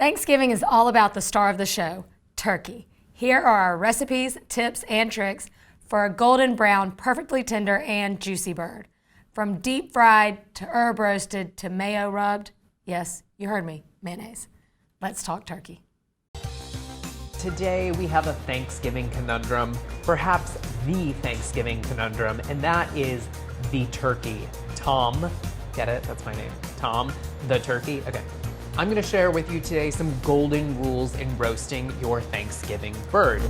Thanksgiving is all about the star of the show, turkey. Here are our recipes, tips, and tricks for a golden brown, perfectly tender and juicy bird. From deep fried to herb roasted to mayo rubbed. Yes, you heard me, mayonnaise. Let's talk turkey. Today we have a Thanksgiving conundrum, perhaps the Thanksgiving conundrum, and that is the turkey. Tom, get it? That's my name. Tom, the turkey. Okay. I'm going to share with you today some golden rules in roasting your Thanksgiving bird.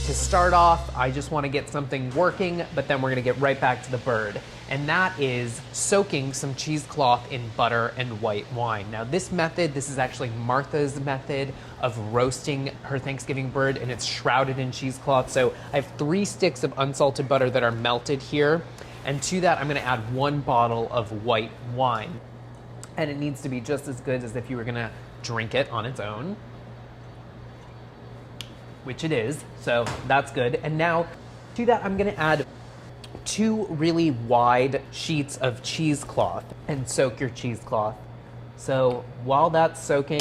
To start off, I just want to get something working, but then we're going to get right back to the bird. And that is soaking some cheesecloth in butter and white wine. Now this is actually Martha's method of roasting her Thanksgiving bird, and it's shrouded in cheesecloth. So I have 3 sticks of unsalted butter that are melted here. And to that, I'm going to add 1 bottle of white wine. And it needs to be just as good as if you were going to drink it on its own, which it is, so that's good. And now to that, I'm going to add 2 really wide sheets of cheesecloth and soak your cheesecloth. So while that's soaking,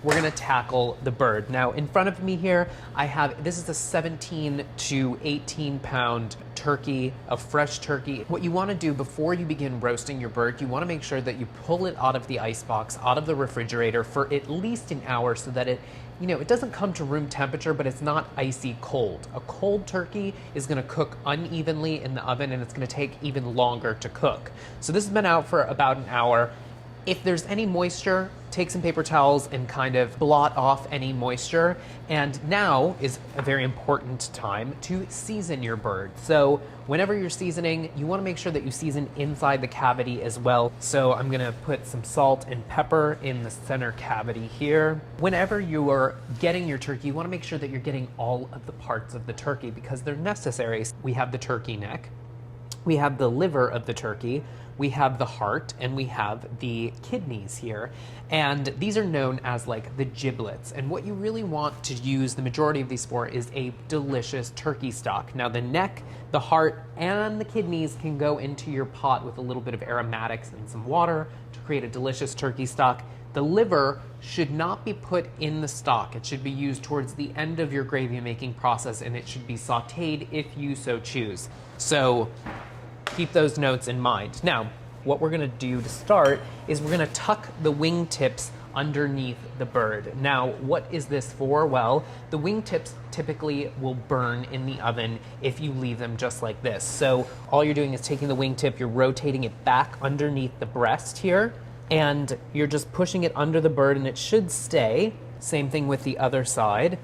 we're going to tackle the bird. Now in front of me here, this is a 17 to 18 pound turkey, a fresh turkey. What you want to do before you begin roasting your bird, you want to make sure that you pull it out of the icebox, out of the refrigerator for at least an hour so that it doesn't come to room temperature, but it's not icy cold. A cold turkey is going to cook unevenly in the oven, and it's going to take even longer to cook. So this has been out for about an hour. If there's any moisture, take some paper towels and kind of blot off any moisture. And now is a very important time to season your bird. So whenever you're seasoning, you want to make sure that you season inside the cavity as well. So I'm going to put some salt and pepper in the center cavity here. Whenever you are getting your turkey, you want to make sure that you're getting all of the parts of the turkey because they're necessary. We have the turkey neck, we have the liver of the turkey, we have the heart, and we have the kidneys here. And these are known as like the giblets. And what you really want to use the majority of these for is a delicious turkey stock. Now the neck, the heart, and the kidneys can go into your pot with a little bit of aromatics and some water to create a delicious turkey stock. The liver should not be put in the stock. It should be used towards the end of your gravy making process, and it should be sauteed if you so choose. So keep those notes in mind. Now, what we're gonna do to start is we're gonna tuck the wingtips underneath the bird. Now, what is this for? Well, the wingtips typically will burn in the oven if you leave them just like this. So all you're doing is taking the wingtip, you're rotating it back underneath the breast here, and you're just pushing it under the bird, and it should stay. Same thing with the other side.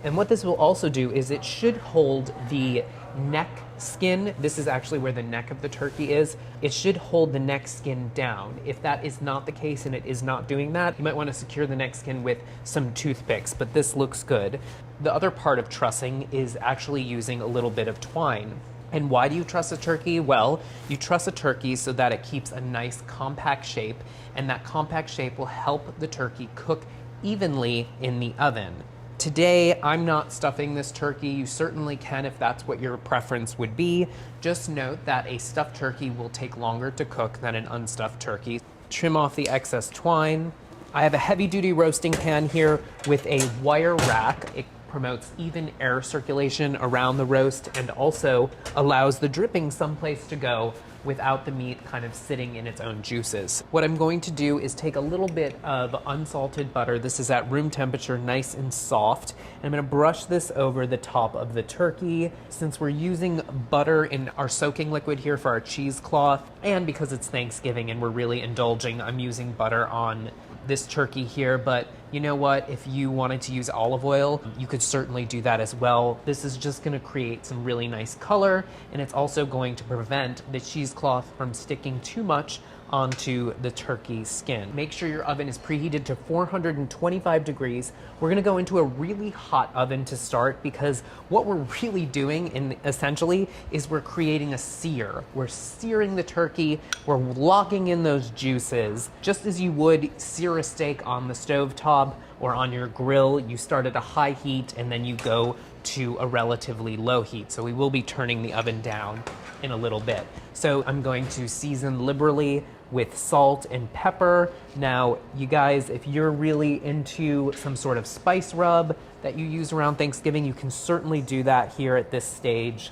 And what this will also do is it should hold the neck skin. This is actually where the neck of the turkey is. It should hold the neck skin down. If that is not the case and it is not doing that, you might want to secure the neck skin with some toothpicks, but this looks good. The other part of trussing is actually using a little bit of twine. And why do you truss a turkey? Well, you truss a turkey so that it keeps a nice compact shape, and that compact shape will help the turkey cook evenly in the oven. Today, I'm not stuffing this turkey. You certainly can if that's what your preference would be. Just note that a stuffed turkey will take longer to cook than an unstuffed turkey. Trim off the excess twine. I have a heavy-duty roasting pan here with a wire rack. It promotes even air circulation around the roast and also allows the dripping someplace to go without the meat kind of sitting in its own juices. What I'm going to do is take a little bit of unsalted butter. This is at room temperature, nice and soft. And I'm gonna brush this over the top of the turkey. Since we're using butter in our soaking liquid here for our cheesecloth, and because it's Thanksgiving and we're really indulging, I'm using butter on this turkey here, but you know what? If you wanted to use olive oil, you could certainly do that as well. This is just gonna create some really nice color, and it's also going to prevent the cheesecloth from sticking too much onto the turkey skin. Make sure your oven is preheated to 425 degrees. We're gonna go into a really hot oven to start because what we're really doing essentially is we're creating a sear. We're searing the turkey, we're locking in those juices. Just as you would sear a steak on the stovetop or on your grill, you start at a high heat and then you go to a relatively low heat. So we will be turning the oven down in a little bit. So I'm going to season liberally with salt and pepper. Now, you guys, if you're really into some sort of spice rub that you use around Thanksgiving, you can certainly do that here at this stage.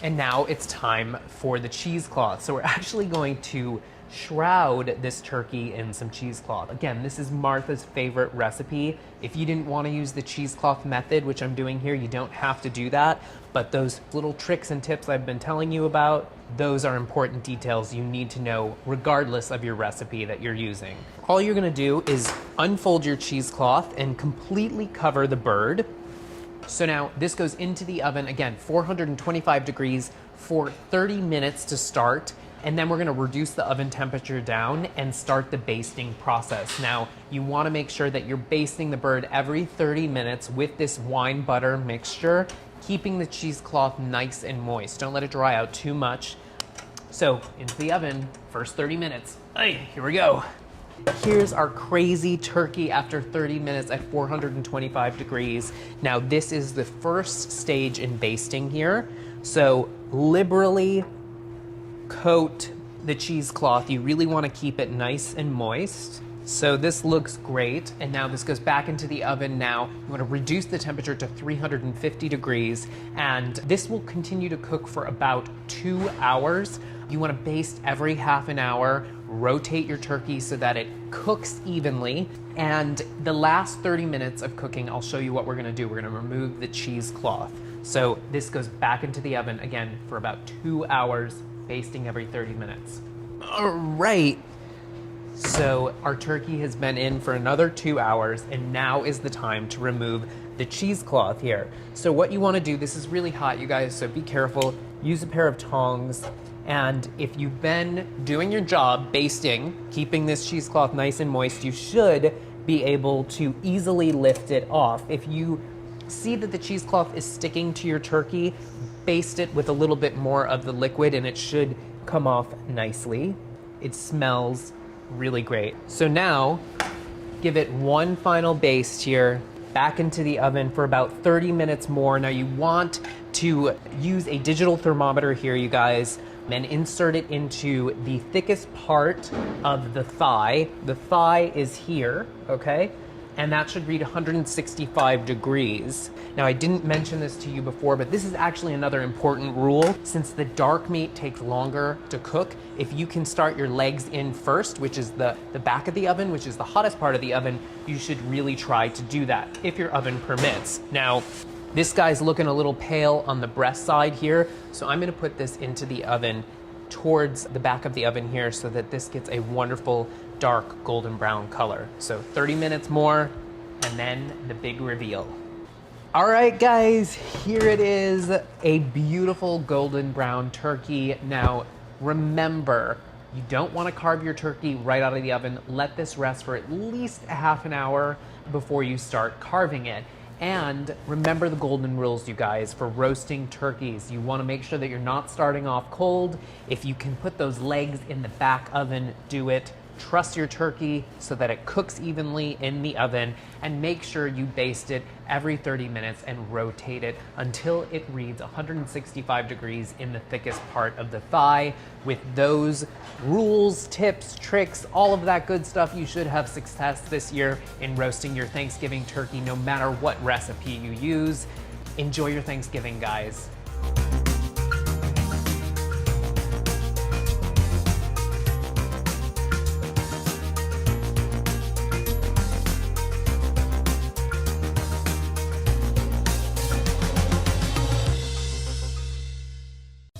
And now it's time for the cheesecloth. So we're actually going to shroud this turkey in some cheesecloth. Again, this is Martha's favorite recipe. If you didn't want to use the cheesecloth method, which I'm doing here, you don't have to do that. But those little tricks and tips I've been telling you about, those are important details you need to know regardless of your recipe that you're using. All you're going to do is unfold your cheesecloth and completely cover the bird. So now this goes into the oven, again, 425 degrees for 30 minutes to start. And then we're gonna reduce the oven temperature down and start the basting process. Now, you wanna make sure that you're basting the bird every 30 minutes with this wine butter mixture, keeping the cheesecloth nice and moist. Don't let it dry out too much. So, into the oven, first 30 minutes. Hey, here we go. Here's our crazy turkey after 30 minutes at 425 degrees. Now, this is the first stage in basting here. So, liberally coat the cheesecloth. You really want to keep it nice and moist. So this looks great. And now this goes back into the oven. Now you want to reduce the temperature to 350 degrees. And this will continue to cook for about 2 hours. You want to baste every half an hour, rotate your turkey so that it cooks evenly. And the last 30 minutes of cooking, I'll show you what we're going to do. We're going to remove the cheesecloth. So this goes back into the oven again for about 2 hours, basting every 30 minutes. All right. So our turkey has been in for another 2 hours, and now is the time to remove the cheesecloth here. So what you want to do, this is really hot, you guys, so be careful. Use a pair of tongs. And if you've been doing your job basting, keeping this cheesecloth nice and moist, you should be able to easily lift it off. If you see that the cheesecloth is sticking to your turkey, baste it with a little bit more of the liquid and it should come off nicely. It smells really great. So now, give it one final baste here, back into the oven for about 30 minutes more. Now you want to use a digital thermometer here, you guys, and insert it into the thickest part of the thigh. The thigh is here, okay? And that should read 165 degrees. Now, I didn't mention this to you before, but this is actually another important rule. Since the dark meat takes longer to cook, if you can start your legs in first, which is the back of the oven, which is the hottest part of the oven, you should really try to do that if your oven permits. Now, this guy's looking a little pale on the breast side here, so I'm gonna put this into the oven towards the back of the oven here so that this gets a wonderful dark golden brown color. So 30 minutes more, and then the big reveal. All right, guys, here it is, a beautiful golden brown turkey. Now, remember, you don't want to carve your turkey right out of the oven. Let this rest for at least a half an hour before you start carving it. And remember the golden rules, you guys, for roasting turkeys. You want to make sure that you're not starting off cold. If you can put those legs in the back oven, do it. Trust your turkey so that it cooks evenly in the oven, and make sure you baste it every 30 minutes and rotate it until it reads 165 degrees in the thickest part of the thigh. With those rules, tips, tricks, all of that good stuff, you should have success this year in roasting your Thanksgiving turkey, no matter what recipe you use. Enjoy your Thanksgiving, guys.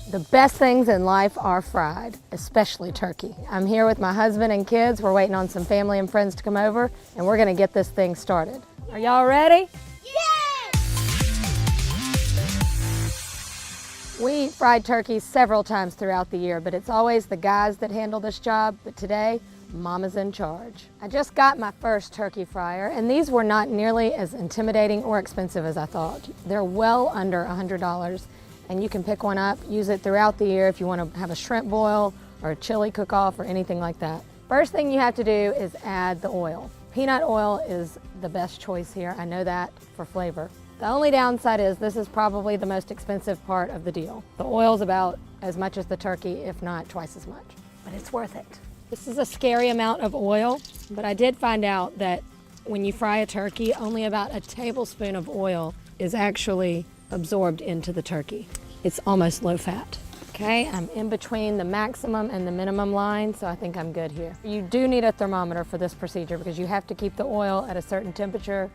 The best things in life are fried, especially turkey. I'm here with my husband and kids. We're waiting on some family and friends to come over, and we're gonna get this thing started. Are y'all ready? Yes! We eat fried turkey several times throughout the year, but it's always the guys that handle this job. But today, Mama's in charge. I just got my first turkey fryer, and these were not nearly as intimidating or expensive as I thought. They're well under $100. And you can pick one up, use it throughout the year if you want to have a shrimp boil or a chili cook-off or anything like that. First thing you have to do is add the oil. Peanut oil is the best choice here. I know that for flavor. The only downside is this is probably the most expensive part of the deal. The oil's about as much as the turkey, if not twice as much. but it's worth it. This is a scary amount of oil, but I did find out that when you fry a turkey, only about a tablespoon of oil is actually absorbed into the turkey. It's almost low fat. Okay, I'm in between the maximum and the minimum line, so I think I'm good here. You do need a thermometer for this procedure because you have to keep the oil at a certain temperature.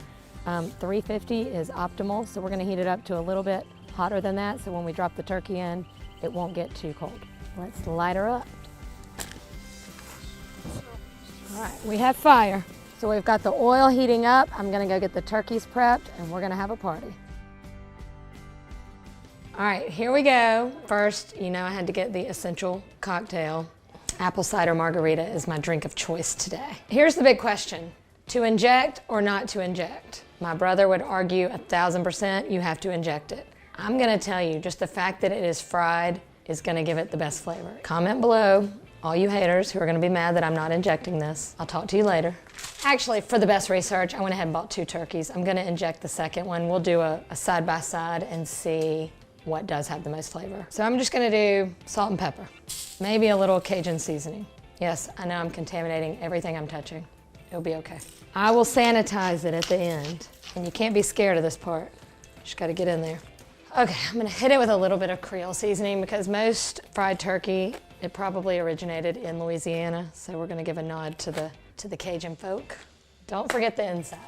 350 is optimal, so we're gonna heat it up to a little bit hotter than that, so when we drop the turkey in, it won't get too cold. Let's light her up. All right, we have fire. So we've got the oil heating up. I'm gonna go get the turkeys prepped and we're gonna have a party. All right, here we go. First, you know I had to get the essential cocktail. Apple cider margarita is my drink of choice today. Here's the big question, to inject or not to inject? My brother would argue 1000% you have to inject it. I'm gonna tell you, just the fact that it is fried is gonna give it the best flavor. Comment below, all you haters who are gonna be mad that I'm not injecting this. I'll talk to you later. Actually, for the best research, I went ahead and bought 2 turkeys. I'm gonna inject the second one. We'll do a side-by-side and see what does have the most flavor. So I'm just gonna do salt and pepper. Maybe a little Cajun seasoning. Yes, I know I'm contaminating everything I'm touching. It'll be okay. I will sanitize it at the end. And you can't be scared of this part. Just gotta get in there. Okay, I'm gonna hit it with a little bit of Creole seasoning because most fried turkey, it probably originated in Louisiana. So we're gonna give a nod to the Cajun folk. Don't forget the inside.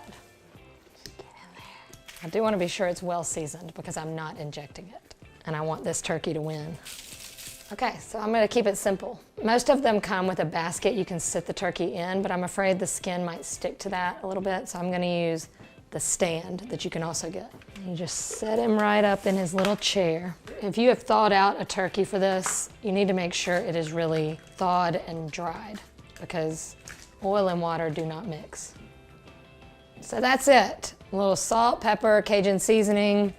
Get in there. I do wanna be sure it's well seasoned because I'm not injecting it. And I want this turkey to win. Okay, so I'm gonna keep it simple. Most of them come with a basket you can sit the turkey in, but I'm afraid the skin might stick to that a little bit, so I'm gonna use the stand that you can also get. You just set him right up in his little chair. If you have thawed out a turkey for this, you need to make sure it is really thawed and dried because oil and water do not mix. So that's it. A little salt, pepper, Cajun seasoning.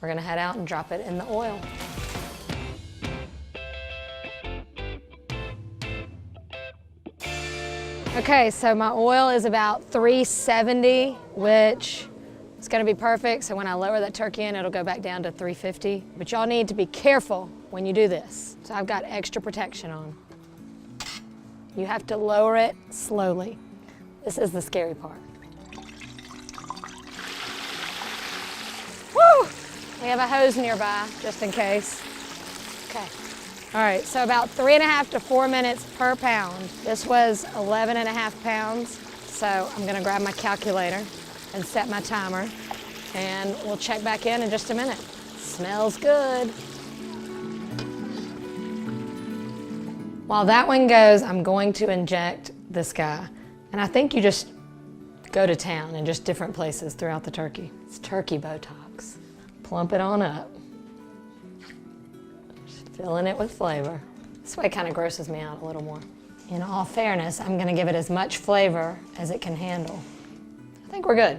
We're gonna head out and drop it in the oil. Okay, so my oil is about 370, which is gonna be perfect. So when I lower that turkey in, it'll go back down to 350. But y'all need to be careful when you do this. So I've got extra protection on. You have to lower it slowly. This is the scary part. Woo! We have a hose nearby, just in case. Okay. All right, so about 3.5 to 4 minutes per pound. This was 11.5 pounds. So I'm gonna grab my calculator and set my timer and we'll check back in just a minute. Smells good. While that one goes, I'm going to inject this guy. And I think you just go to town in just different places throughout the turkey. It's turkey Botox. Plump it on up. Filling it with flavor. This way kind of grosses me out a little more. In all fairness, I'm gonna give it as much flavor as it can handle. I think we're good.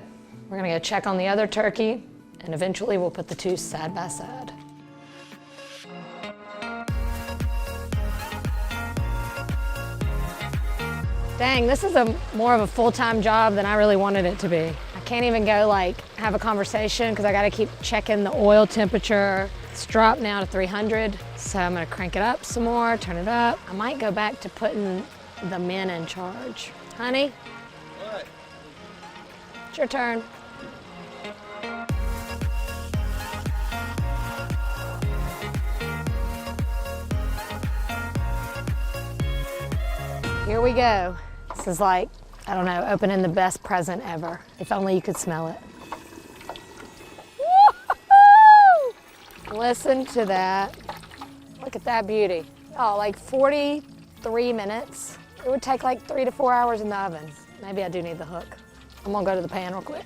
We're gonna go check on the other turkey and eventually we'll put the 2 side by side. Dang, this is more of a full-time job than I really wanted it to be. I can't even go like have a conversation because I gotta keep checking the oil temperature. It's dropped now to 300, so I'm gonna crank it up some more, turn it up. I might go back to putting the men in charge. Honey? What? It's your turn. Here we go. This is like, I don't know, opening the best present ever. If only you could smell it. Listen to that. Look at that beauty. Oh, like 43 minutes. It would take like 3 to 4 hours in the oven. Maybe I do need the hook. I'm gonna go to the pan real quick.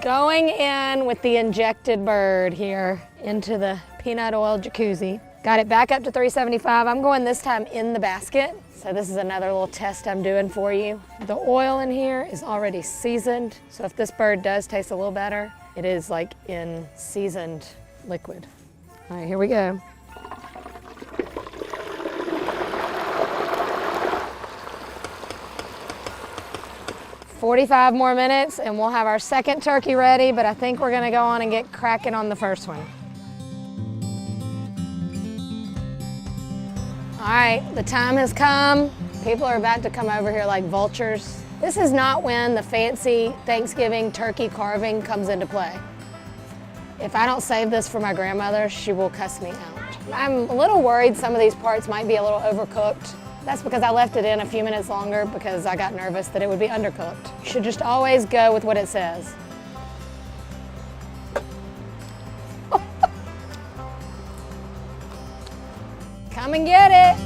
Going in with the injected bird here into the peanut oil jacuzzi. Got it back up to 375. I'm going this time in the basket. So this is another little test I'm doing for you. The oil in here is already seasoned. So if this bird does taste a little better, it is like in seasoned liquid. All right, here we go. 45 more minutes and we'll have our second turkey ready, but I think we're gonna go on and get cracking on the first one. All right, the time has come. People are about to come over here like vultures. This is not when the fancy Thanksgiving turkey carving comes into play. If I don't save this for my grandmother, she will cuss me out. I'm a little worried some of these parts might be a little overcooked. That's because I left it in a few minutes longer because I got nervous that it would be undercooked. You should just always go with what it says. Come and get it.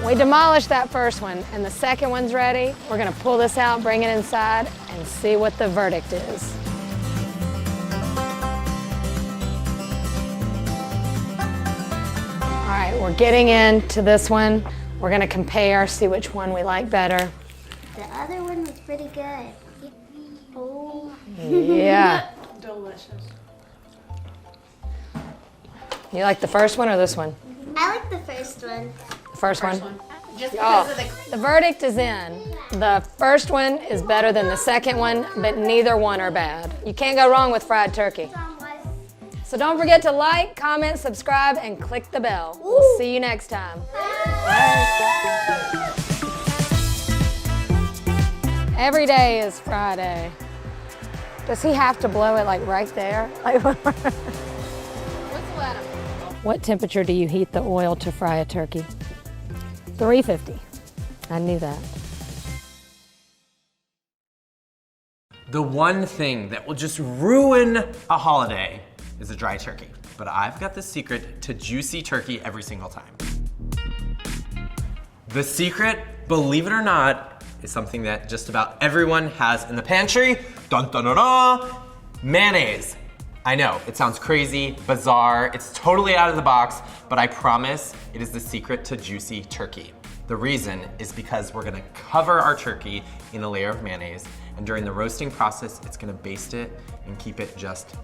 We demolished that first one and the second one's ready. We're gonna pull this out, bring it inside, and see what the verdict is. All right, we're getting into this one. We're gonna compare, see which one we like better. The other one was pretty good. Oh. Yeah. Delicious. You like the first one or this one? I like the first one. First one? Just because of The verdict is in. The first one is better than the second one, but neither one are bad. You can't go wrong with fried turkey. So don't forget to like, comment, subscribe, and click the bell. We'll see you next time. Every day is Friday. Does he have to blow it like right there? What temperature do you heat the oil to fry a turkey? 350. I knew that. The one thing that will just ruin a holiday is a dry turkey. But I've got the secret to juicy turkey every single time. The secret, believe it or not, is something that just about everyone has in the pantry. Dun dun dun dun! Mayonnaise. I know, it sounds crazy, bizarre, it's totally out of the box, but I promise it is the secret to juicy turkey. The reason is because we're gonna cover our turkey in a layer of mayonnaise, and during the roasting process, it's gonna baste it and keep it just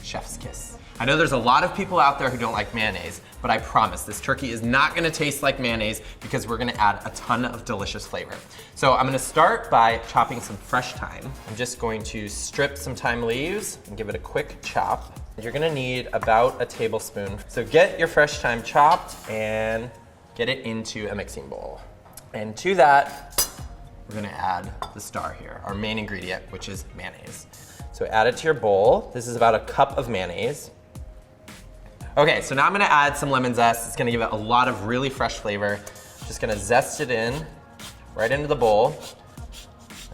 chef's kiss. I know there's a lot of people out there who don't like mayonnaise, but I promise this turkey is not gonna taste like mayonnaise because we're gonna add a ton of delicious flavor. So I'm gonna start by chopping some fresh thyme. I'm just going to strip some thyme leaves and give it a quick chop. You're gonna need about a tablespoon. So get your fresh thyme chopped and get it into a mixing bowl. And to that, we're gonna add the star here, our main ingredient, which is mayonnaise. So add it to your bowl. This is about a cup of mayonnaise. Okay, so now I'm gonna add some lemon zest. It's gonna give it a lot of really fresh flavor. Just gonna zest it in, right into the bowl.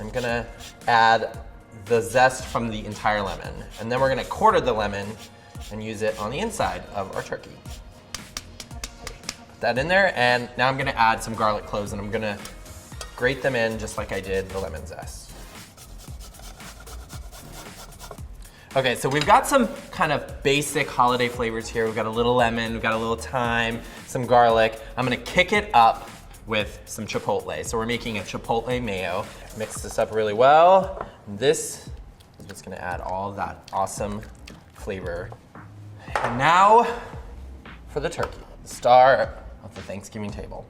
I'm gonna add the zest from the entire lemon. And then we're gonna quarter the lemon and use it on the inside of our turkey. Put that in there, and now I'm gonna add some garlic cloves and I'm gonna grate them in just like I did the lemon zest. Okay, so we've got some kind of basic holiday flavors here. We've got a little lemon, we've got a little thyme, some garlic. I'm gonna kick it up with some chipotle. So we're making a chipotle mayo. Mix this up really well. This is just gonna add all of that awesome flavor. And now for the turkey, the star of the Thanksgiving table.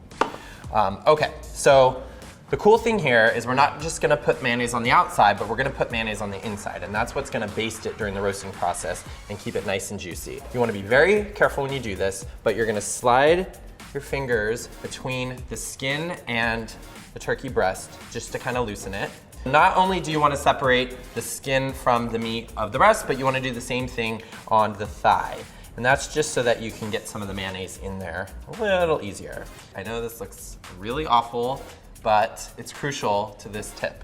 Okay, so the cool thing here is we're not just gonna put mayonnaise on the outside, but we're gonna put mayonnaise on the inside, and that's what's gonna baste it during the roasting process and keep it nice and juicy. You wanna be very careful when you do this, but you're gonna slide your fingers between the skin and the turkey breast just to kind of loosen it. Not only do you wanna separate the skin from the meat of the breast, but you wanna do the same thing on the thigh. And that's just so that you can get some of the mayonnaise in there a little easier. I know this looks really awful, but it's crucial to this tip.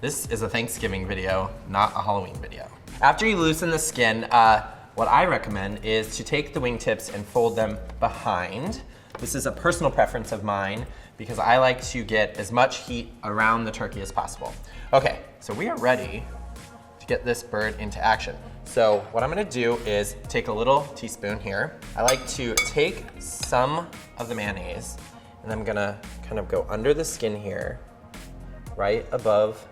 This is a Thanksgiving video, not a Halloween video. After you loosen the skin, what I recommend is to take the wingtips and fold them behind. This is a personal preference of mine because I like to get as much heat around the turkey as possible. Okay, so we are ready to get this bird into action. So what I'm gonna do is take a little teaspoon here. I like to take some of the mayonnaise and I'm gonna kind kind of go under the skin here, right above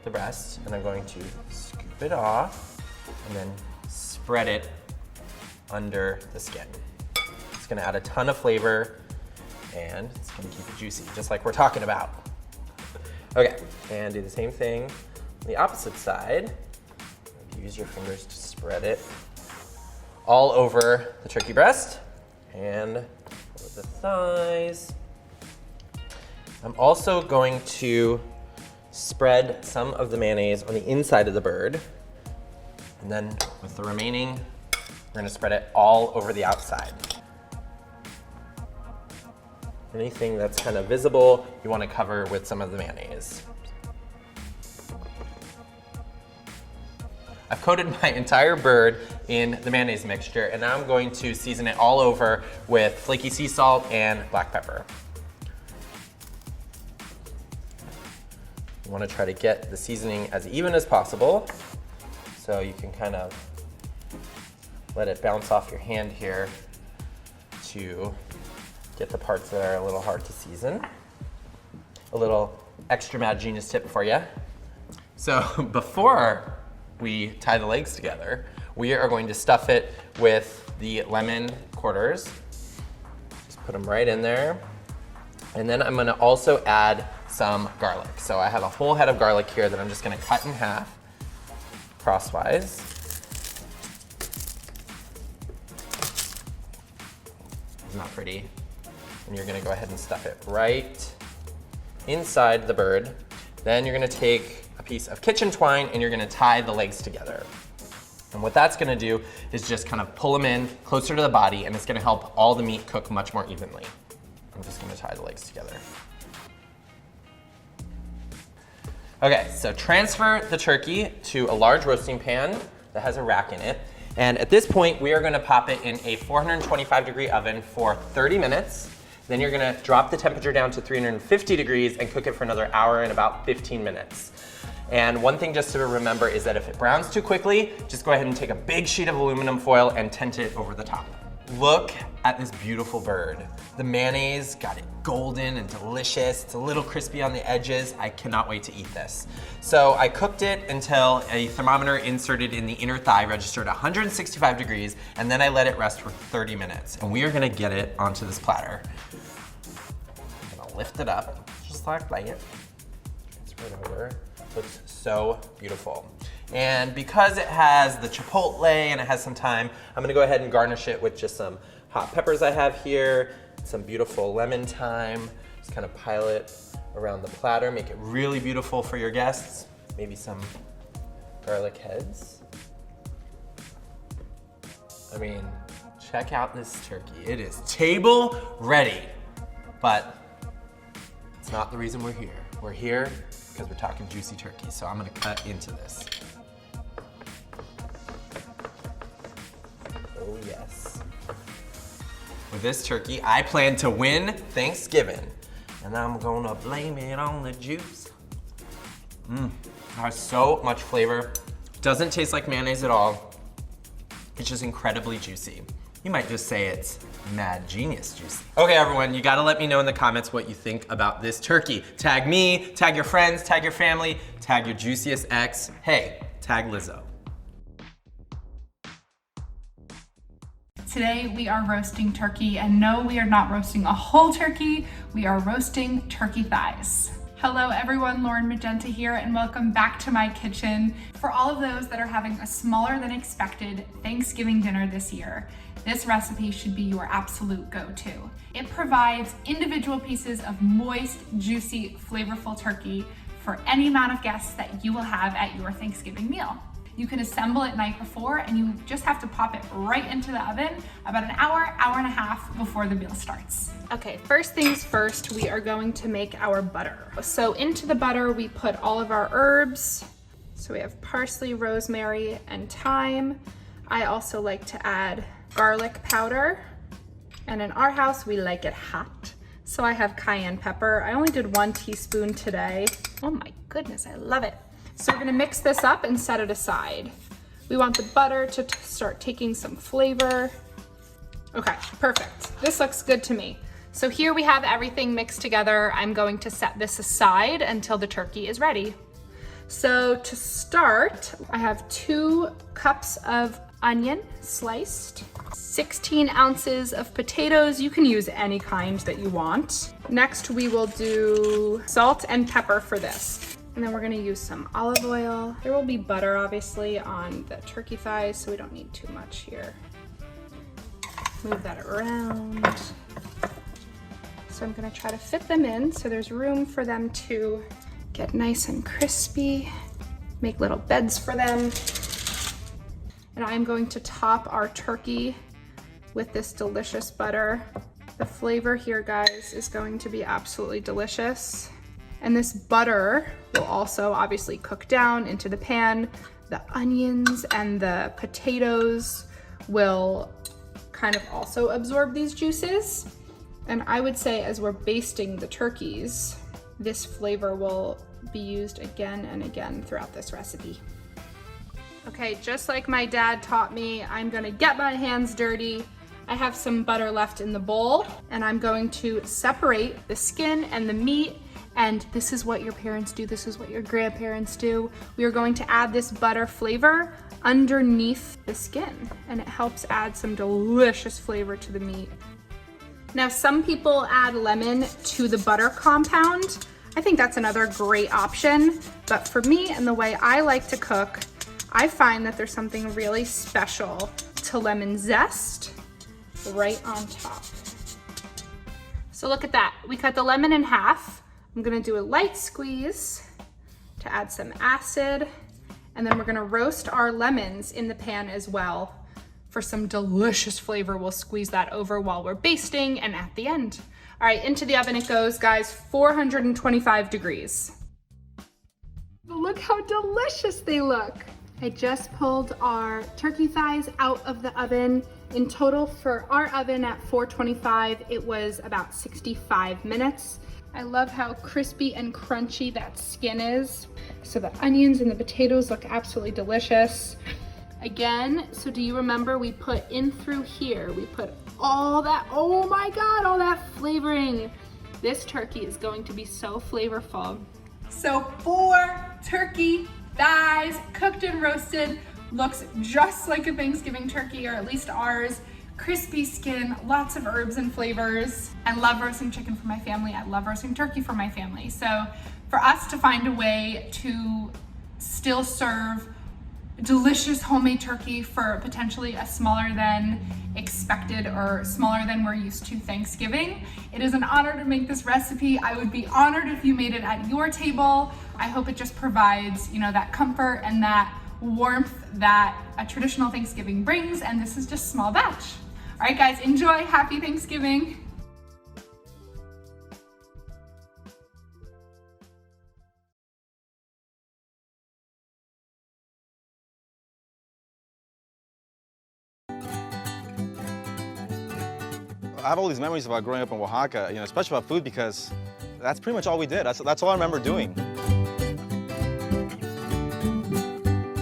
the breast, and I'm going to scoop it off and then spread it under the skin. It's gonna add a ton of flavor and it's gonna keep it juicy, just like we're talking about. Okay, and do the same thing on the opposite side. Use your fingers to spread it all over the turkey breast and over the thighs. I'm also going to spread some of the mayonnaise on the inside of the bird. And then with the remaining, we're gonna spread it all over the outside. Anything that's kind of visible, you wanna cover with some of the mayonnaise. I've coated my entire bird in the mayonnaise mixture, and now I'm going to season it all over with flaky sea salt and black pepper. You wanna try to get the seasoning as even as possible, so you can kind of let it bounce off your hand here to get the parts that are a little hard to season. A little extra mad genius tip for you. So before we tie the legs together, we are going to stuff it with the lemon quarters. Just put them right in there. And then I'm gonna also add some garlic. So I have a whole head of garlic here that I'm just gonna cut in half, crosswise. Isn't that pretty? And you're gonna go ahead and stuff it right inside the bird. Then you're gonna take a piece of kitchen twine and you're gonna tie the legs together. And what that's gonna do is just kind of pull them in closer to the body, and it's gonna help all the meat cook much more evenly. I'm just gonna tie the legs together. Okay, so transfer the turkey to a large roasting pan that has a rack in it. And at this point, we are gonna pop it in a 425-degree oven for 30 minutes. Then you're gonna drop the temperature down to 350 degrees and cook it for another hour and about 15 minutes. And one thing just to remember is that if it browns too quickly, just go ahead and take a big sheet of aluminum foil and tent it over the top. Look at this beautiful bird. The mayonnaise got it golden and delicious. It's a little crispy on the edges. I cannot wait to eat this. So I cooked it until a thermometer inserted in the inner thigh registered 165 degrees, and then I let it rest for 30 minutes. And we are gonna get it onto this platter. I'm gonna lift it up, just like that. It's right over. Looks so beautiful. And because it has the chipotle and it has some thyme, I'm gonna go ahead and garnish it with just some hot peppers I have here, some beautiful lemon thyme. Just kind of pile it around the platter, make it really beautiful for your guests. Maybe some garlic heads. I mean, check out this turkey. It is table ready, but it's not the reason we're here. We're here because we're talking juicy turkey, so I'm gonna cut into this. Oh yes. With this turkey, I plan to win Thanksgiving, and I'm gonna blame it on the juice. It has so much flavor. Doesn't taste like mayonnaise at all. It's just incredibly juicy. You might just say it's mad genius juicy. Okay everyone, you gotta let me know in the comments what you think about this turkey. Tag me, tag your friends, tag your family, tag your juiciest ex. Hey, tag Lizzo. Today we are roasting turkey, and no, we are not roasting a whole turkey, we are roasting turkey thighs. Hello everyone, Lauren Magenta here, and welcome back to my kitchen. For all of those that are having a smaller than expected Thanksgiving dinner this year, this recipe should be your absolute go-to. It provides individual pieces of moist, juicy, flavorful turkey for any amount of guests that you will have at your Thanksgiving meal. You can assemble it night before, and you just have to pop it right into the oven about an hour, hour and a half before the meal starts. Okay, first things first, we are going to make our butter. So into the butter, we put all of our herbs. So we have parsley, rosemary, and thyme. I also like to add garlic powder. And in our house, we like it hot. So I have cayenne pepper. I only did 1 teaspoon today. Oh my goodness, I love it. So we're gonna mix this up and set it aside. We want the butter to start taking some flavor. Okay, perfect. This looks good to me. So here we have everything mixed together. I'm going to set this aside until the turkey is ready. So to start, I have 2 cups of onion sliced, 16 ounces of potatoes. You can use any kind that you want. Next, we will do salt and pepper for this. And then we're gonna use some olive oil. There will be butter, obviously, on the turkey thighs, so we don't need too much here. Move that around. So I'm gonna try to fit them in so there's room for them to get nice and crispy. Make little beds for them. And I'm going to top our turkey with this delicious butter. The flavor here, guys, is going to be absolutely delicious. And this butter will also obviously cook down into the pan. The onions and the potatoes will kind of also absorb these juices. And I would say as we're basting the turkeys, this flavor will be used again and again throughout this recipe. Okay, just like my dad taught me, I'm gonna get my hands dirty. I have some butter left in the bowl, and I'm going to separate the skin and the meat. And this is what your parents do, this is what your grandparents do. We are going to add this butter flavor underneath the skin, and it helps add some delicious flavor to the meat. Now, some people add lemon to the butter compound. I think that's another great option, but for me and the way I like to cook, I find that there's something really special to lemon zest right on top. So look at that, we cut the lemon in half. I'm gonna do a light squeeze to add some acid, and then we're gonna roast our lemons in the pan as well for some delicious flavor. We'll squeeze that over while we're basting and at the end. All right, into the oven it goes, guys, 425 degrees. Look how delicious they look. I just pulled our turkey thighs out of the oven. In total for our oven at 425, it was about 65 minutes. I love how crispy and crunchy that skin is. So the onions and the potatoes look absolutely delicious. Again, so do you remember we put in through here, we put all that, oh my God, all that flavoring. This turkey is going to be so flavorful. So 4 turkey thighs, cooked and roasted, looks just like a Thanksgiving turkey, or at least ours. Crispy skin, lots of herbs and flavors. I love roasting chicken for my family. I love roasting turkey for my family. So for us to find a way to still serve delicious homemade turkey for potentially a smaller than expected or smaller than we're used to Thanksgiving, it is an honor to make this recipe. I would be honored if you made it at your table. I hope it just provides, you know, that comfort and that warmth that a traditional Thanksgiving brings, and this is just small batch. All right, guys, enjoy. Happy Thanksgiving. I have all these memories about growing up in Oaxaca, you know, especially about food, because that's pretty much all we did. That's all I remember doing.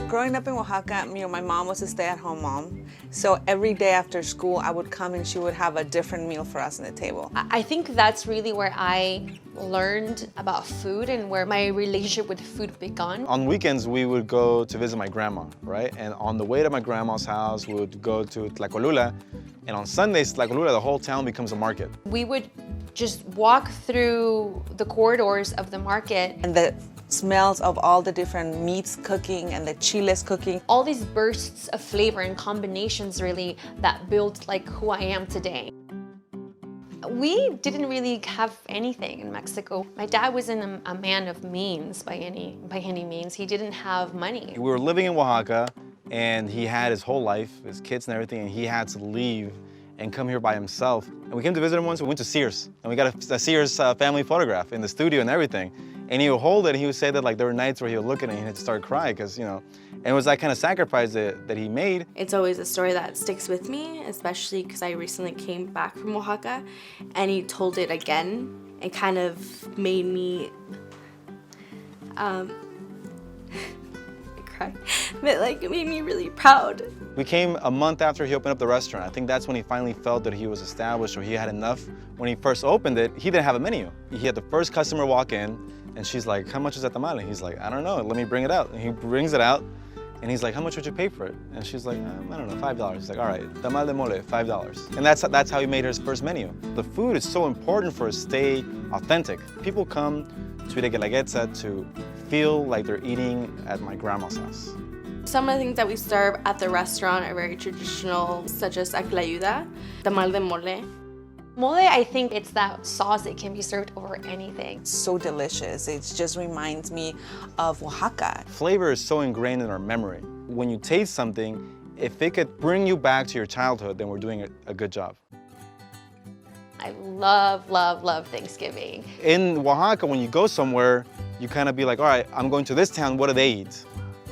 Growing up in Oaxaca, you know, my mom was a stay-at-home mom. So every day after school, I would come and she would have a different meal for us on the table. I think that's really where I learned about food and where my relationship with food began. On weekends, we would go to visit my grandma, right? And on the way to my grandma's house, we would go to Tlacolula. And on Sundays, Tlacolula, the whole town becomes a market. We would just walk through the corridors of the market. And the smells of all the different meats cooking and the chiles cooking. All these bursts of flavor and combinations really that built like who I am today. We didn't really have anything in Mexico. My dad wasn't a man of means by any means. He didn't have money. We were living in Oaxaca, and he had his whole life, his kids and everything, and he had to leave and come here by himself. And we came to visit him once. We went to Sears, and we got a Sears family photograph in the studio and everything. And he would hold it, and he would say that like there were nights where he would look at it and he'd start crying because, you know, and it was that kind of sacrifice that he made. It's always a story that sticks with me, especially because I recently came back from Oaxaca, and he told it again and kind of made me cry cry, but like it made me really proud. We came a month after he opened up the restaurant. I think that's when he finally felt that he was established or he had enough. When he first opened it, he didn't have a menu. He had the first customer walk in and she's like, how much is that tamale? He's like, I don't know, let me bring it out. And he brings it out and he's like, how much would you pay for it? And she's like, I don't know, $5. He's like, all right, tamal de mole, $5. And that's how he made his first menu. The food is so important for us to stay authentic. People come to the Guelaguetza to feel like they're eating at my grandma's house. Some of the things that we serve at the restaurant are very traditional, such as aclayuda, tamal de mole. Mole, I think it's that sauce that can be served over anything. So delicious. It just reminds me of Oaxaca. Flavor is so ingrained in our memory. When you taste something, if it could bring you back to your childhood, then we're doing a good job. I love, love, love Thanksgiving. In Oaxaca, when you go somewhere, you kind of be like, all right, I'm going to this town, what do they eat?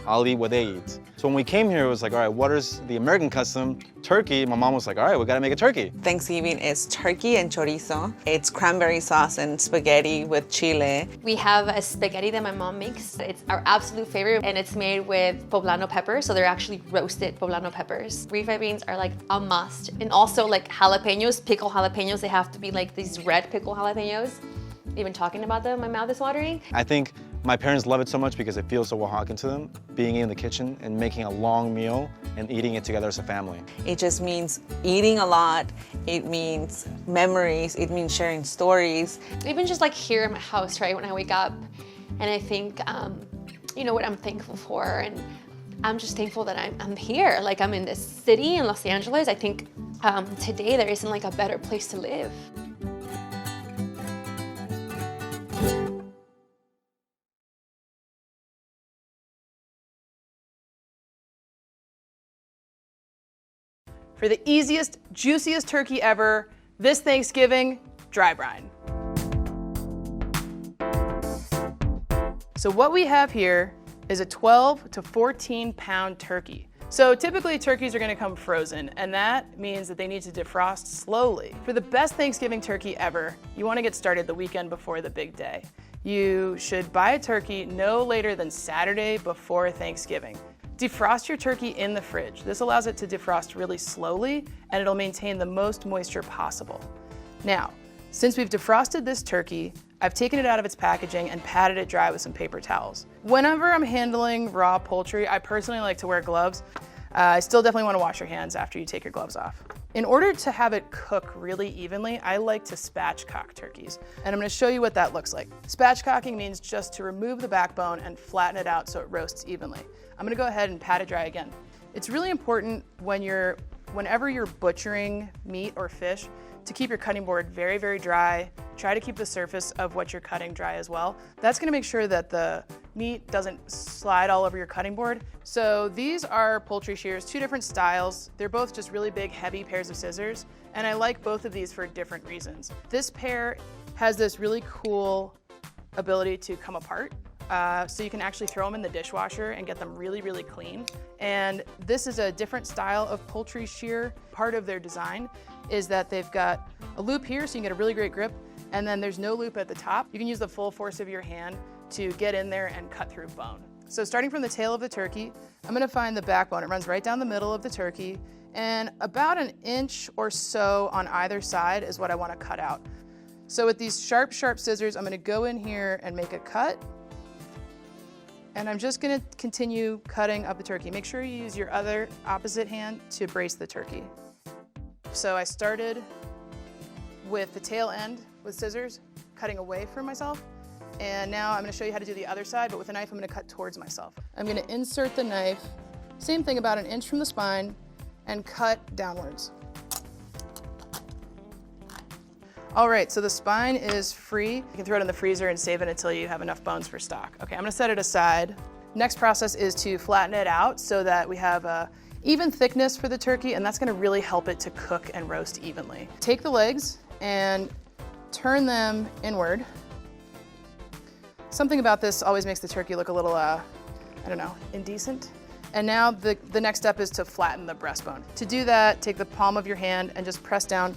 I'll eat what they eat. So when we came here, it was like, all right, what is the American custom? Turkey. My mom was like, all right, we gotta make a turkey. Thanksgiving is turkey and chorizo. It's cranberry sauce and spaghetti with chile. We have a spaghetti that my mom makes. It's our absolute favorite, and it's made with poblano peppers, so they're actually roasted poblano peppers. Refried beans are like a must. And also like jalapenos, pickled jalapenos, they have to be like these red pickled jalapenos. Even talking about them, my mouth is watering. I think my parents love it so much because it feels so Oaxacan to them, being in the kitchen and making a long meal and eating it together as a family. It just means eating a lot. It means memories. It means sharing stories. Even just like here in my house, right, when I wake up and I think, you know, what I'm thankful for, and I'm just thankful that I'm here. Like I'm in this city in Los Angeles. I think today there isn't like a better place to live. For the easiest, juiciest turkey ever, this Thanksgiving, dry brine. So what we have here is a 12 to 14 pound turkey. So typically turkeys are gonna come frozen, and that means that they need to defrost slowly. For the best Thanksgiving turkey ever, you wanna get started the weekend before the big day. You should buy a turkey no later than Saturday before Thanksgiving. Defrost your turkey in the fridge. This allows it to defrost really slowly, and it'll maintain the most moisture possible. Now, since we've defrosted this turkey, I've taken it out of its packaging and patted it dry with some paper towels. Whenever I'm handling raw poultry, I personally like to wear gloves. I still definitely want to wash your hands after you take your gloves off. In order to have it cook really evenly, I like to spatchcock turkeys. And I'm going to show you what that looks like. Spatchcocking means just to remove the backbone and flatten it out so it roasts evenly. I'm going to go ahead and pat it dry again. It's really important whenever you're butchering meat or fish to keep your cutting board very, very dry. Try to keep the surface of what you're cutting dry as well. That's going to make sure that the meat doesn't slide all over your cutting board. So these are poultry shears, two different styles. They're both just really big, heavy pairs of scissors, and I like both of these for different reasons. This pair has this really cool ability to come apart. So you can actually throw them in the dishwasher and get them really, really clean. And this is a different style of poultry shear. Part of their design is that they've got a loop here so you can get a really great grip, and then there's no loop at the top. You can use the full force of your hand to get in there and cut through bone. So starting from the tail of the turkey, I'm gonna find the backbone. It runs right down the middle of the turkey, and about an inch or so on either side is what I wanna cut out. So with these sharp, sharp scissors, I'm gonna go in here and make a cut. And I'm just gonna continue cutting up the turkey. Make sure you use your other opposite hand to brace the turkey. So I started with the tail end with scissors, cutting away from myself. And now I'm gonna show you how to do the other side, but with a knife, I'm gonna cut towards myself. I'm gonna insert the knife, same thing, about an inch from the spine, and cut downwards. All right, so the spine is free. You can throw it in the freezer and save it until you have enough bones for stock. Okay, I'm gonna set it aside. Next process is to flatten it out so that we have a even thickness for the turkey, and that's gonna really help it to cook and roast evenly. Take the legs and turn them inward. Something about this always makes the turkey look a little, I don't know, indecent. And now the next step is to flatten the breastbone. To do that, take the palm of your hand and just press down.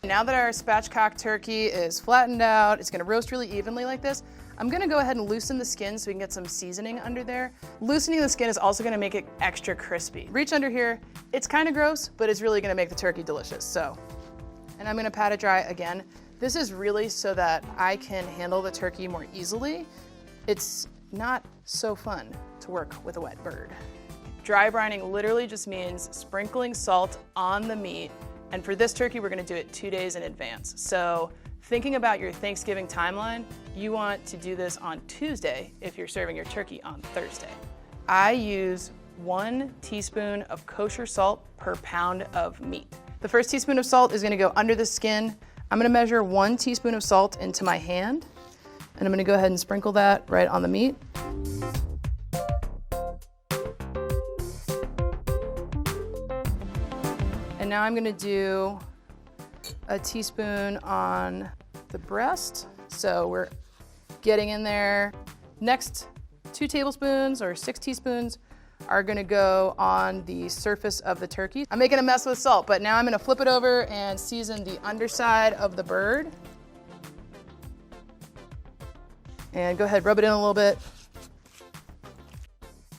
Now that our spatchcock turkey is flattened out, it's gonna roast really evenly like this, I'm gonna go ahead and loosen the skin so we can get some seasoning under there. Loosening the skin is also gonna make it extra crispy. Reach under here. It's kind of gross, but it's really gonna make the turkey delicious, so. And I'm gonna pat it dry again. This is really so that I can handle the turkey more easily. It's not so fun to work with a wet bird. Dry brining literally just means sprinkling salt on the meat. And for this turkey, we're gonna do it 2 days in advance. So thinking about your Thanksgiving timeline, you want to do this on Tuesday if you're serving your turkey on Thursday. I use 1 teaspoon of kosher salt per pound of meat. The first teaspoon of salt is gonna go under the skin. I'm gonna measure 1 teaspoon of salt into my hand, and I'm gonna go ahead and sprinkle that right on the meat. And now I'm gonna do a teaspoon on the breast. So we're getting in there. Next 2 tablespoons or 6 teaspoons are gonna go on the surface of the turkey. I'm making a mess with salt, but now I'm gonna flip it over and season the underside of the bird. And go ahead, rub it in a little bit.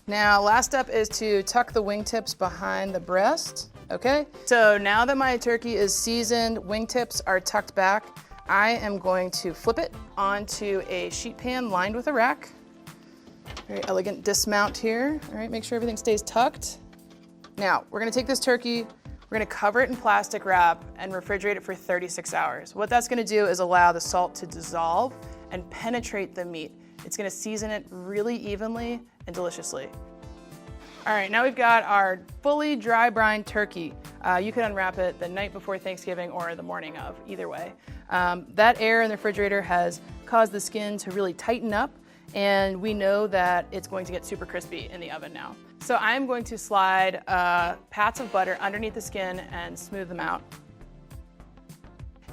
Now, last step is to tuck the wingtips behind the breast. Okay, so now that my turkey is seasoned, wingtips are tucked back, I am going to flip it onto a sheet pan lined with a rack. Very elegant dismount here. All right, make sure everything stays tucked. Now, we're gonna take this turkey, we're gonna cover it in plastic wrap and refrigerate it for 36 hours. What that's gonna do is allow the salt to dissolve and penetrate the meat. It's gonna season it really evenly and deliciously. All right, now we've got our fully dry brine turkey. You can unwrap it the night before Thanksgiving or the morning of, either way. That air in the refrigerator has caused the skin to really tighten up, and we know that it's going to get super crispy in the oven now. So I'm going to slide pats of butter underneath the skin and smooth them out.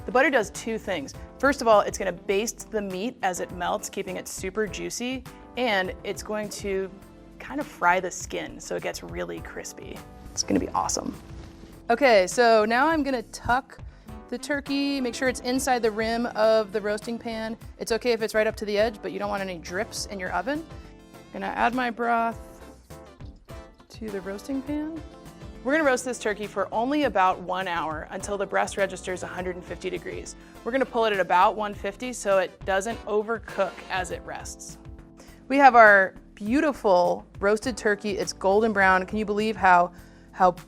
The butter does 2 things. First of all, it's gonna baste the meat as it melts, keeping it super juicy, and it's going to kind of fry the skin so it gets really crispy. It's gonna be awesome. Okay, so now I'm gonna tuck the turkey, make sure it's inside the rim of the roasting pan. It's okay if it's right up to the edge, but you don't want any drips in your oven. I'm gonna add my broth to the roasting pan. We're gonna roast this turkey for only about 1 hour until the breast registers 150 degrees. We're gonna pull it at about 150 so it doesn't overcook as it rests. We have our beautiful roasted turkey. It's golden brown. Can you believe how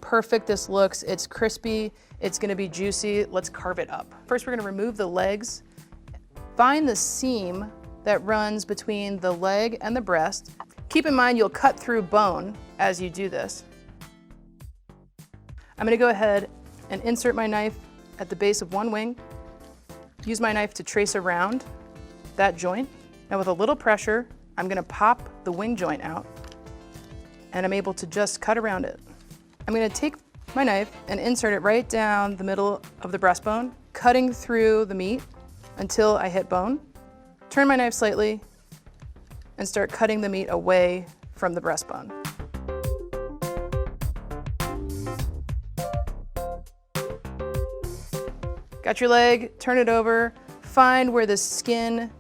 perfect this looks? It's crispy, it's gonna be juicy. Let's carve it up. First, we're gonna remove the legs. Find the seam that runs between the leg and the breast. Keep in mind you'll cut through bone as you do this. I'm gonna go ahead and insert my knife at the base of one wing. Use my knife to trace around that joint. Now with a little pressure, I'm gonna pop the wing joint out, and I'm able to just cut around it. I'm gonna take my knife and insert it right down the middle of the breastbone, cutting through the meat until I hit bone. Turn my knife slightly and start cutting the meat away from the breastbone. Got your leg, turn it over, find where the skin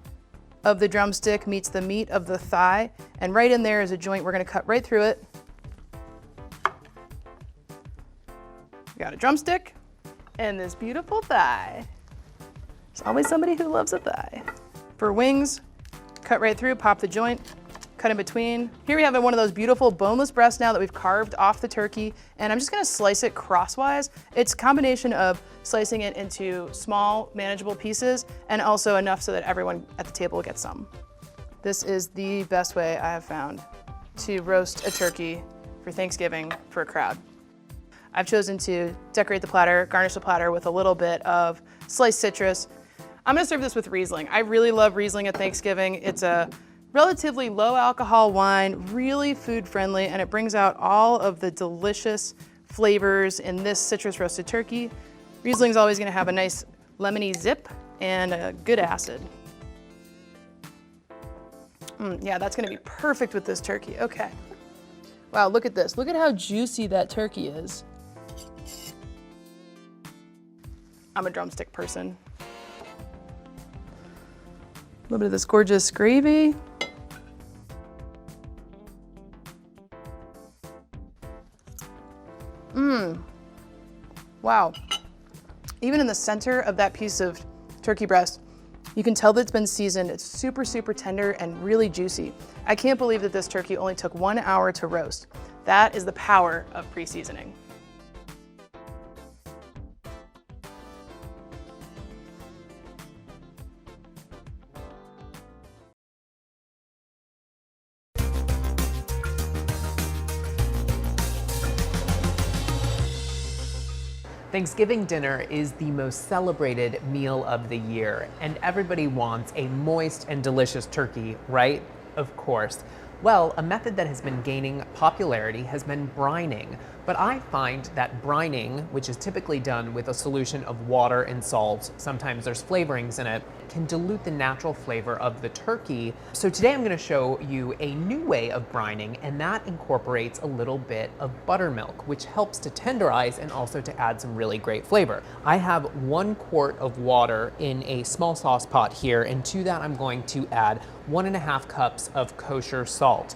of the drumstick meets the meat of the thigh, and right in there is a joint. We're gonna cut right through it. We got a drumstick and this beautiful thigh. There's always somebody who loves a thigh. For wings, cut right through, pop the joint, cut in between. Here we have one of those beautiful boneless breasts now that we've carved off the turkey, and I'm just gonna slice it crosswise. It's a combination of slicing it into small, manageable pieces, and also enough so that everyone at the table gets some. This is the best way I have found to roast a turkey for Thanksgiving for a crowd. I've chosen to decorate the platter, garnish the platter with a little bit of sliced citrus. I'm gonna serve this with Riesling. I really love Riesling at Thanksgiving. It's a relatively low alcohol wine, really food friendly, and it brings out all of the delicious flavors in this citrus roasted turkey. Riesling's always gonna have a nice lemony zip and a good acid. Yeah, that's gonna be perfect with this turkey. Okay. Wow, look at this. Look at how juicy that turkey is. I'm a drumstick person. little bit of this gorgeous gravy. Wow. Even in the center of that piece of turkey breast, you can tell that it's been seasoned. It's super, super tender and really juicy. I can't believe that this turkey only took 1 hour to roast. That is the power of pre-seasoning. Thanksgiving dinner is the most celebrated meal of the year, and everybody wants a moist and delicious turkey, right? Of course. Well, a method that has been gaining popularity has been brining, but I find that brining, which is typically done with a solution of water and salt, sometimes there's flavorings in it, can dilute the natural flavor of the turkey. So today I'm going to show you a new way of brining, and that incorporates a little bit of buttermilk, which helps to tenderize and also to add some really great flavor. I have 1 quart of water in a small sauce pot here, and to that I'm going to add 1.5 cups of kosher salt.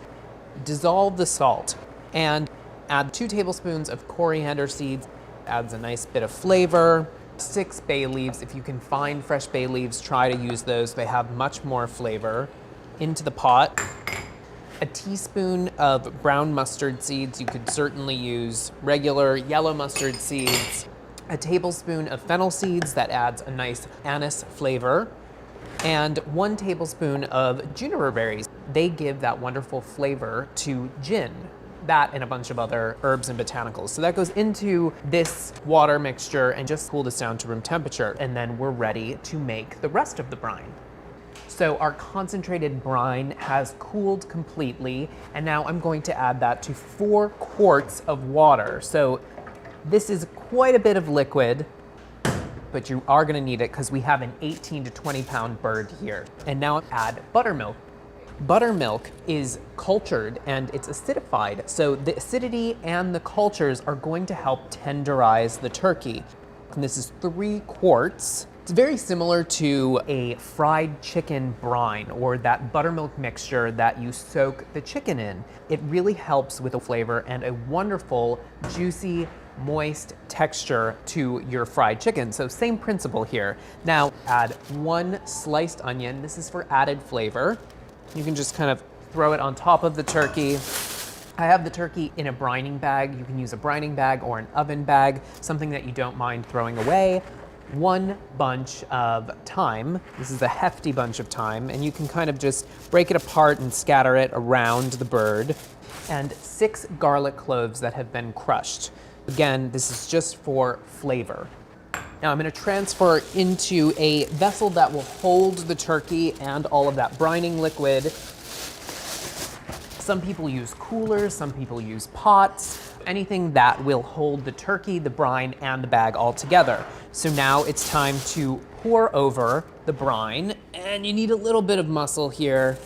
Dissolve the salt and add 2 tablespoons of coriander seeds. Adds a nice bit of flavor. 6 bay leaves. If you can find fresh bay leaves, try to use those. They have much more flavor. Into the pot. A teaspoon of brown mustard seeds. You could certainly use regular yellow mustard seeds. A tablespoon of fennel seeds. That adds a nice anise flavor. And 1 tablespoon of juniper berries. They give that wonderful flavor to gin. That and a bunch of other herbs and botanicals. So that goes into this water mixture and just cool this down to room temperature. And then we're ready to make the rest of the brine. So our concentrated brine has cooled completely, and now I'm going to add that to 4 quarts of water. So this is quite a bit of liquid, but you are gonna need it because we have an 18 to 20 pound bird here. And now add buttermilk. Buttermilk is cultured and it's acidified, so the acidity and the cultures are going to help tenderize the turkey. And this is 3 quarts. It's very similar to a fried chicken brine or that buttermilk mixture that you soak the chicken in. It really helps with the flavor and a wonderful, juicy, moist texture to your fried chicken. So same principle here. Now add 1 sliced onion. This is for added flavor. You can just kind of throw it on top of the turkey. I have the turkey in a brining bag. You can use a brining bag or an oven bag, something that you don't mind throwing away. 1 bunch of thyme. This is a hefty bunch of thyme, and you can kind of just break it apart and scatter it around the bird. And 6 garlic cloves that have been crushed. Again, this is just for flavor. Now I'm going to transfer into a vessel that will hold the turkey and all of that brining liquid. Some people use coolers, some people use pots, anything that will hold the turkey, the brine, and the bag all together. So now it's time to pour over the brine, and you need a little bit of muscle here.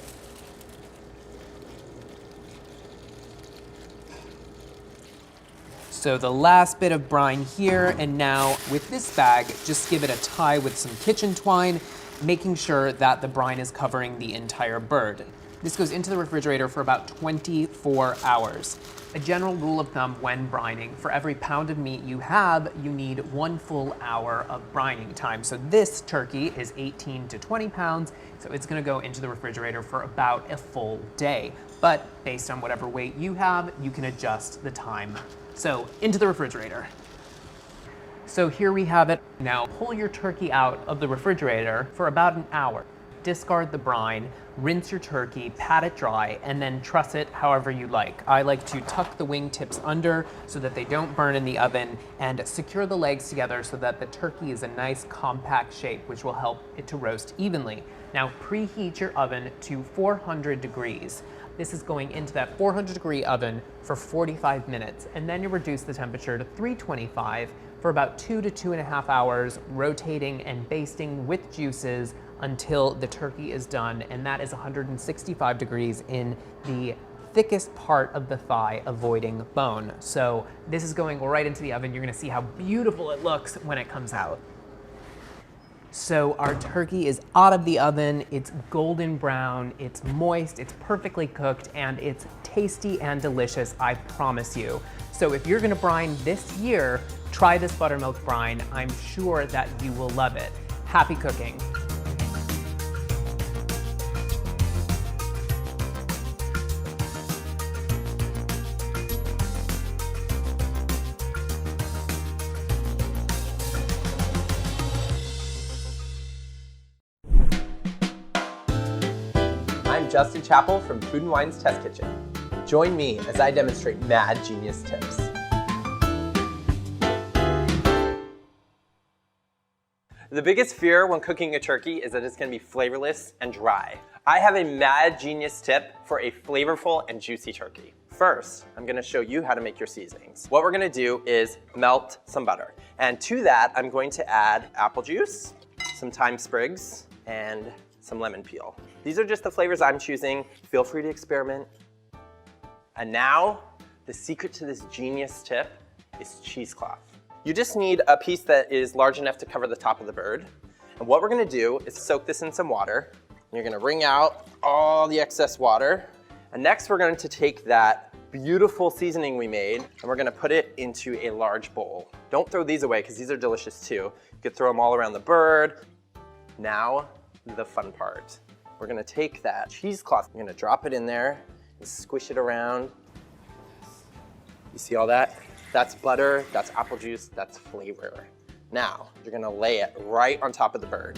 So the last bit of brine here, and now with this bag, just give it a tie with some kitchen twine, making sure that the brine is covering the entire bird. This goes into the refrigerator for about 24 hours. A general rule of thumb when brining, for every pound of meat you have, you need 1 full hour of brining time. So this turkey is 18 to 20 pounds, so it's gonna go into the refrigerator for about a full day. But based on whatever weight you have, you can adjust the time. So into the refrigerator. So here we have it. Now pull your turkey out of the refrigerator for about an hour. Discard the brine, rinse your turkey, pat it dry, and then truss it however you like. I like to tuck the wing tips under so that they don't burn in the oven, and secure the legs together so that the turkey is a nice compact shape, which will help it to roast evenly. Now preheat your oven to 400 degrees. This is going into that 400 degree oven for 45 minutes, and then you reduce the temperature to 325 for about 2 to 2.5 hours, rotating and basting with juices until the turkey is done, and that is 165 degrees in the thickest part of the thigh, avoiding bone. So this is going right into the oven. You're gonna see how beautiful it looks when it comes out. So our turkey is out of the oven, it's golden brown, it's moist, it's perfectly cooked, and it's tasty and delicious, I promise you. So if you're gonna brine this year, try this buttermilk brine. I'm sure that you will love it. Happy cooking. I'm Justin Chappell from Food & Wine's Test Kitchen. Join me as I demonstrate mad genius tips. The biggest fear when cooking a turkey is that it's going to be flavorless and dry. I have a mad genius tip for a flavorful and juicy turkey. First, I'm going to show you how to make your seasonings. What we're going to do is melt some butter. And to that, I'm going to add apple juice, some thyme sprigs, and some lemon peel. These are just the flavors I'm choosing. Feel free to experiment. And now, the secret to this genius tip is cheesecloth. You just need a piece that is large enough to cover the top of the bird. And what we're gonna do is soak this in some water. You're gonna wring out all the excess water. And next we're going to take that beautiful seasoning we made and we're gonna put it into a large bowl. Don't throw these away because these are delicious too. You could throw them all around the bird. Now, the fun part. We're gonna take that cheesecloth, we're gonna drop it in there and squish it around. You see all that? That's butter, that's apple juice, that's flavor. Now, you're gonna lay it right on top of the bird.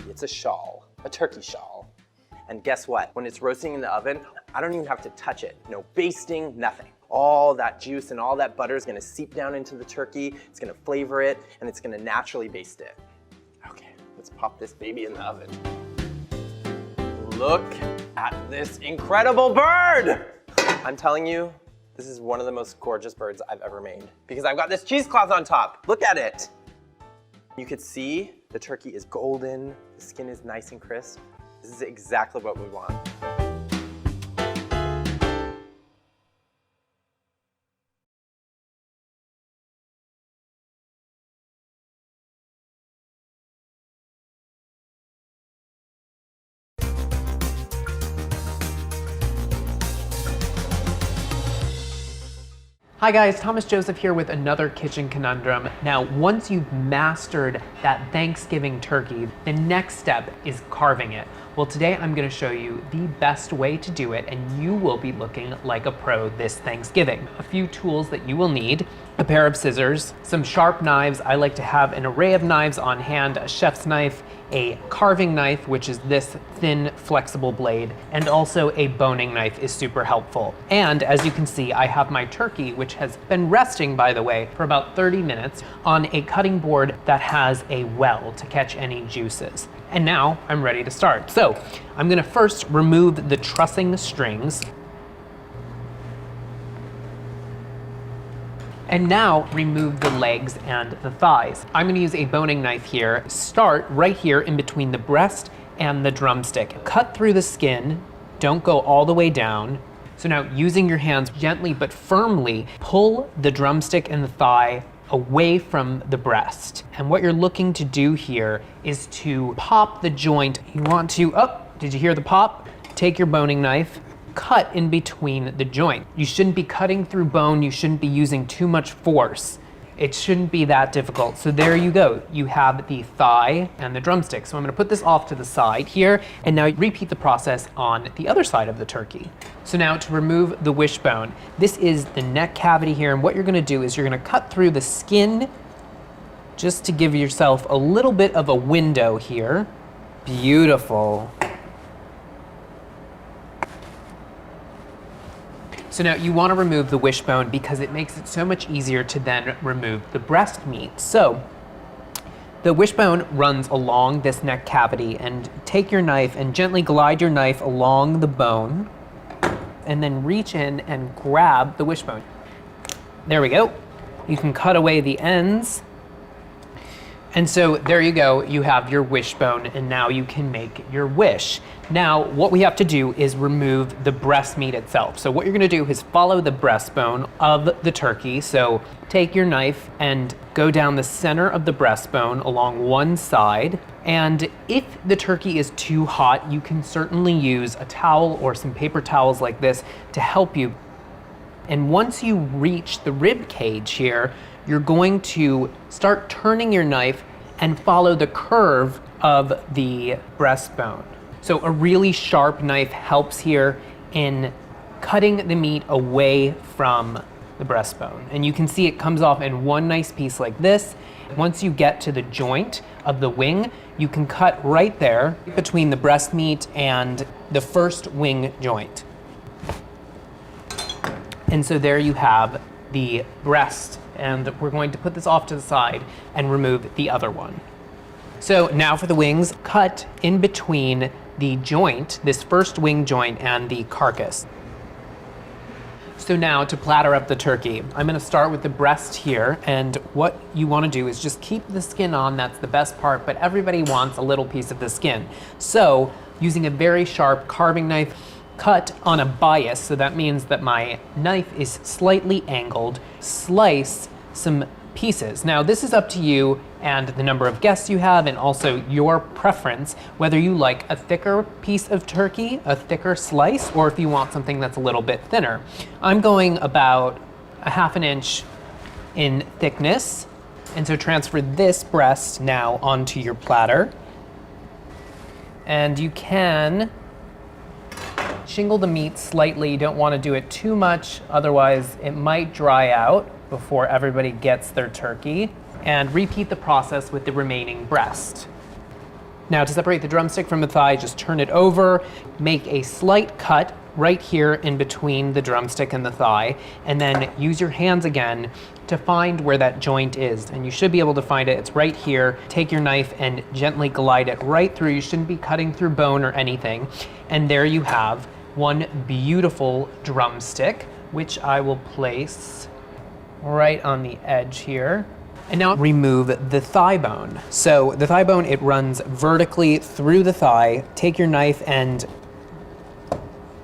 It's a shawl, a turkey shawl. And guess what? When it's roasting in the oven, I don't even have to touch it. No basting, nothing. All that juice and all that butter is gonna seep down into the turkey, it's gonna flavor it, and it's gonna naturally baste it. Okay, let's pop this baby in the oven. Look at this incredible bird! I'm telling you, this is one of the most gorgeous birds I've ever made because I've got this cheesecloth on top. Look at it. You could see the turkey is golden, the skin is nice and crisp. This is exactly what we want. Hi guys, Thomas Joseph here with another kitchen conundrum. Now, once you've mastered that Thanksgiving turkey, the next step is carving it. Well, today I'm gonna show you the best way to do it and you will be looking like a pro this Thanksgiving. A few tools that you will need: a pair of scissors, some sharp knives. I like to have an array of knives on hand: a chef's knife, a carving knife, which is this thin, flexible blade, and also a boning knife is super helpful. And as you can see, I have my turkey, which has been resting, by the way, for about 30 minutes on a cutting board that has a well to catch any juices. And now I'm ready to start. So I'm gonna first remove the trussing strings. And now remove the legs and the thighs. I'm gonna use a boning knife here. Start right here in between the breast and the drumstick. Cut through the skin, don't go all the way down. So now using your hands gently but firmly, pull the drumstick and the thigh away from the breast. And what you're looking to do here is to pop the joint. You want to, oh, did you hear the pop? Take your boning knife, cut in between the joint. You shouldn't be cutting through bone, you shouldn't be using too much force. It shouldn't be that difficult. So there you go. You have the thigh and the drumstick. So I'm gonna put this off to the side here, and now repeat the process on the other side of the turkey. So now to remove the wishbone, this is the neck cavity here, and what you're gonna do is you're gonna cut through the skin just to give yourself a little bit of a window here. Beautiful. So now you want to remove the wishbone because it makes it so much easier to then remove the breast meat. So the wishbone runs along this neck cavity, and take your knife and gently glide your knife along the bone and then reach in and grab the wishbone. There we go. You can cut away the ends. And so there you go, you have your wishbone, and now you can make your wish. Now, what we have to do is remove the breast meat itself. So what you're gonna do is follow the breastbone of the turkey. So take your knife and go down the center of the breastbone along one side. And if the turkey is too hot, you can certainly use a towel or some paper towels like this to help you. And once you reach the rib cage here, you're going to start turning your knife and follow the curve of the breastbone. So a really sharp knife helps here in cutting the meat away from the breastbone. And you can see it comes off in one nice piece like this. Once you get to the joint of the wing, you can cut right there between the breast meat and the first wing joint. And so there you have the breast, and we're going to put this off to the side and remove the other one. So now for the wings, cut in between the joint, this first wing joint, and the carcass. So now to platter up the turkey, I'm gonna start with the breast here, and what you wanna do is just keep the skin on, that's the best part, but everybody wants a little piece of the skin. So using a very sharp carving knife, cut on a bias, so that means that my knife is slightly angled, slice some pieces. Now this is up to you and the number of guests you have, and also your preference, whether you like a thicker piece of turkey, a thicker slice, or if you want something that's a little bit thinner. I'm going about a 1/2 inch in thickness, and so transfer this breast now onto your platter. And you can shingle the meat slightly. You don't want to do it too much, otherwise it might dry out before everybody gets their turkey. And repeat the process with the remaining breast. Now to separate the drumstick from the thigh, just turn it over, make a slight cut right here in between the drumstick and the thigh, and then use your hands again to find where that joint is. And you should be able to find it, it's right here. Take your knife and gently glide it right through. You shouldn't be cutting through bone or anything. And there you have one beautiful drumstick, which I will place right on the edge here. And now remove the thigh bone. So the thigh bone, it runs vertically through the thigh. Take your knife and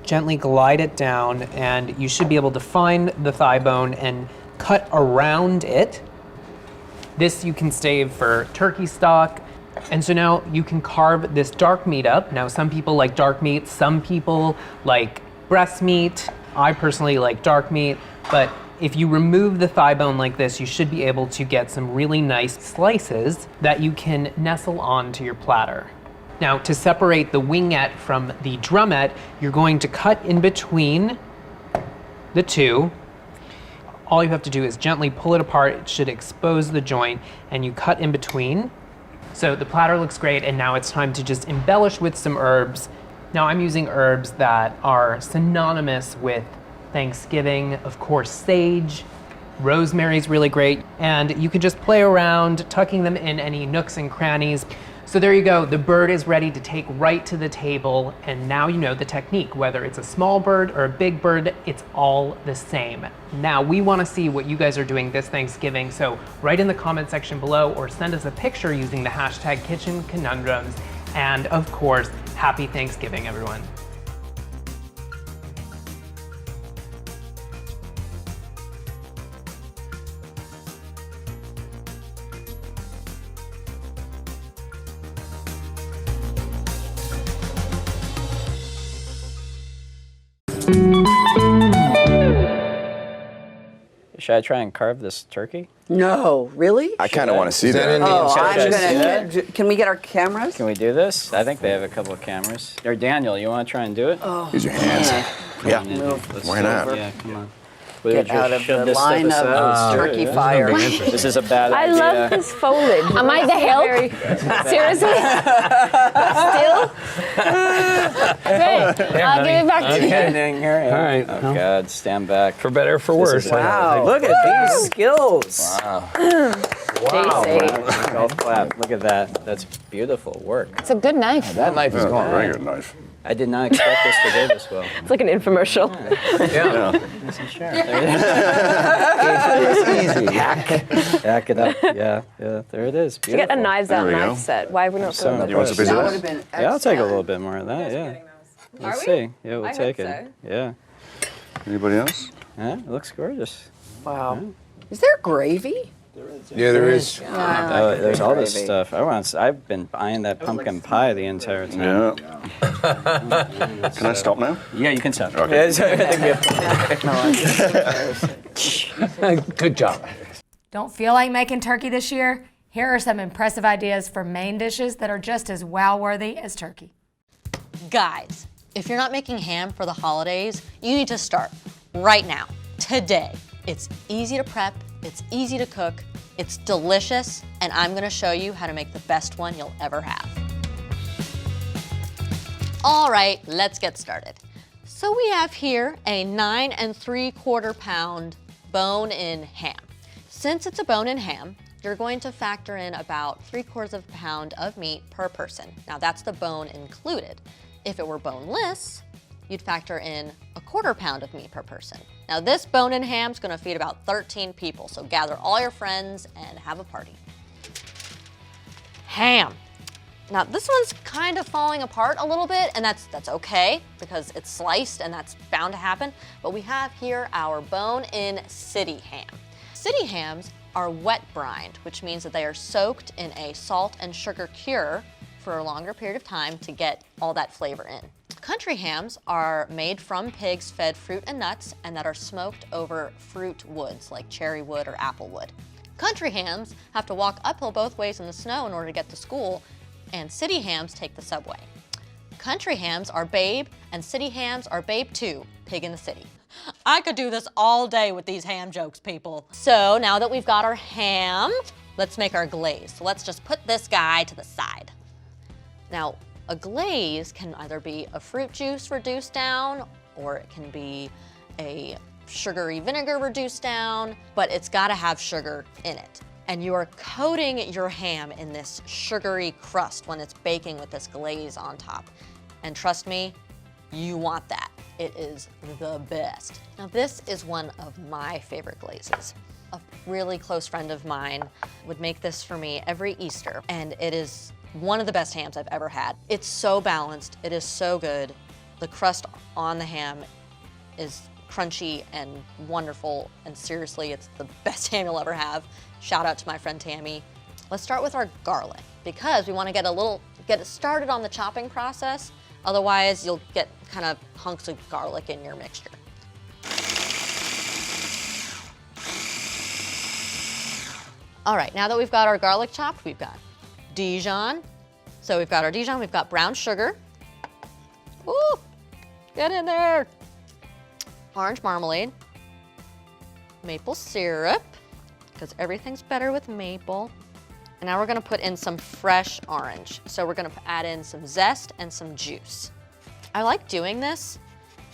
gently glide it down, and you should be able to find the thigh bone and cut around it. This you can save for turkey stock. And so now you can carve this dark meat up. Now some people like dark meat, some people like breast meat. I personally like dark meat, but if you remove the thigh bone like this, you should be able to get some really nice slices that you can nestle onto your platter. Now to separate the wingette from the drumette, you're going to cut in between the two. All you have to do is gently pull it apart. It should expose the joint, and you cut in between. So the platter looks great, and now it's time to just embellish with some herbs. Now I'm using herbs that are synonymous with Thanksgiving. Of course, sage, rosemary's really great, and you can just play around tucking them in any nooks and crannies. So there you go, the bird is ready to take right to the table, and now you know the technique. Whether it's a small bird or a big bird, it's all the same. Now we want to see what you guys are doing this Thanksgiving, so write in the comment section below or send us a picture using the hashtag Kitchen Conundrums, and of course, happy Thanksgiving, everyone. Should I try and carve this turkey? No, really? I kind of want to see that. Oh, I'm gonna. Can we get our cameras? Can we do this? I think they have a couple of cameras. Or Daniel, you want to try and do it? Oh, use your hands. Yeah. Why not? Yeah, come on. Get out of the line of turkey fire. This is a bad I idea. love this foliage. Am I the help? Seriously? Still? Great. I'll give it back to you. All right. Oh, God, stand back. For better or for worse. Wow, look at these skills. Wow. Wow. Golf clap. Look at that. That's beautiful work. It's a good knife. That knife is gone. Very good knife. I did not expect this to go this well. It's like an infomercial. Yeah. Sure. It's easy. Hack it up. Yeah, there it is. You get a knives out There we knife go. set. Why have we not So done that? You want some piece That of would've this? Yeah, I'll take a little bit more of that, yeah. Let's see. Yeah, we'll take it. Yeah. Anybody else? Yeah, it looks gorgeous. Wow. Is there gravy? Yeah, there is. There's all this stuff. I've been eyeing that pumpkin pie the entire time. Yeah. Can I stop now? Yeah, you can stop. Okay. Good job. Don't feel like making turkey this year? Here are some impressive ideas for main dishes that are just as wow-worthy as turkey. Guys, if you're not making ham for the holidays, you need to start right now, today. It's easy to prep, it's easy to cook, it's delicious, and I'm gonna show you how to make the best one you'll ever have. All right, let's get started. So we have here a 9 3/4 pound bone-in ham. Since it's a bone-in ham, you're going to factor in about 3/4 pound of meat per person. Now that's the bone included. If it were boneless, you'd factor in 1/4 pound of meat per person. Now this bone-in ham's gonna feed about 13 people, so gather all your friends and have a party. Ham. Now this one's kind of falling apart a little bit, and that's okay because it's sliced and that's bound to happen. But we have here our bone-in city ham. City hams are wet brined, which means that they are soaked in a salt and sugar cure for a longer period of time to get all that flavor in. Country hams are made from pigs fed fruit and nuts and that are smoked over fruit woods like cherry wood or apple wood. Country hams have to walk uphill both ways in the snow in order to get to school, and city hams take the subway. Country hams are Babe and city hams are Babe 2, pig in the city. I could do this all day with these ham jokes, people. So now that we've got our ham, let's make our glaze. So let's just put this guy to the side. Now, a glaze can either be a fruit juice reduced down, or it can be a sugary vinegar reduced down, but it's gotta have sugar in it. And you are coating your ham in this sugary crust when it's baking with this glaze on top. And trust me, you want that. It is the best. Now this is one of my favorite glazes. A really close friend of mine would make this for me every Easter, and it is one of the best hams I've ever had. It's so balanced, it is so good. The crust on the ham is crunchy and wonderful, and seriously, it's the best ham you'll ever have. Shout out to my friend Tammy. Let's start with our garlic, because we want to get it started on the chopping process. Otherwise, you'll get kind of hunks of garlic in your mixture. All right, now that we've got our garlic chopped, we've got Dijon. So we've got our Dijon, we've got brown sugar. Woo, get in there. Orange marmalade, maple syrup, because everything's better with maple. And now we're gonna put in some fresh orange. So we're gonna add in some zest and some juice. I like doing this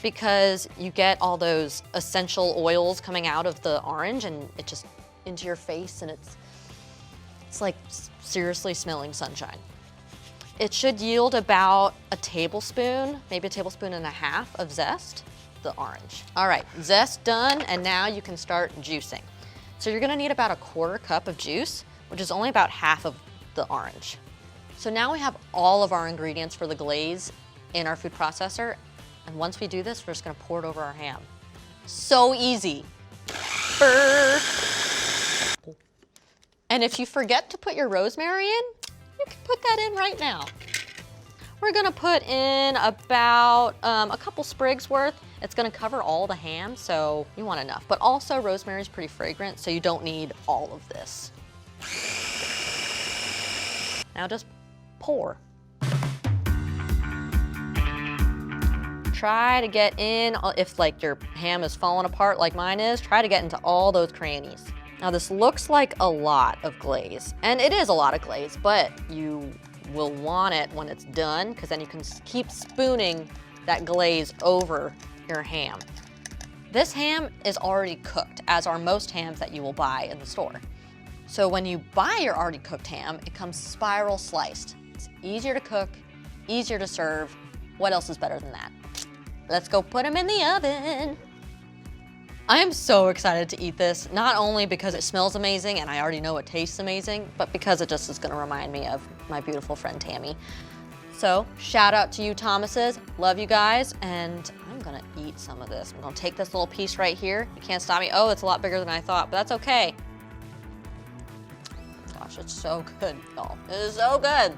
because you get all those essential oils coming out of the orange and it just into your face, and it's like seriously smelling sunshine. It should yield about a tablespoon, maybe a tablespoon and a half of zest, the orange. All right, zest done, and now you can start juicing. So you're gonna need about a 1/4 cup of juice, which is only about half of the orange. So now we have all of our ingredients for the glaze in our food processor, and once we do this, we're just gonna pour it over our ham. So easy. Brr. And if you forget to put your rosemary in, you can put that in right now. We're gonna put in about a couple sprigs worth. It's gonna cover all the ham, so you want enough. But also rosemary is pretty fragrant, so you don't need all of this. Now just pour. Try to get in, if like your ham is falling apart like mine is, try to get into all those crannies. Now this looks like a lot of glaze, and it is a lot of glaze, but you will want it when it's done, because then you can keep spooning that glaze over your ham. This ham is already cooked, as are most hams that you will buy in the store. So when you buy your already cooked ham, it comes spiral sliced. It's easier to cook, easier to serve, What else is better than that? Let's go put them in the oven. I am so excited to eat this, not only because it smells amazing and I already know it tastes amazing, but because it just is gonna remind me of my beautiful friend Tammy. So shout out to you Thomases, love you guys, and I'm gonna eat some of this. I'm gonna take this little piece right here. You can't stop me. Oh, it's a lot bigger than I thought, but that's okay. Gosh, it's so good, y'all. It is so good.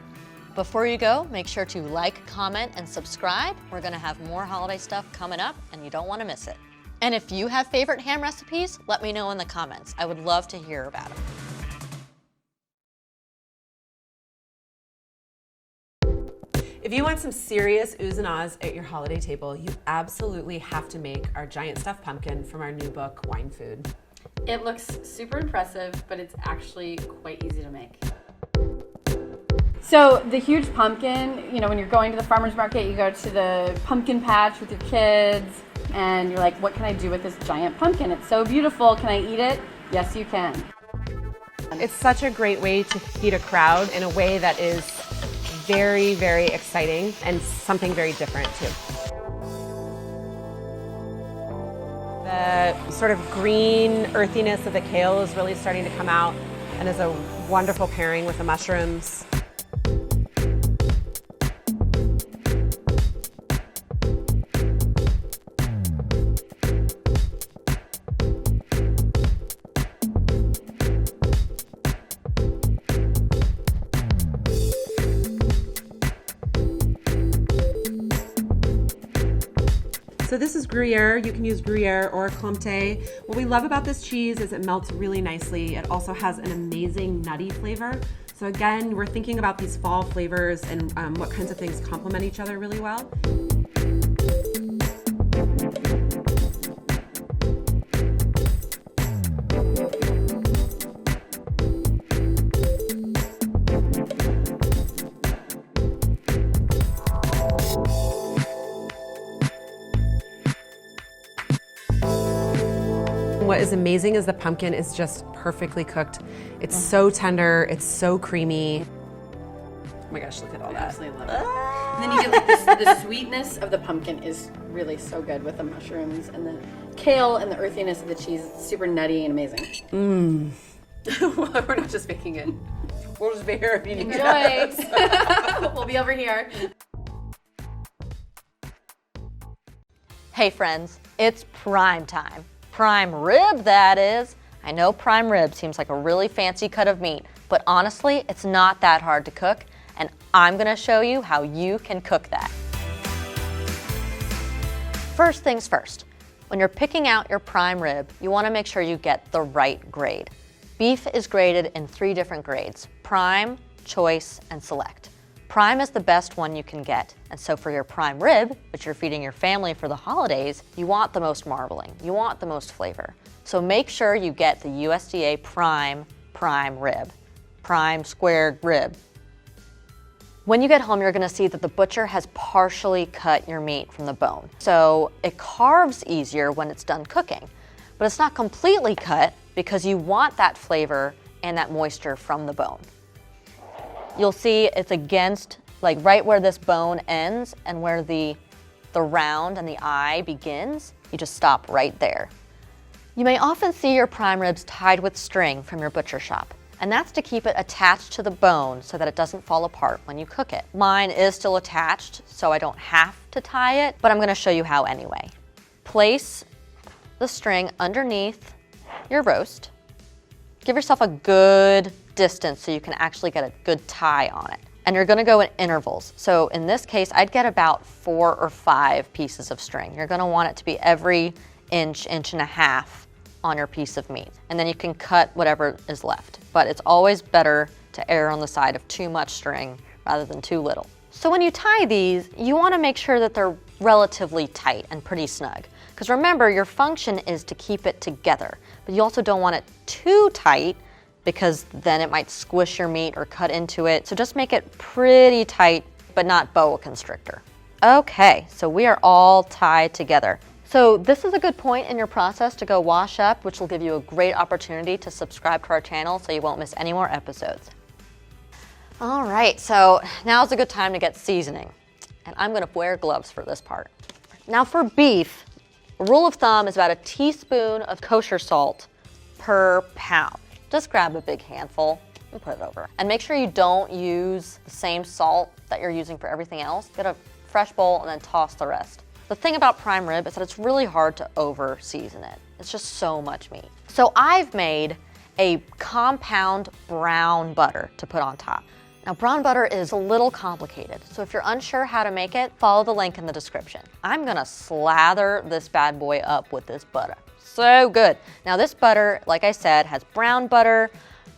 Before you go, make sure to like, comment, and subscribe. We're gonna have more holiday stuff coming up, and you don't wanna miss it. And if you have favorite ham recipes, let me know in the comments. I would love to hear about them. If you want some serious oohs and ahs at your holiday table, you absolutely have to make our giant stuffed pumpkin from our new book, Wine Food. It looks super impressive, but it's actually quite easy to make. So the huge pumpkin, you know, when you're going to the farmer's market, you go to the pumpkin patch with your kids, and you're like, what can I do with this giant pumpkin? It's so beautiful. Can I eat it? Yes, you can. It's such a great way to feed a crowd in a way that is very, very exciting and something very different too. The sort of green earthiness of the kale is really starting to come out and is a wonderful pairing with the mushrooms. So this is Gruyere. You can use Gruyere or Comté. What we love about this cheese is it melts really nicely. It also has an amazing nutty flavor. So again, we're thinking about these fall flavors and what kinds of things complement each other really well. What is amazing is the pumpkin is just perfectly cooked. It's so tender, it's so creamy. Oh my gosh, look at all that. I absolutely love it. And then you get like this, the sweetness of the pumpkin is really so good with the mushrooms and the kale and the earthiness of the cheese. It's super nutty and amazing. Mmm. We're not just making it. We'll just be here eating Enjoy. it. We'll be over here. Hey friends, it's prime time. Prime rib, that is. I know prime rib seems like a really fancy cut of meat, but honestly, it's not that hard to cook, and I'm gonna show you how you can cook that. First things first, when you're picking out your prime rib, you wanna make sure you get the right grade. Beef is graded in 3 different grades: prime, choice, and select. Prime is the best one you can get, and so for your prime rib, which you're feeding your family for the holidays, you want the most marbling, you want the most flavor. So make sure you get the USDA prime rib, prime squared rib. When you get home, you're gonna see that the butcher has partially cut your meat from the bone. So it carves easier when it's done cooking, but it's not completely cut because you want that flavor and that moisture from the bone. You'll see it's against, like right where this bone ends and where the round and the eye begins, you just stop right there. You may often see your prime ribs tied with string from your butcher shop, and that's to keep it attached to the bone so that it doesn't fall apart when you cook it. Mine is still attached, so I don't have to tie it, but I'm gonna show you how anyway. Place the string underneath your roast. Give yourself a good distance so you can actually get a good tie on it. And you're gonna go in intervals. So in this case, I'd get about 4 or 5 pieces of string. You're gonna want it to be every inch and a half on your piece of meat. And then you can cut whatever is left. But it's always better to err on the side of too much string rather than too little. So when you tie these, you wanna make sure that they're relatively tight and pretty snug. Because remember, your function is to keep it together, but you also don't want it too tight because then it might squish your meat or cut into it. So just make it pretty tight, but not boa constrictor. Okay, so we are all tied together. So this is a good point in your process to go wash up, which will give you a great opportunity to subscribe to our channel so you won't miss any more episodes. All right, so now's a good time to get seasoning. and I'm gonna wear gloves for this part. Now for beef, a rule of thumb is about a teaspoon of kosher salt per pound. Just grab a big handful and put it over. And make sure you don't use the same salt that you're using for everything else. Get a fresh bowl and then toss the rest. The thing about prime rib is that it's really hard to over season it. It's just so much meat. So I've made a compound brown butter to put on top. Now brown butter is a little complicated, so if you're unsure how to make it, follow the link in the description. I'm gonna slather this bad boy up with this butter. So good. Now this butter, like I said, has brown butter,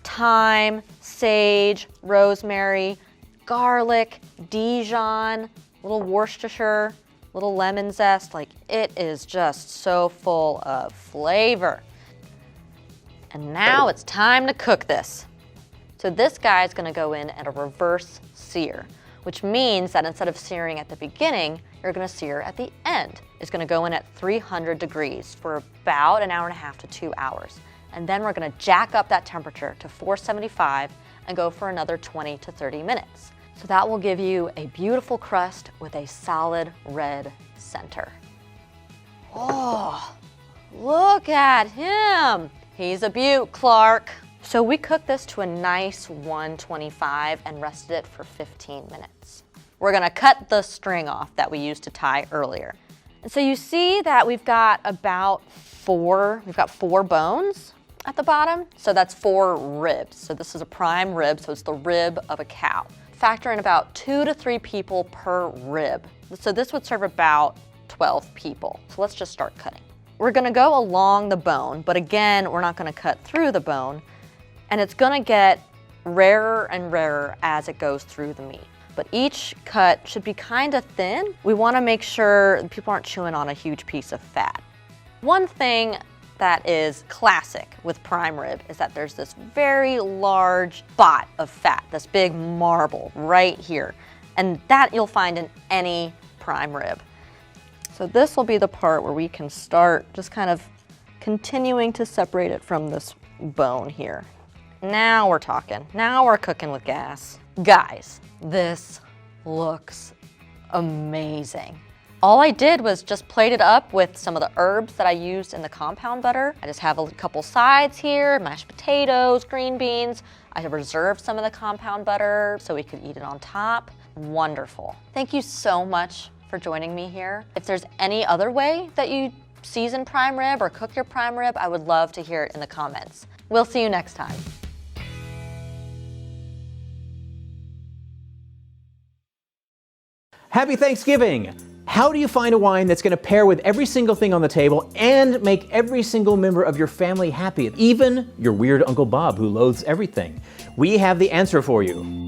thyme, sage, rosemary, garlic, Dijon, little Worcestershire, little lemon zest. Like, it is just so full of flavor. And now it's time to cook this. So this guy is gonna go in at a reverse sear, which means that instead of searing at the beginning, you're gonna sear at the end. It's gonna go in at 300 degrees for about an hour and a half to 2 hours. And then we're gonna jack up that temperature to 475 and go for another 20 to 30 minutes. So that will give you a beautiful crust with a solid red center. Oh, look at him. He's a beaut, Clark. So we cooked this to a nice 125 and rested it for 15 minutes. We're gonna cut the string off that we used to tie earlier. And so you see that we've got about four bones at the bottom. So that's 4 ribs. So this is a prime rib, so it's the rib of a cow. Factor in about 2 to 3 people per rib. So this would serve about 12 people. So let's just start cutting. We're gonna go along the bone, but again, we're not gonna cut through the bone. And it's gonna get rarer and rarer as it goes through the meat. But each cut should be kind of thin. We wanna make sure people aren't chewing on a huge piece of fat. One thing that is classic with prime rib is that there's this very large spot of fat, this big marble right here. And that you'll find in any prime rib. So this will be the part where we can start just kind of continuing to separate it from this bone here. Now we're talking. Now we're cooking with gas. Guys, this looks amazing. All I did was just plate it up with some of the herbs that I used in the compound butter. I just have a couple sides here, mashed potatoes, green beans. I have reserved some of the compound butter so we could eat it on top. Wonderful. Thank you so much for joining me here. If there's any other way that you season prime rib or cook your prime rib, I would love to hear it in the comments. We'll see you next time. Happy Thanksgiving! How do you find a wine that's going to pair with every single thing on the table and make every single member of your family happy, even your weird Uncle Bob who loathes everything? We have the answer for you.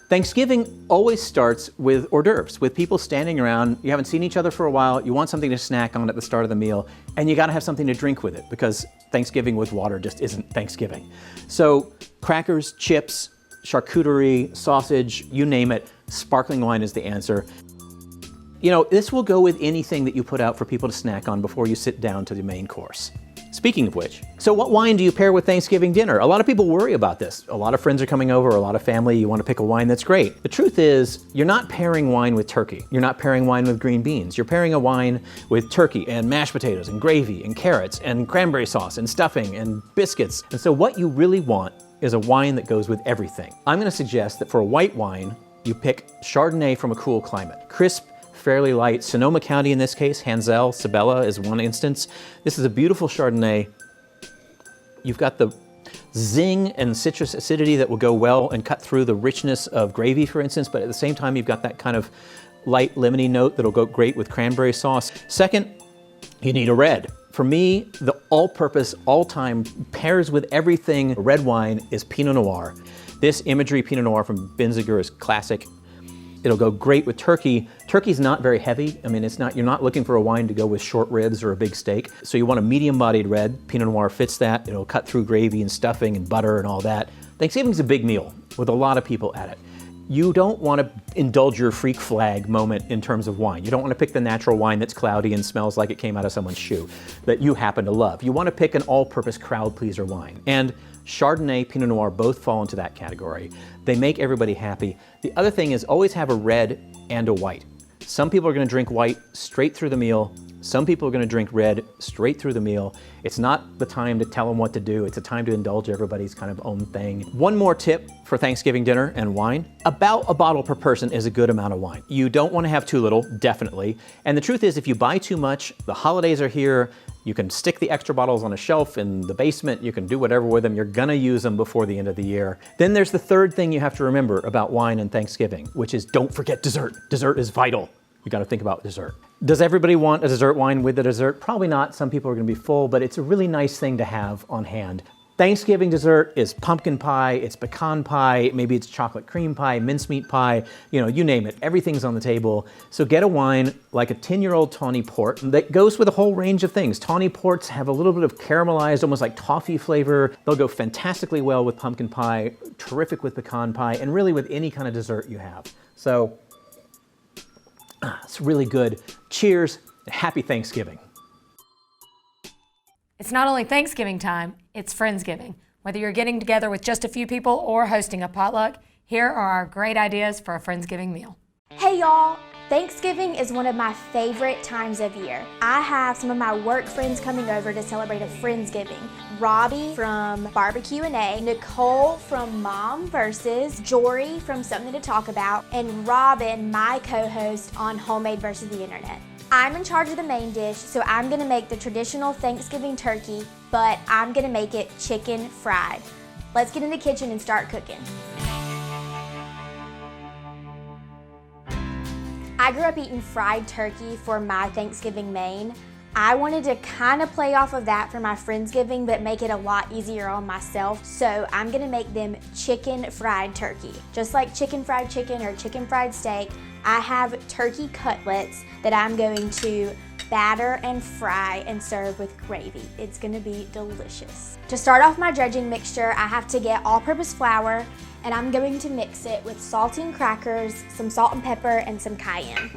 Thanksgiving always starts with hors d'oeuvres, with people standing around, you haven't seen each other for a while, you want something to snack on at the start of the meal, and you gotta have something to drink with it, because Thanksgiving with water just isn't Thanksgiving. So crackers, chips, charcuterie, sausage, you name it, sparkling wine is the answer. You know, this will go with anything that you put out for people to snack on before you sit down to the main course. Speaking of which, so what wine do you pair with Thanksgiving dinner? A lot of people worry about this. A lot of friends are coming over, a lot of family, you want to pick a wine that's great. The truth is, you're not pairing wine with turkey. You're not pairing wine with green beans. You're pairing a wine with turkey and mashed potatoes and gravy and carrots and cranberry sauce and stuffing and biscuits. And so what you really want is a wine that goes with everything. I'm going to suggest that for a white wine, you pick Chardonnay from a cool climate. Crisp, fairly light. Sonoma County in this case, Hansel, Sabella is one instance. This is a beautiful Chardonnay. You've got the zing and citrus acidity that will go well and cut through the richness of gravy, for instance, but at the same time, you've got that kind of light lemony note that'll go great with cranberry sauce. Second, you need a red. For me, the all-purpose, all-time, pairs with everything red wine is Pinot Noir. This Imagery Pinot Noir from Binziger is classic. It'll go great with turkey. Turkey's not very heavy. I mean, you're not looking for a wine to go with short ribs or a big steak. So you want a medium-bodied red. Pinot Noir fits that. It'll cut through gravy and stuffing and butter and all that. Thanksgiving's a big meal with a lot of people at it. You don't want to indulge your freak flag moment in terms of wine. You don't want to pick the natural wine that's cloudy and smells like it came out of someone's shoe that you happen to love. You want to pick an all-purpose crowd pleaser wine. And Chardonnay, Pinot Noir both fall into that category. They make everybody happy. The other thing is always have a red and a white. Some people are going to drink white straight through the meal. Some people are going to drink red straight through the meal. It's not the time to tell them what to do. It's a time to indulge everybody's kind of own thing. One more tip for Thanksgiving dinner and wine. About a bottle per person is a good amount of wine. You don't want to have too little, definitely. And the truth is, if you buy too much, the holidays are here. You can stick the extra bottles on a shelf in the basement. You can do whatever with them. You're gonna use them before the end of the year. Then there's the third thing you have to remember about wine and Thanksgiving, which is don't forget dessert. Dessert is vital. You gotta think about dessert. Does everybody want a dessert wine with the dessert? Probably not. Some people are gonna be full, but it's a really nice thing to have on hand. Thanksgiving dessert is pumpkin pie, it's pecan pie, maybe it's chocolate cream pie, mincemeat pie, you name it. Everything's on the table. So get a wine like a 10-year-old tawny port that goes with a whole range of things. Tawny ports have a little bit of caramelized, almost like toffee flavor. They'll go fantastically well with pumpkin pie, terrific with pecan pie, and really with any kind of dessert you have. So, it's really good. Cheers, and happy Thanksgiving. It's not only Thanksgiving time, it's Friendsgiving. Whether you're getting together with just a few people or hosting a potluck, here are our great ideas for a Friendsgiving meal. Hey y'all! Thanksgiving is one of my favorite times of year. I have some of my work friends coming over to celebrate a Friendsgiving. Robbie from Barbecue and A, Nicole from Mom Versus, Jory from Something to Talk About, and Robin, my co-host on Homemade versus the Internet. I'm in charge of the main dish, so I'm gonna make the traditional Thanksgiving turkey, but I'm gonna make it chicken fried. Let's get in the kitchen and start cooking. I grew up eating fried turkey for my Thanksgiving main. I wanted to kind of play off of that for my Friendsgiving, but make it a lot easier on myself. So I'm gonna make them chicken fried turkey. Just like chicken fried chicken or chicken fried steak, I have turkey cutlets that I'm going to batter and fry and serve with gravy. It's gonna be delicious. To start off my dredging mixture, I have to get all-purpose flour, and I'm going to mix it with saltine crackers, some salt and pepper, and some cayenne.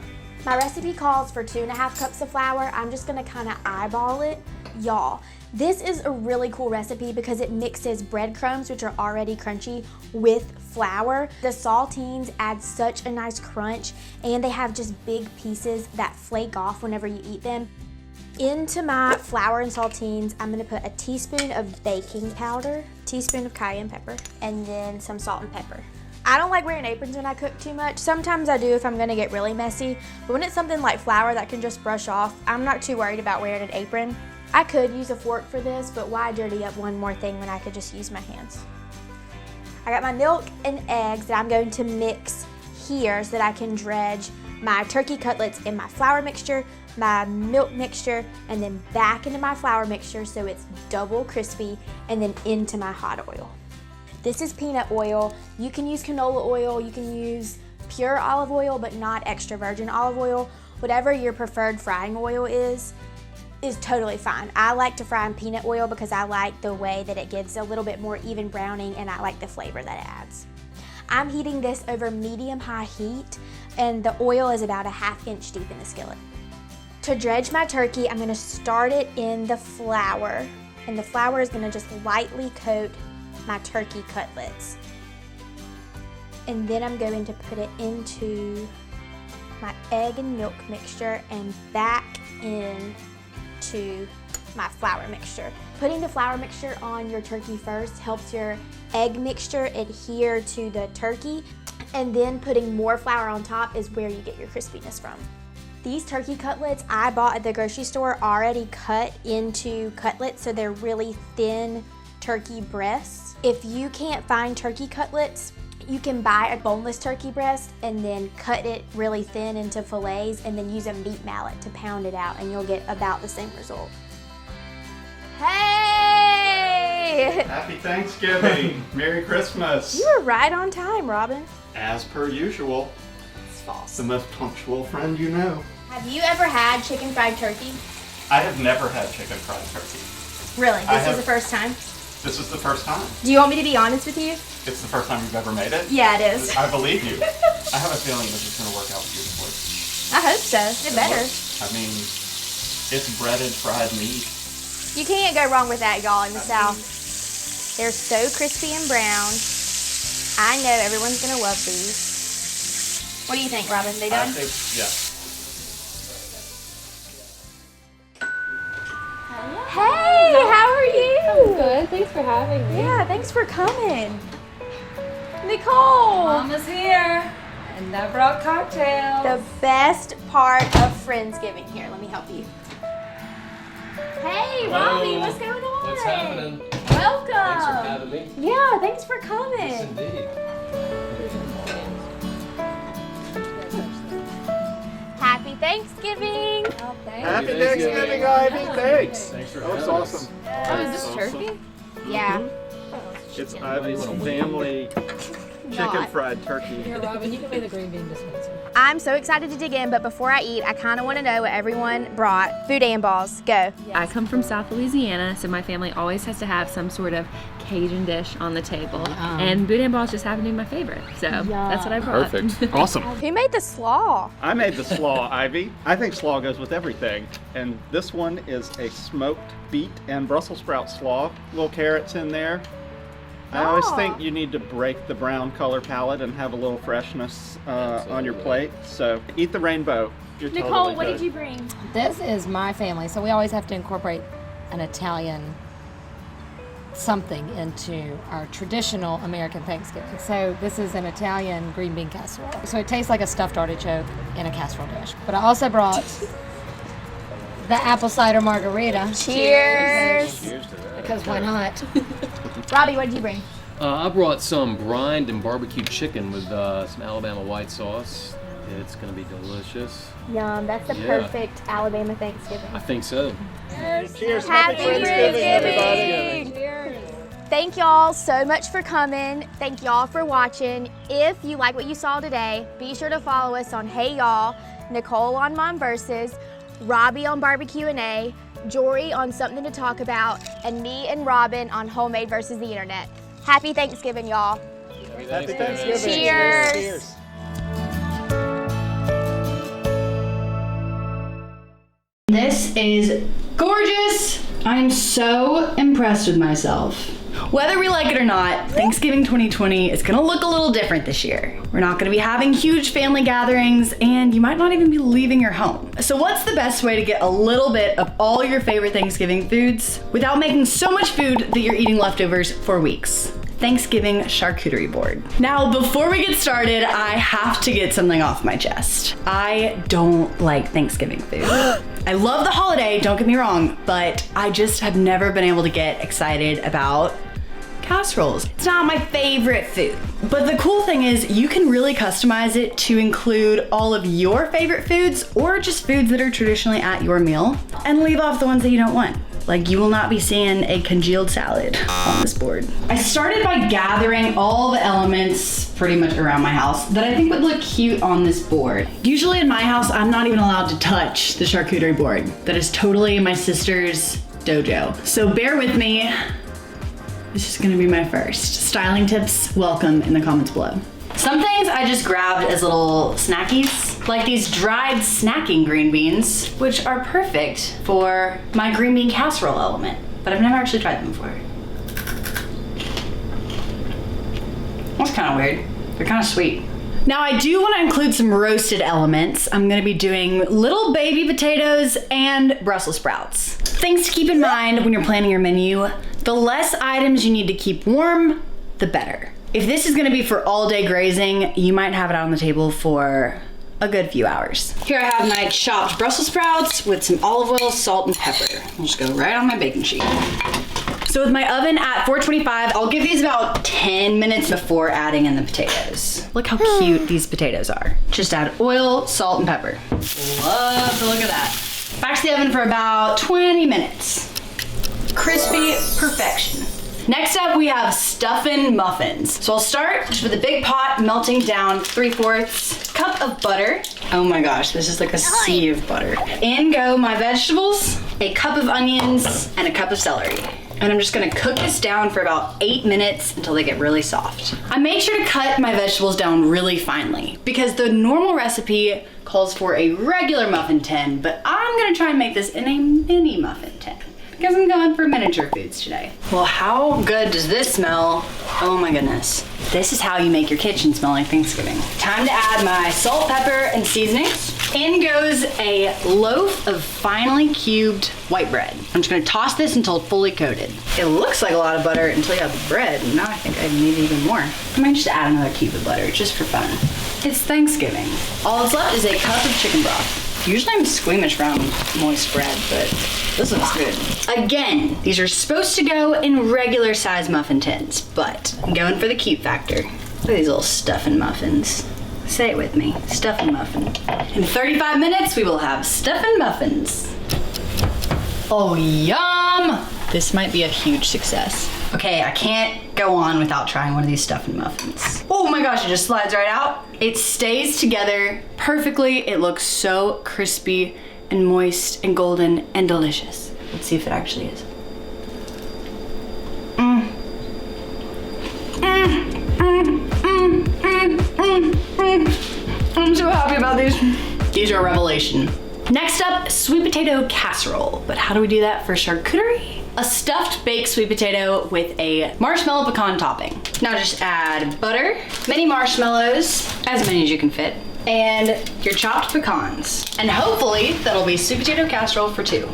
My recipe calls for 2.5 cups of flour. I'm just gonna kind of eyeball it. Y'all, this is a really cool recipe because it mixes breadcrumbs, which are already crunchy, with flour. The saltines add such a nice crunch, and they have just big pieces that flake off whenever you eat them. Into my flour and saltines, I'm gonna put a teaspoon of baking powder, teaspoon of cayenne pepper, and then some salt and pepper. I don't like wearing aprons when I cook too much. Sometimes I do if I'm gonna get really messy, but when it's something like flour that can just brush off, I'm not too worried about wearing an apron. I could use a fork for this, but why dirty up one more thing when I could just use my hands? I got my milk and eggs that I'm going to mix here so that I can dredge my turkey cutlets in my flour mixture, my milk mixture, and then back into my flour mixture so it's double crispy, and then into my hot oil. This is peanut oil. You can use canola oil, you can use pure olive oil, but not extra virgin olive oil. Whatever your preferred frying oil is totally fine. I like to fry in peanut oil because I like the way that it gives a little bit more even browning, and I like the flavor that it adds. I'm heating this over medium-high heat, and the oil is about a 1/2 inch deep in the skillet. To dredge my turkey, I'm gonna start it in the flour, and the flour is gonna just lightly coat my turkey cutlets. And then I'm going to put it into my egg and milk mixture and back into my flour mixture. Putting the flour mixture on your turkey first helps your egg mixture adhere to the turkey, and then putting more flour on top is where you get your crispiness from. These turkey cutlets I bought at the grocery store already cut into cutlets, so they're really thin turkey breasts. If you can't find turkey cutlets, you can buy a boneless turkey breast and then cut it really thin into fillets and then use a meat mallet to pound it out, and you'll get about the same result. Hey! Happy Thanksgiving! Merry Christmas! You were right on time, Robin. As per usual. It's false. The most punctual friend you know. Have you ever had chicken fried turkey? I have never had chicken fried turkey. Really? This is the first time? This is the first time. Do you want me to be honest with you? It's the first time you've ever made it? Yeah, it is. I believe you. I have a feeling this is going to work out beautifully. I hope so. It better. I mean, it's breaded fried meat. You can't go wrong with that, y'all, in the South. They're so crispy and brown. I know everyone's gonna love these. What do you think, Robin? They done? I think, yeah. Hey, how are you? I'm good. Thanks for having me. Yeah, thanks for coming. Nicole! Mama's here, and I brought cocktails. The best part of Friendsgiving. Here, let me help you. Hey, Robbie, what's going on? What's happening? Welcome. Thanks for having me. Yeah, thanks for coming. Yes, indeed. Happy Thanksgiving. Oh, Happy Thanksgiving, Ivy. Thanks. Thanks for having us. That was awesome. Oh, is this turkey? Yeah. It's Ivy's family chicken fried turkey. Here, Robin, you can be the green bean dispenser. I'm so excited to dig in, but before I eat, I kind of want to know what everyone brought. Food and balls, go. I come from South Louisiana, so my family always has to have some sort of Cajun dish on the table. And boudin balls just happen to be my favorite, so that's what I brought. Perfect. Awesome. Who made the slaw? I made the slaw, Ivy. I think slaw goes with everything. And this one is a smoked beet and Brussels sprout slaw. Little carrots in there. I always think you need to break the brown color palette and have a little freshness on your plate. So eat the rainbow. You're Nicole, totally what good. did you bring? This is my family, so we always have to incorporate an Italian something into our traditional American Thanksgiving. So this is an Italian green bean casserole. So it tastes like a stuffed artichoke in a casserole dish. But I also brought the apple cider margarita. Cheers. Cheers to that. Because why not? Robbie, what did you bring? I brought some brined and barbecued chicken with some Alabama white sauce. It's going to be delicious. Yum, that's the Yeah. perfect Alabama Thanksgiving. I think so. Cheers. Happy Friendsgiving, Friendsgiving. Thank y'all so much for coming. Thank y'all for watching. If you like what you saw today, be sure to follow us on Hey Y'all, Nicole on Mom Versus, Robbie on Barbecue and A, Jory on Something to Talk About, and me and Robin on Homemade versus the Internet. Happy Thanksgiving, y'all. Happy Thanksgiving. Cheers. This is gorgeous. I'm so impressed with myself. Whether we like it or not, Thanksgiving 2020 is gonna look a little different this year. We're not gonna be having huge family gatherings, and you might not even be leaving your home. So what's the best way to get a little bit of all your favorite Thanksgiving foods without making so much food that you're eating leftovers for weeks? Thanksgiving charcuterie board. Now, before we get started, I have to get something off my chest. I don't like Thanksgiving food. I love the holiday, don't get me wrong, but I just have never been able to get excited about casseroles. It's not my favorite food. But the cool thing is you can really customize it to include all of your favorite foods or just foods that are traditionally at your meal and leave off the ones that you don't want. Like, you will not be seeing a congealed salad on this board. I started by gathering all the elements pretty much around my house that I think would look cute on this board. Usually in my house, I'm not even allowed to touch the charcuterie board. That is totally my sister's dojo. So bear with me. This is gonna be my first. Styling tips, welcome in the comments below. Some things I just grabbed as little snackies, like these dried snacking green beans, which are perfect for my green bean casserole element, but I've never actually tried them before. That's kind of weird. They're kind of sweet. Now I do want to include some roasted elements. I'm gonna be doing little baby potatoes and Brussels sprouts. Things to keep in mind when you're planning your menu, the less items you need to keep warm, the better. If this is gonna be for all day grazing, you might have it out on the table for a good few hours. Here I have my chopped Brussels sprouts with some olive oil, salt, and pepper. I'll just go right on my baking sheet. So with my oven at 425, I'll give these about 10 minutes before adding in the potatoes. Look how cute these potatoes are. Just add oil, salt, and pepper. Love the look of that. Back to the oven for about 20 minutes. Crispy perfection. Next up, we have stuffin' muffins. So I'll start just with a big pot, melting down 3/4 cup of butter. Oh my gosh, this is like a sea of butter. In go my vegetables, a cup of onions, and a cup of celery. And I'm just gonna cook this down for about 8 minutes until they get really soft. I made sure to cut my vegetables down really finely because the normal recipe calls for a regular muffin tin, but I'm gonna try and make this in a mini muffin tin because I'm going for miniature foods today. Well, how good does this smell? Oh my goodness. This is how you make your kitchen smell like Thanksgiving. Time to add my salt, pepper, and seasonings. In goes a loaf of finely cubed white bread. I'm just gonna toss this until fully coated. It looks like a lot of butter until you have the bread, and now I think I need even more. I might just add another cube of butter just for fun. It's Thanksgiving. All that's left is a cup of chicken broth. Usually I'm squeamish around moist bread, but this looks good. Again, these are supposed to go in regular size muffin tins, but I'm going for the cute factor. Look at these little stuffing muffins. Say it with me, stuffing muffin. In 35 minutes, we will have stuffing muffins. Oh, yum! This might be a huge success. Okay, I can't go on without trying one of these stuffing muffins. Oh my gosh, it just slides right out. It stays together perfectly. It looks so crispy and moist and golden and delicious. Let's see if it actually is. I'm so happy about these. These are a revelation. Next up, sweet potato casserole. But how do we do that for charcuterie? A stuffed baked sweet potato with a marshmallow pecan topping. Now just add butter, mini marshmallows, as many as you can fit, and your chopped pecans. And hopefully that'll be sweet potato casserole for 2.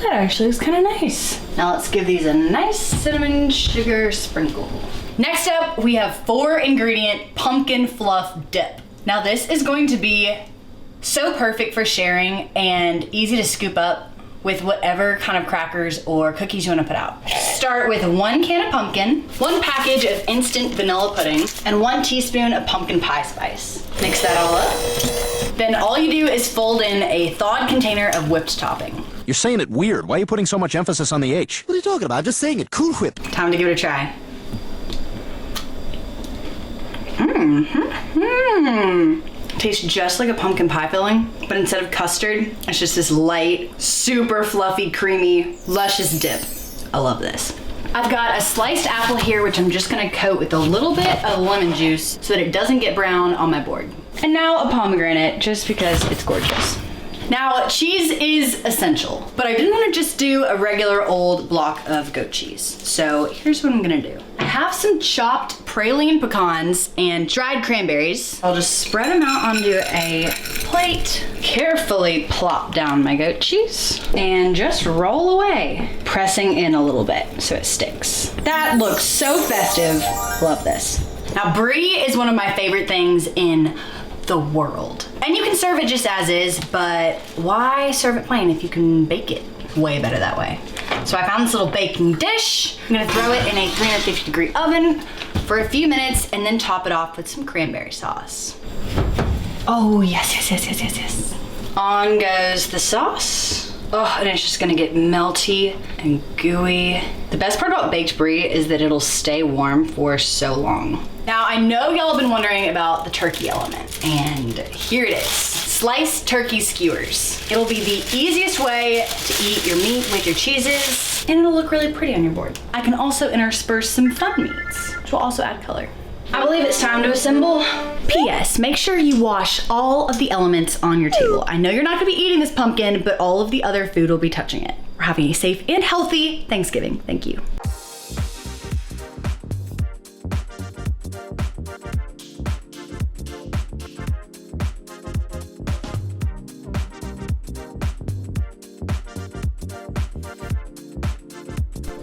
That actually looks kind of nice. Now let's give these a nice cinnamon sugar sprinkle. Next up, we have 4-ingredient pumpkin fluff dip. Now this is going to be so perfect for sharing and easy to scoop up with whatever kind of crackers or cookies you want to put out. Start with 1 can of pumpkin, 1 package of instant vanilla pudding, and 1 teaspoon of pumpkin pie spice. Mix that all up. Then all you do is fold in a thawed container of whipped topping. You're saying it weird. Why are you putting so much emphasis on the H? What are you talking about? I'm just saying it. Cool Whip. Time to give it a try. Tastes just like a pumpkin pie filling, but instead of custard, it's just this light, super fluffy, creamy, luscious dip. I love this. I've got a sliced apple here, which I'm just gonna coat with a little bit of lemon juice so that it doesn't get brown on my board. And now a pomegranate, just because it's gorgeous. Now, cheese is essential, but I didn't want to just do a regular old block of goat cheese. So here's what I'm gonna do. I have some chopped praline pecans and dried cranberries. I'll just spread them out onto a plate, carefully plop down my goat cheese, and just roll away, pressing in a little bit so it sticks. That looks so festive. Love this. Now, brie is one of my favorite things in the world. And you can serve it just as is, but why serve it plain if you can bake it? Way better that way. So I found this little baking dish. I'm gonna throw it in a 350-degree oven for a few minutes and then top it off with some cranberry sauce. Oh, yes, yes, yes, yes, yes, yes. On goes the sauce. Oh, and it's just gonna get melty and gooey. The best part about baked brie is that it'll stay warm for so long. Now, I know y'all have been wondering about the turkey element, and here it is. Sliced turkey skewers. It'll be the easiest way to eat your meat with your cheeses, and it'll look really pretty on your board. I can also intersperse some fun meats, which will also add color. I believe it's time to assemble. P.S. Make sure you wash all of the elements on your table. I know you're not gonna be eating this pumpkin, but all of the other food will be touching it. We're having a safe and healthy Thanksgiving. Thank you.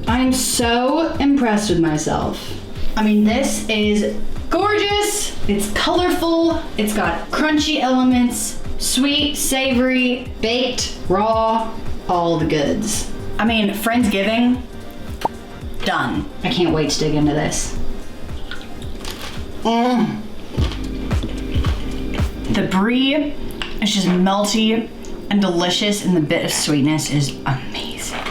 I'm so impressed with myself. I mean, this is gorgeous. It's colorful. It's got crunchy elements, sweet, savory, baked, raw, all the goods. I mean, Friendsgiving, done. I can't wait to dig into this. The brie is just melty and delicious, and the bit of sweetness is amazing.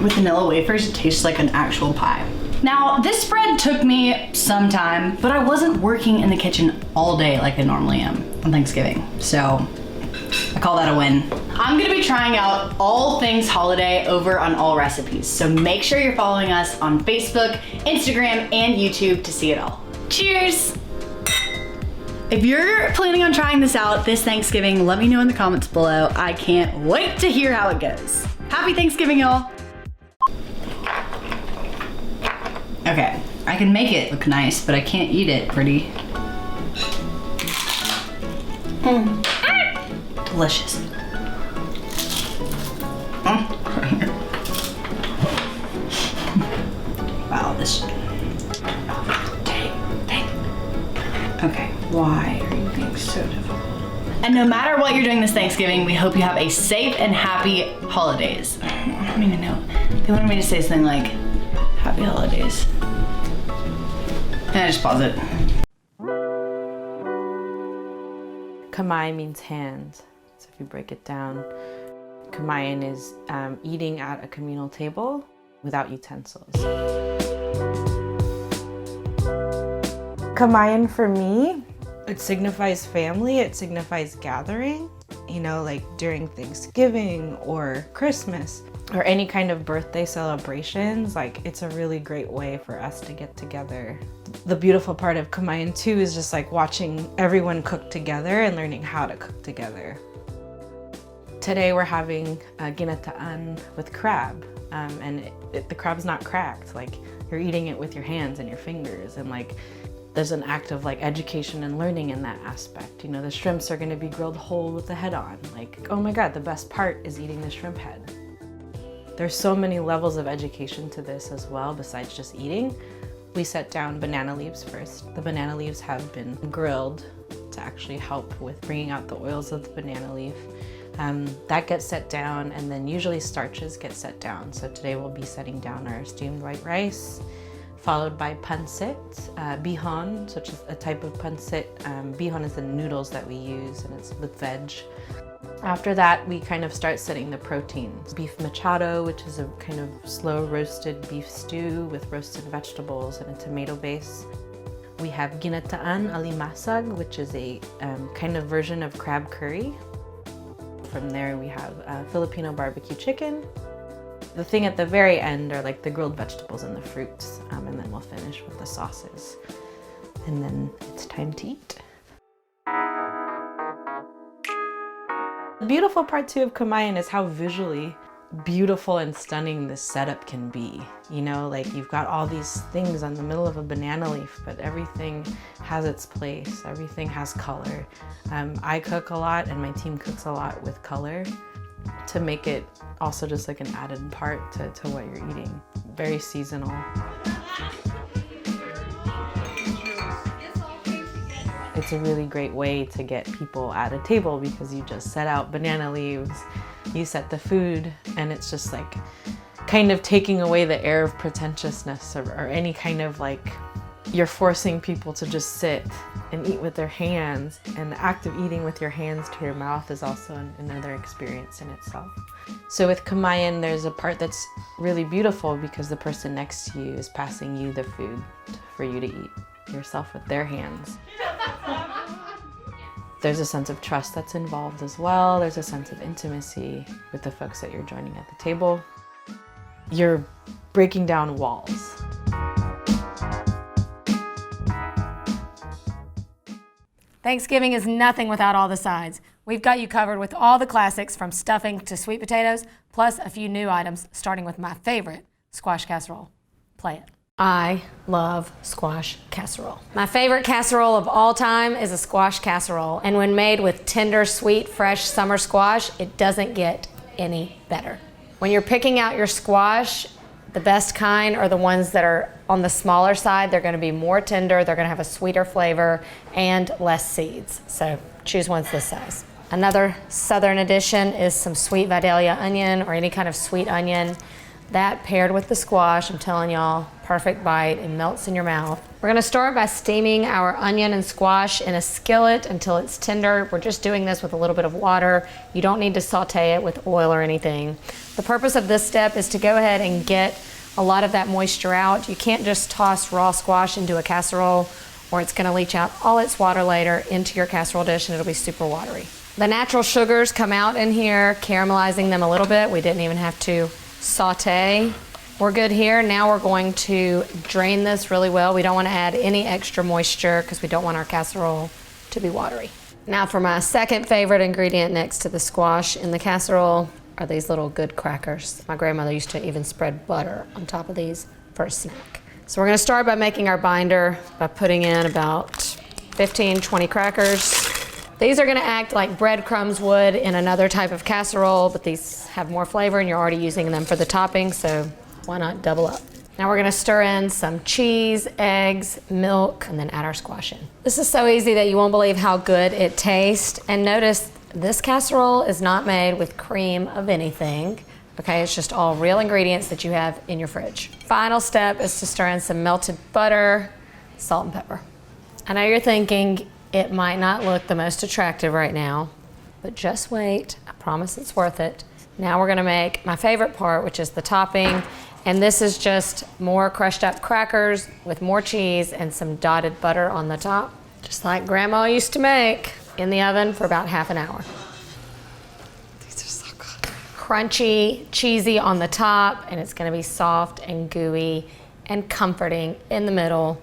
With vanilla wafers, it tastes like an actual pie. Now, this spread took me some time, but I wasn't working in the kitchen all day like I normally am on Thanksgiving. So I call that a win. I'm gonna be trying out all things holiday over on Allrecipes, so make sure you're following us on Facebook, Instagram, and YouTube to see it all. Cheers! If you're planning on trying this out this Thanksgiving, let me know in the comments below. I can't wait to hear how it goes. Happy Thanksgiving, y'all. Okay, I can make it look nice, but I can't eat it pretty. Delicious. Wow, this. Dang. Okay, why are you being so difficult? And no matter what you're doing this Thanksgiving, we hope you have a safe and happy holidays. I don't even know. They wanted me to say something like, happy holidays. And I just pause it. Kamayan means hand. So if you break it down, Kamayan is eating at a communal table without utensils. Kamayan for me, it signifies family, it signifies gathering, you know, like during Thanksgiving or Christmas or any kind of birthday celebrations. Like, it's a really great way for us to get together. The beautiful part of Kamayan too is just like watching everyone cook together and learning how to cook together. Today we're having ginataan with crab, and the crab's not cracked. Like, you're eating it with your hands and your fingers, and like there's an act of like education and learning in that aspect. You know, the shrimps are going to be grilled whole with the head on. Like, oh my God, the best part is eating the shrimp head. There's so many levels of education to this as well besides just eating. We set down banana leaves first. The banana leaves have been grilled to actually help with bringing out the oils of the banana leaf. That gets set down, and then usually starches get set down. So today we'll be setting down our steamed white rice, followed by pancit, bihon, which is a type of pancit. Bihon is the noodles that we use, and it's with veg. After that, we kind of start setting the proteins. Beef machado, which is a kind of slow roasted beef stew with roasted vegetables and a tomato base. We have ginataan alimasag, which is a kind of version of crab curry. From there, we have Filipino barbecue chicken. The thing at the very end are like the grilled vegetables and the fruits, and then we'll finish with the sauces. And then it's time to eat. The beautiful part too of Kamayan is how visually beautiful and stunning this setup can be. You know, like you've got all these things on the middle of a banana leaf, but everything has its place. Everything has color. I cook a lot, and my team cooks a lot with color to make it also just like an added part to what you're eating. Very seasonal. It's a really great way to get people at a table because you just set out banana leaves, you set the food, and it's just like kind of taking away the air of pretentiousness or any kind of like, you're forcing people to just sit and eat with their hands, and the act of eating with your hands to your mouth is also another experience in itself. So with Kamayan, there's a part that's really beautiful because the person next to you is passing you the food for you to eat yourself with their hands. There's a sense of trust that's involved as well. There's a sense of intimacy with the folks that you're joining at the table. You're breaking down walls. Thanksgiving is nothing without all the sides. We've got you covered with all the classics from stuffing to sweet potatoes, plus a few new items, starting with my favorite, squash casserole. Play it. I love squash casserole. My favorite casserole of all time is a squash casserole, and when made with tender, sweet, fresh summer squash, it doesn't get any better. When you're picking out your squash, the best kind are the ones that are on the smaller side. They're gonna be more tender, they're gonna have a sweeter flavor, and less seeds. So choose ones this size. Another southern addition is some sweet Vidalia onion or any kind of sweet onion. That paired with the squash, I'm telling y'all, perfect bite. It melts in your mouth. We're gonna start by steaming our onion and squash in a skillet until it's tender. We're just doing this with a little bit of water. You don't need to saute it with oil or anything. The purpose of this step is to go ahead and get a lot of that moisture out. You can't just toss raw squash into a casserole or it's gonna leach out all its water later into your casserole dish and it'll be super watery. The natural sugars come out in here, caramelizing them a little bit. We didn't even have to saute. We're good here. Now we're going to drain this really well. We don't want to add any extra moisture because we don't want our casserole to be watery. Now for my second favorite ingredient next to the squash in the casserole are these little good crackers. My grandmother used to even spread butter on top of these for a snack. So we're gonna start by making our binder by putting in about 15, 20 crackers. These are gonna act like breadcrumbs would in another type of casserole, but these have more flavor and you're already using them for the topping, so why not double up? Now we're gonna stir in some cheese, eggs, milk, and then add our squash in. This is so easy that you won't believe how good it tastes. And notice this casserole is not made with cream of anything, okay? It's just all real ingredients that you have in your fridge. Final step is to stir in some melted butter, salt and pepper. I know you're thinking it might not look the most attractive right now, but just wait, I promise it's worth it. Now we're gonna make my favorite part, which is the topping. And this is just more crushed up crackers with more cheese and some dotted butter on the top, just like Grandma used to make, in the oven for about half an hour. These are so good. Crunchy, cheesy on the top, and it's gonna be soft and gooey and comforting in the middle.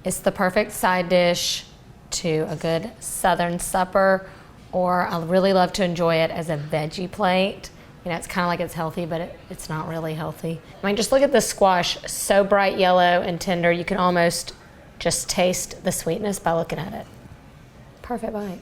It's the perfect side dish to a good Southern supper, or I really love to enjoy it as a veggie plate. You know, it's kind of like it's healthy, but it's not really healthy. I mean, just look at this squash, so bright yellow and tender. You can almost just taste the sweetness by looking at it. Perfect bite.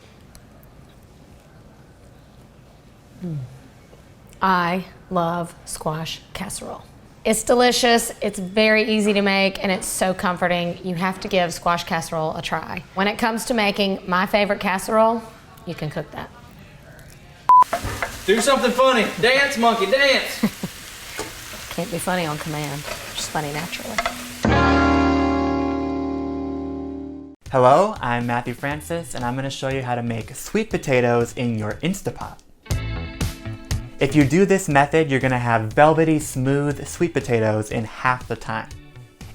I love squash casserole. It's delicious, it's very easy to make, and it's so comforting. You have to give squash casserole a try. When it comes to making my favorite casserole, you can cook that. Do something funny. Dance, monkey, dance. Can't be funny on command, just funny naturally. Hello, I'm Matthew Francis, and I'm going to show you how to make sweet potatoes in your Instapot. If you do this method, you're going to have velvety, smooth sweet potatoes in half the time.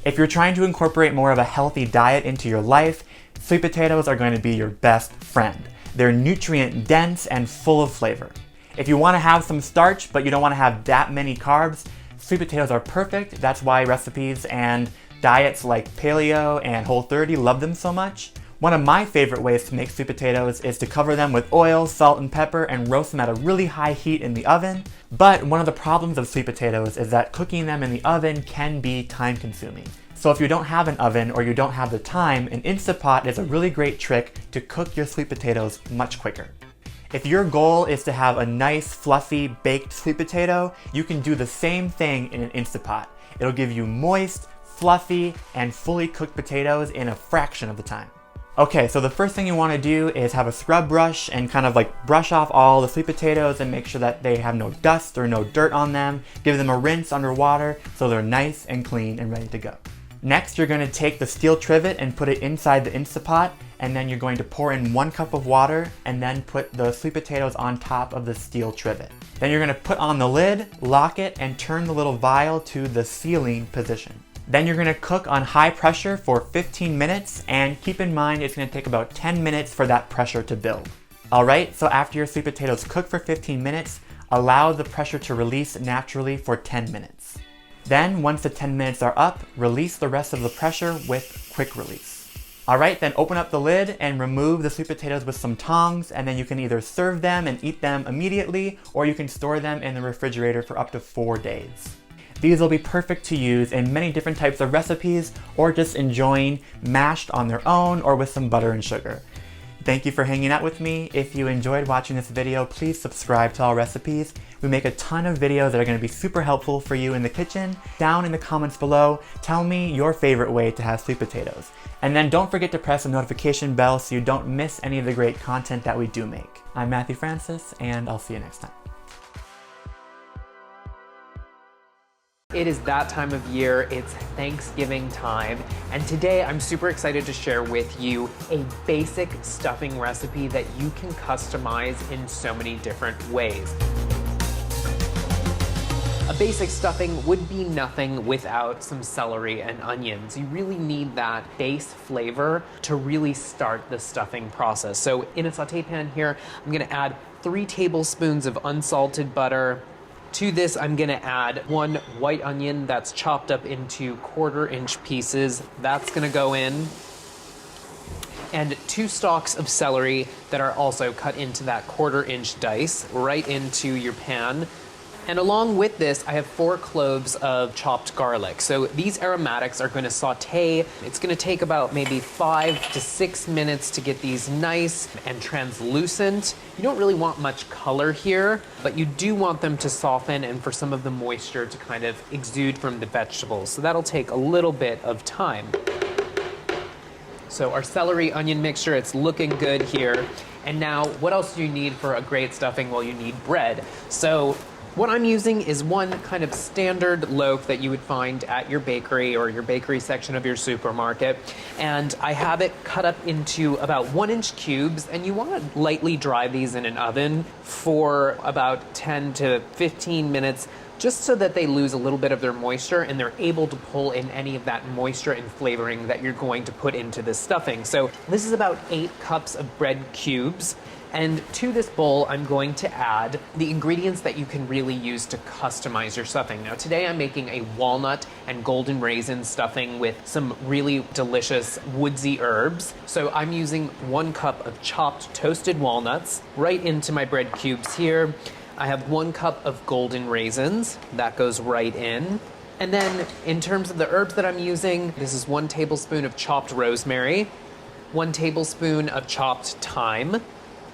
If you're trying to incorporate more of a healthy diet into your life, sweet potatoes are going to be your best friend. They're nutrient dense and full of flavor. If you want to have some starch, but you don't want to have that many carbs, sweet potatoes are perfect. That's why recipes and diets like Paleo and Whole30 love them so much. One of my favorite ways to make sweet potatoes is to cover them with oil, salt, and pepper and roast them at a really high heat in the oven. But one of the problems of sweet potatoes is that cooking them in the oven can be time consuming. So if you don't have an oven or you don't have the time, an Instapot is a really great trick to cook your sweet potatoes much quicker. If your goal is to have a nice, fluffy, baked sweet potato, you can do the same thing in an Instapot. It'll give you moist, fluffy, and fully cooked potatoes in a fraction of the time. Okay, so the first thing you want to do is have a scrub brush and kind of like brush off all the sweet potatoes and make sure that they have no dust or no dirt on them. Give them a rinse under water so they're nice and clean and ready to go. Next, you're going to take the steel trivet and put it inside the Instapot, and then you're going to pour in 1 cup of water and then put the sweet potatoes on top of the steel trivet. Then you're going to put on the lid, lock it, and turn the little vial to the sealing position. Then you're going to cook on high pressure for 15 minutes, and keep in mind it's going to take about 10 minutes for that pressure to build. Alright, so after your sweet potatoes cook for 15 minutes, allow the pressure to release naturally for 10 minutes. Then, once the 10 minutes are up, release the rest of the pressure with quick release. Alright, then open up the lid and remove the sweet potatoes with some tongs, and then you can either serve them and eat them immediately, or you can store them in the refrigerator for up to 4 days. These will be perfect to use in many different types of recipes, or just enjoying mashed on their own or with some butter and sugar. Thank you for hanging out with me. If you enjoyed watching this video, please subscribe to Allrecipes. We make a ton of videos that are going to be super helpful for you in the kitchen. Down in the comments below, tell me your favorite way to have sweet potatoes. And then don't forget to press the notification bell so you don't miss any of the great content that we do make. I'm Matthew Francis, and I'll see you next time. It is that time of year, it's Thanksgiving time, and today I'm super excited to share with you a basic stuffing recipe that you can customize in so many different ways. A basic stuffing would be nothing without some celery and onions. You really need that base flavor to really start the stuffing process. So in a saute pan here, I'm gonna add 3 tablespoons of unsalted butter. To this, I'm gonna add 1 white onion that's chopped up into 1/4-inch pieces. That's gonna go in. And 2 stalks of celery that are also cut into that 1/4-inch dice right into your pan. And along with this, I have 4 cloves of chopped garlic. So these aromatics are gonna saute. It's gonna take about maybe 5 to 6 minutes to get these nice and translucent. You don't really want much color here, but you do want them to soften and for some of the moisture to kind of exude from the vegetables. So that'll take a little bit of time. So our celery onion mixture, it's looking good here. And now, what else do you need for a great stuffing? Well, you need bread. So what I'm using is 1 kind of standard loaf that you would find at your bakery or your bakery section of your supermarket. And I have it cut up into about 1-inch cubes, and you want to lightly dry these in an oven for about 10 to 15 minutes, just so that they lose a little bit of their moisture and they're able to pull in any of that moisture and flavoring that you're going to put into this stuffing. So this is about 8 cups of bread cubes. And to this bowl, I'm going to add the ingredients that you can really use to customize your stuffing. Now today I'm making a walnut and golden raisin stuffing with some really delicious woodsy herbs. So I'm using 1 cup of chopped toasted walnuts right into my bread cubes here. I have 1 cup of golden raisins, that goes right in. And then in terms of the herbs that I'm using, this is 1 tablespoon of chopped rosemary, 1 tablespoon of chopped thyme,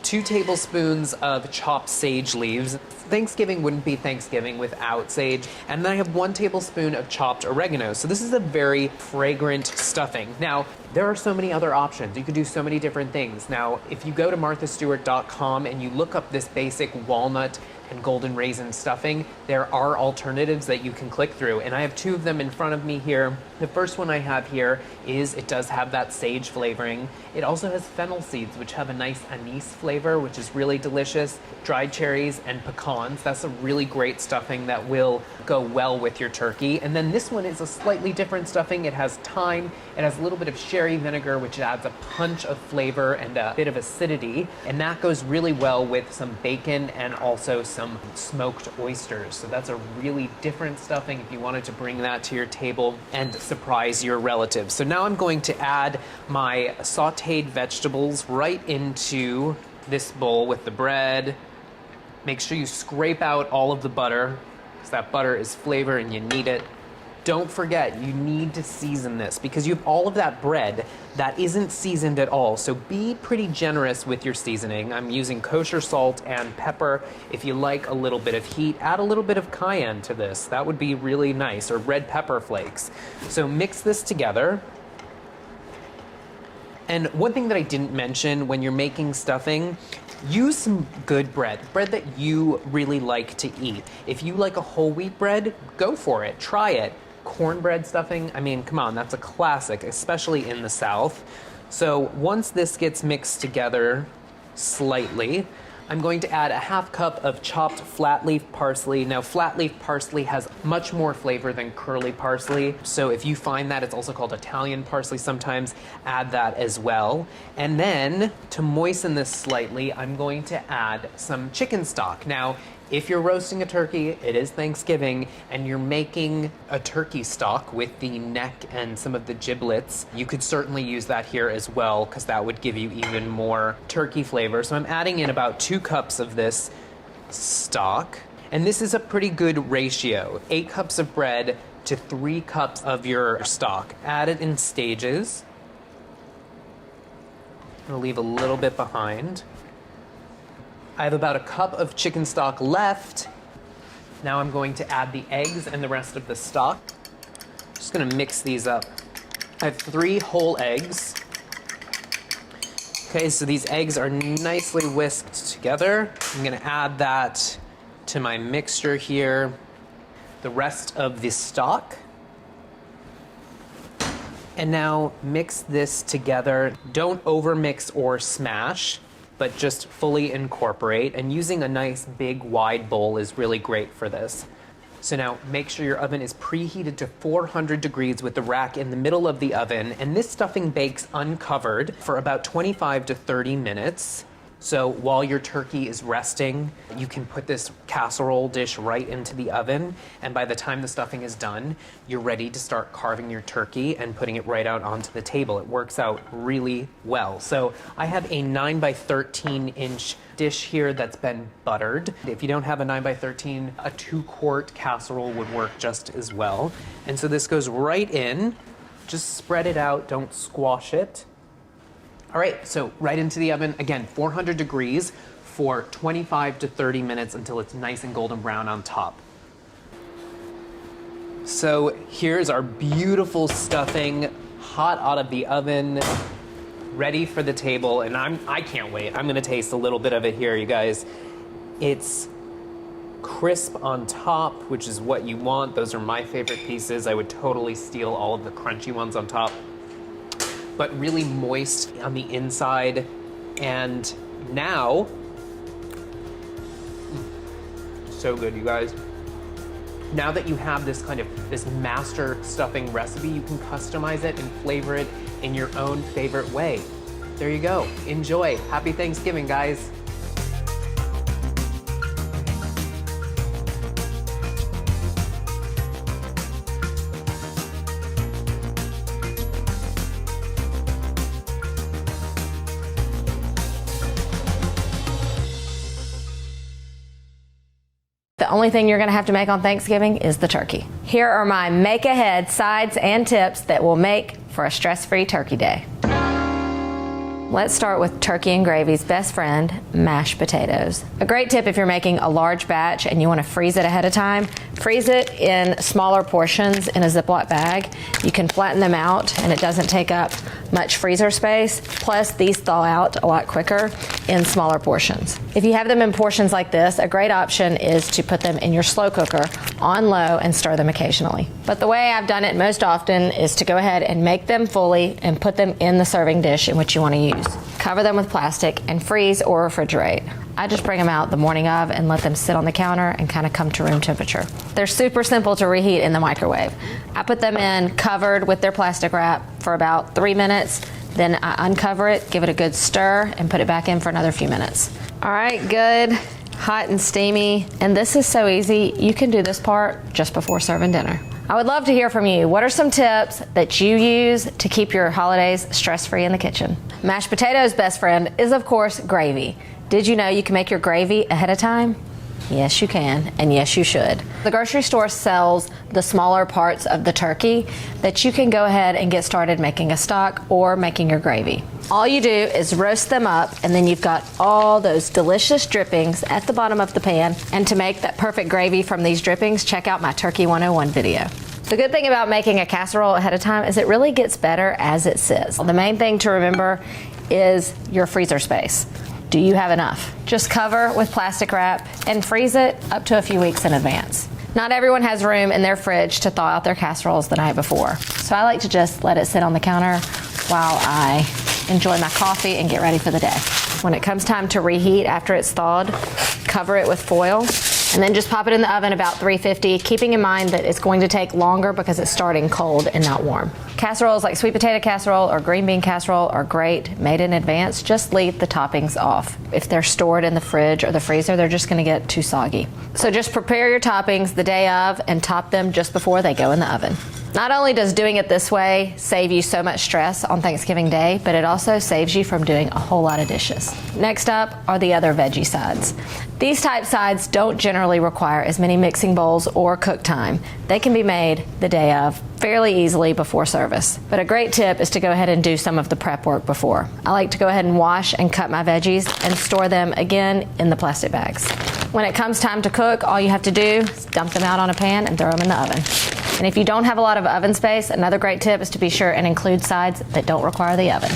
2 tablespoons of chopped sage leaves. Thanksgiving wouldn't be Thanksgiving without sage. And then I have 1 tablespoon of chopped oregano. So this is a very fragrant stuffing. Now, there are so many other options. You could do so many different things. Now, if you go to marthastewart.com and you look up this basic walnut and golden raisin stuffing, there are alternatives that you can click through. And I have 2 of them in front of me here. The first one I have here is, it does have that sage flavoring. It also has fennel seeds, which have a nice anise flavor, which is really delicious. Dried cherries and pecans. That's a really great stuffing that will go well with your turkey. And then this one is a slightly different stuffing. It has thyme, it has a little bit of sherry vinegar, which adds a punch of flavor and a bit of acidity. And that goes really well with some bacon and also some smoked oysters. So that's a really different stuffing if you wanted to bring that to your table and surprise your relatives. So now I'm going to add my sauteed vegetables right into this bowl with the bread. Make sure you scrape out all of the butter, because that butter is flavor and you need it. Don't forget, you need to season this because you have all of that bread that isn't seasoned at all. So be pretty generous with your seasoning. I'm using kosher salt and pepper. If you like a little bit of heat, add a little bit of cayenne to this. That would be really nice, or red pepper flakes. So mix this together. And one thing that I didn't mention when you're making stuffing, use some good bread that you really like to eat. If you like a whole wheat bread, go for it, try it. Cornbread stuffing, I mean, come on, that's a classic, especially in the South. So once this gets mixed together slightly, I'm going to add a 1/2 cup of chopped flat leaf parsley. Now, flat leaf parsley has much more flavor than curly parsley. So if you find that, it's also called Italian parsley sometimes, add that as well. And then to moisten this slightly, I'm going to add some chicken stock. Now, if you're roasting a turkey, it is Thanksgiving, and you're making a turkey stock with the neck and some of the giblets, you could certainly use that here as well, because that would give you even more turkey flavor. So I'm adding in about 2 cups of this stock, and this is a pretty good ratio. 8 cups of bread to 3 cups of your stock. Add it in stages. I'll leave a little bit behind. I have about 1 cup of chicken stock left. Now I'm going to add the eggs and the rest of the stock. Just gonna mix these up. I have 3 whole eggs. Okay, so these eggs are nicely whisked together. I'm gonna add that to my mixture here. The rest of the stock. And now mix this together. Don't overmix or smash, but just fully incorporate. And using a nice big wide bowl is really great for this. So now make sure your oven is preheated to 400 degrees with the rack in the middle of the oven. And this stuffing bakes uncovered for about 25 to 30 minutes. So while your turkey is resting, you can put this casserole dish right into the oven. And by the time the stuffing is done, you're ready to start carving your turkey and putting it right out onto the table. It works out really well. So I have a 9 by 13 inch dish here that's been buttered. If you don't have a 9 by 13, a 2-quart casserole would work just as well. And so this goes right in. Just spread it out, don't squash it. All right, so right into the oven, again, 400 degrees for 25 to 30 minutes until it's nice and golden brown on top. So here's our beautiful stuffing, hot out of the oven, ready for the table, and I can't wait. I'm gonna taste a little bit of it here, you guys. It's crisp on top, which is what you want. Those are my favorite pieces. I would totally steal all of the crunchy ones on top, but really moist on the inside. And now, so good, you guys. Now that you have this master stuffing recipe, you can customize it and flavor it in your own favorite way. There you go. Enjoy. Happy Thanksgiving, guys. The only thing you're gonna have to make on Thanksgiving is the turkey. Here are my make-ahead sides and tips that will make for a stress-free turkey day. Let's start with turkey and gravy's best friend, mashed potatoes. A great tip if you're making a large batch and you want to freeze it ahead of time, freeze it in smaller portions in a Ziploc bag. You can flatten them out and it doesn't take up much freezer space. Plus, these thaw out a lot quicker in smaller portions. If you have them in portions like this, a great option is to put them in your slow cooker on low and stir them occasionally. But the way I've done it most often is to go ahead and make them fully and put them in the serving dish in which you want to use. Cover them with plastic and freeze or refrigerate. I just bring them out the morning of and let them sit on the counter and kind of come to room temperature. They're super simple to reheat in the microwave. I put them in covered with their plastic wrap for about 3 minutes. Then I uncover it, give it a good stir, and put it back in for another few minutes. All right, good, hot and steamy. And this is so easy, you can do this part just before serving dinner. I would love to hear from you. What are some tips that you use to keep your holidays stress-free in the kitchen? Mashed potatoes' best friend is, of course, gravy. Did you know you can make your gravy ahead of time? Yes, you can, and yes, you should. The grocery store sells the smaller parts of the turkey that you can go ahead and get started making a stock or making your gravy. All you do is roast them up, and then you've got all those delicious drippings at the bottom of the pan. And to make that perfect gravy from these drippings, check out my Turkey 101 video. The good thing about making a casserole ahead of time is it really gets better as it sits. The main thing to remember is your freezer space. Do you have enough? Just cover with plastic wrap and freeze it up to a few weeks in advance. Not everyone has room in their fridge to thaw out their casseroles the night before. So I like to just let it sit on the counter while I enjoy my coffee and get ready for the day. When it comes time to reheat after it's thawed, cover it with foil and then just pop it in the oven about 350, keeping in mind that it's going to take longer because it's starting cold and not warm. Casseroles like sweet potato casserole or green bean casserole are great made in advance. Just leave the toppings off. If they're stored in the fridge or the freezer, they're just going to get too soggy. So just prepare your toppings the day of and top them just before they go in the oven. Not only does doing it this way save you so much stress on Thanksgiving Day, but it also saves you from doing a whole lot of dishes. Next up are the other veggie sides. These type sides don't generally require as many mixing bowls or cook time. They can be made the day of fairly easily before service. But a great tip is to go ahead and do some of the prep work before. I like to go ahead and wash and cut my veggies and store them again in the plastic bags. When it comes time to cook, all you have to do is dump them out on a pan and throw them in the oven. And if you don't have a lot of oven space, another great tip is to be sure and include sides that don't require the oven.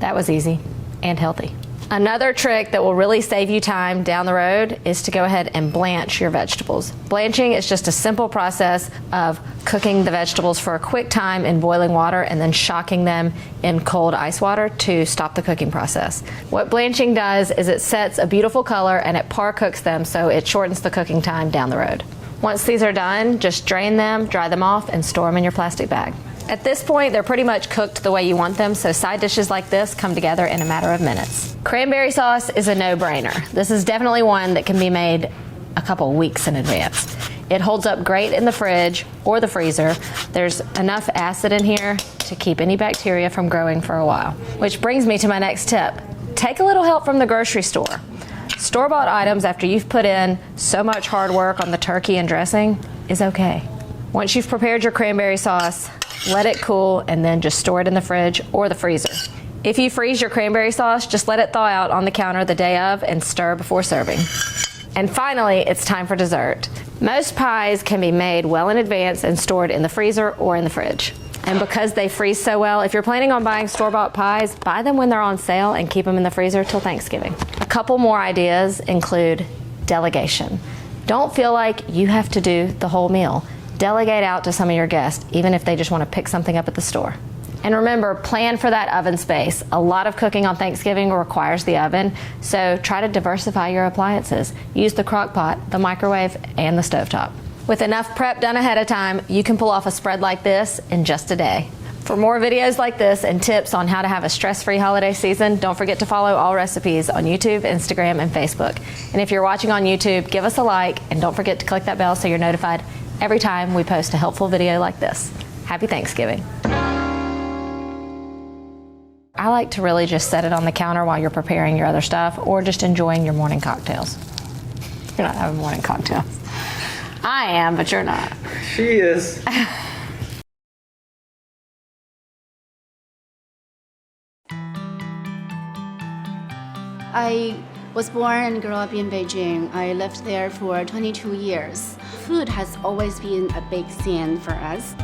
That was easy and healthy. Another trick that will really save you time down the road is to go ahead and blanch your vegetables. Blanching is just a simple process of cooking the vegetables for a quick time in boiling water and then shocking them in cold ice water to stop the cooking process. What blanching does is it sets a beautiful color and it par cooks them, so it shortens the cooking time down the road. Once these are done, just drain them, dry them off, and store them in your plastic bag. At this point, they're pretty much cooked the way you want them, so side dishes like this come together in a matter of minutes. Cranberry sauce is a no-brainer. This is definitely one that can be made a couple weeks in advance. It holds up great in the fridge or the freezer. There's enough acid in here to keep any bacteria from growing for a while. Which brings me to my next tip. Take a little help from the grocery store. Store-bought items after you've put in so much hard work on the turkey and dressing is okay. Once you've prepared your cranberry sauce, let it cool and then just store it in the fridge or the freezer. If you freeze your cranberry sauce, just let it thaw out on the counter the day of and stir before serving. And finally, it's time for dessert. Most pies can be made well in advance and stored in the freezer or in the fridge. And because they freeze so well, if you're planning on buying store-bought pies, buy them when they're on sale and keep them in the freezer till Thanksgiving. A couple more ideas include delegation. Don't feel like you have to do the whole meal. Delegate out to some of your guests, even if they just want to pick something up at the store. And remember, plan for that oven space. A lot of cooking on Thanksgiving requires the oven, so try to diversify your appliances. Use the crock pot, the microwave, and the stovetop. With enough prep done ahead of time, you can pull off a spread like this in just a day. For more videos like this and tips on how to have a stress-free holiday season, don't forget to follow Allrecipes on YouTube, Instagram, and Facebook. And if you're watching on YouTube, give us a like, and don't forget to click that bell so you're notified every time we post a helpful video like this. Happy Thanksgiving. I like to really just set it on the counter while you're preparing your other stuff or just enjoying your morning cocktails. You're not having morning cocktails. I am, but you're not. She is. I was born and grew up in Beijing. I lived there for 22 years. Food has always been a big thing for us.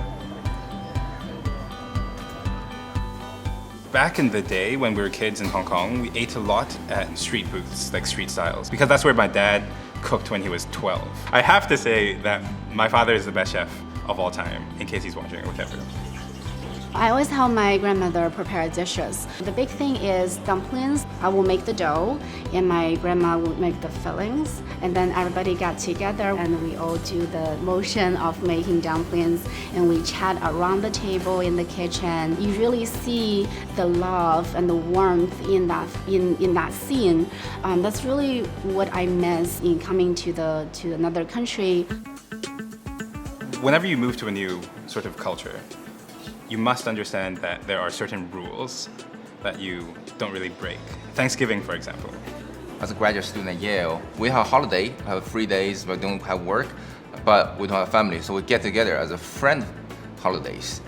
Back in the day when we were kids in Hong Kong, we ate a lot at street booths, like street styles, because that's where my dad cooked when he was 12. I have to say that my father is the best chef of all time, in case he's watching or whatever. I always help my grandmother prepare dishes. The big thing is dumplings. I will make the dough and my grandma will make the fillings. And then everybody got together and we all do the motion of making dumplings and we chat around the table in the kitchen. You really see the love and the warmth in that scene. That's really what I miss in coming to another country. Whenever you move to a new sort of culture, you must understand that there are certain rules that you don't really break. Thanksgiving, for example. As a graduate student at Yale, we have a holiday, we have 3 days, we don't have work, but we don't have family, so we get together as a friend holidays.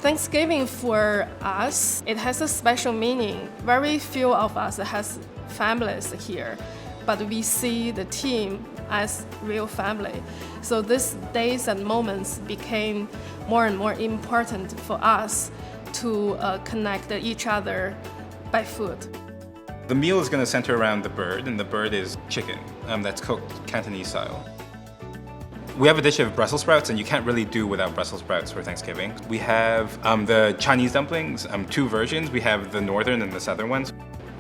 Thanksgiving for us, it has a special meaning. Very few of us has families here, but we see the team as real family. So these days and moments became more and more important for us to connect each other by food. The meal is going to center around the bird, and the bird is chicken that's cooked Cantonese style. We have a dish of Brussels sprouts, and you can't really do without Brussels sprouts for Thanksgiving. We have the Chinese dumplings, 2 versions. We have the northern and the southern ones.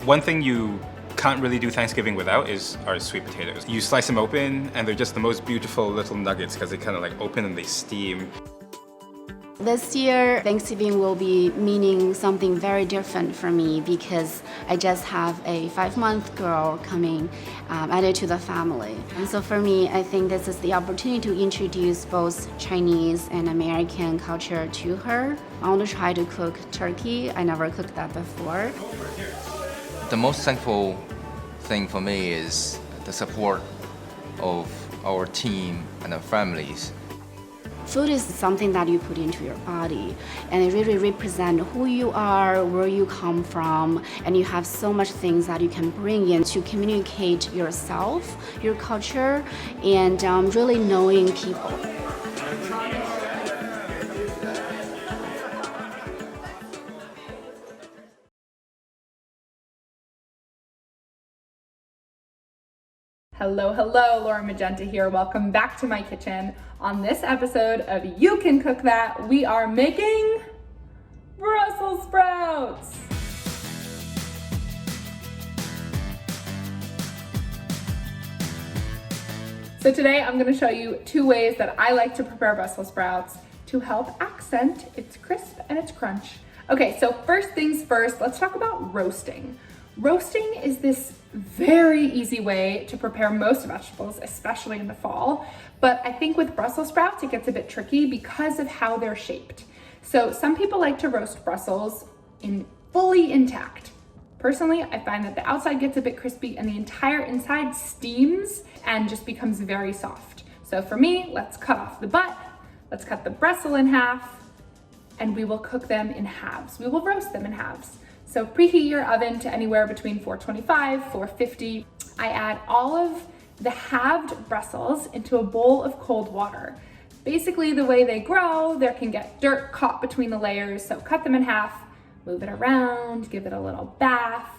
One thing you can't really do Thanksgiving without is our sweet potatoes. You slice them open and they're just the most beautiful little nuggets because they kind of like open and they steam. This year, Thanksgiving will be meaning something very different for me because I just have a 5-month girl coming added to the family. And so for me, I think this is the opportunity to introduce both Chinese and American culture to her. I want to try to cook turkey. I never cooked that before. The most thankful thing for me is the support of our team and our families. Food is something that you put into your body, and it really represents who you are, where you come from, and you have so much things that you can bring in to communicate yourself, your culture, and really knowing people. Hello, Laura Magenta here. Welcome back to my kitchen. On this episode of You Can Cook That, we are making Brussels sprouts. So today I'm gonna show you 2 ways that I like to prepare Brussels sprouts to help accent its crisp and its crunch. Okay, so first things first, let's talk about roasting. Roasting is this very easy way to prepare most vegetables, especially in the fall. But I think with Brussels sprouts, it gets a bit tricky because of how they're shaped. So some people like to roast Brussels fully intact. Personally, I find that the outside gets a bit crispy and the entire inside steams and just becomes very soft. So for me, let's cut off the butt, let's cut the Brussels in half, and we will cook them in halves. We will roast them in halves. So preheat your oven to anywhere between 425, 450. I add all of the halved Brussels into a bowl of cold water. Basically, the way they grow, there can get dirt caught between the layers, so cut them in half, move it around, give it a little bath.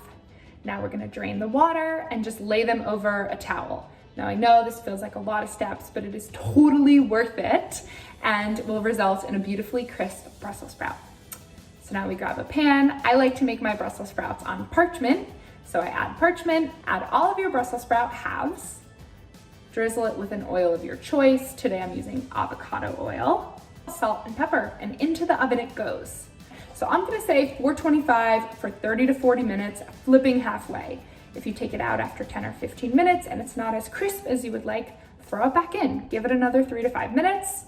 Now we're gonna drain the water and just lay them over a towel. Now I know this feels like a lot of steps, but it is totally worth it and will result in a beautifully crisp Brussels sprout. So now we grab a pan. I like to make my Brussels sprouts on parchment. So I add parchment, add all of your Brussels sprout halves, drizzle it with an oil of your choice. Today I'm using avocado oil, salt and pepper, and into the oven it goes. So I'm gonna say 425 for 30 to 40 minutes, flipping halfway. If you take it out after 10 or 15 minutes and it's not as crisp as you would like, throw it back in. Give it another 3 to 5 minutes.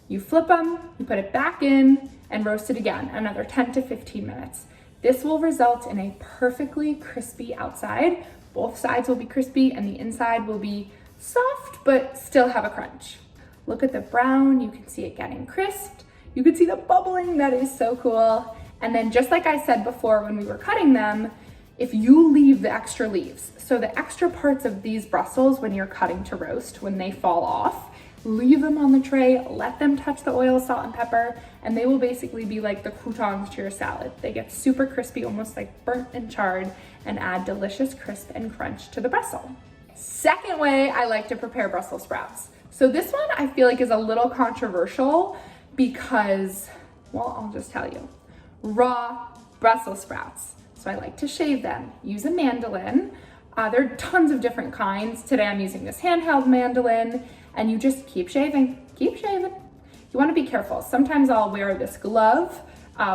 You flip them, you put it back in, and roast it again, another 10 to 15 minutes. This will result in a perfectly crispy outside. Both sides will be crispy and the inside will be soft, but still have a crunch. Look at the brown, you can see it getting crisped. You can see the bubbling, that is so cool. And then just like I said before when we were cutting them, if you leave the extra leaves, so the extra parts of these Brussels when you're cutting to roast, when they fall off, leave them on the tray, let them touch the oil, salt, and pepper, and they will basically be like the croutons to your salad. They get super crispy, almost like burnt and charred, and add delicious crisp and crunch to the Brussels. Second way I like to prepare Brussels sprouts. So this one I feel like is a little controversial because, well, I'll just tell you. Raw Brussels sprouts. So I like to shave them. Use a mandolin. There are tons of different kinds. Today I'm using this handheld mandolin, and you just keep shaving, keep shaving. You wanna be careful. Sometimes I'll wear this glove,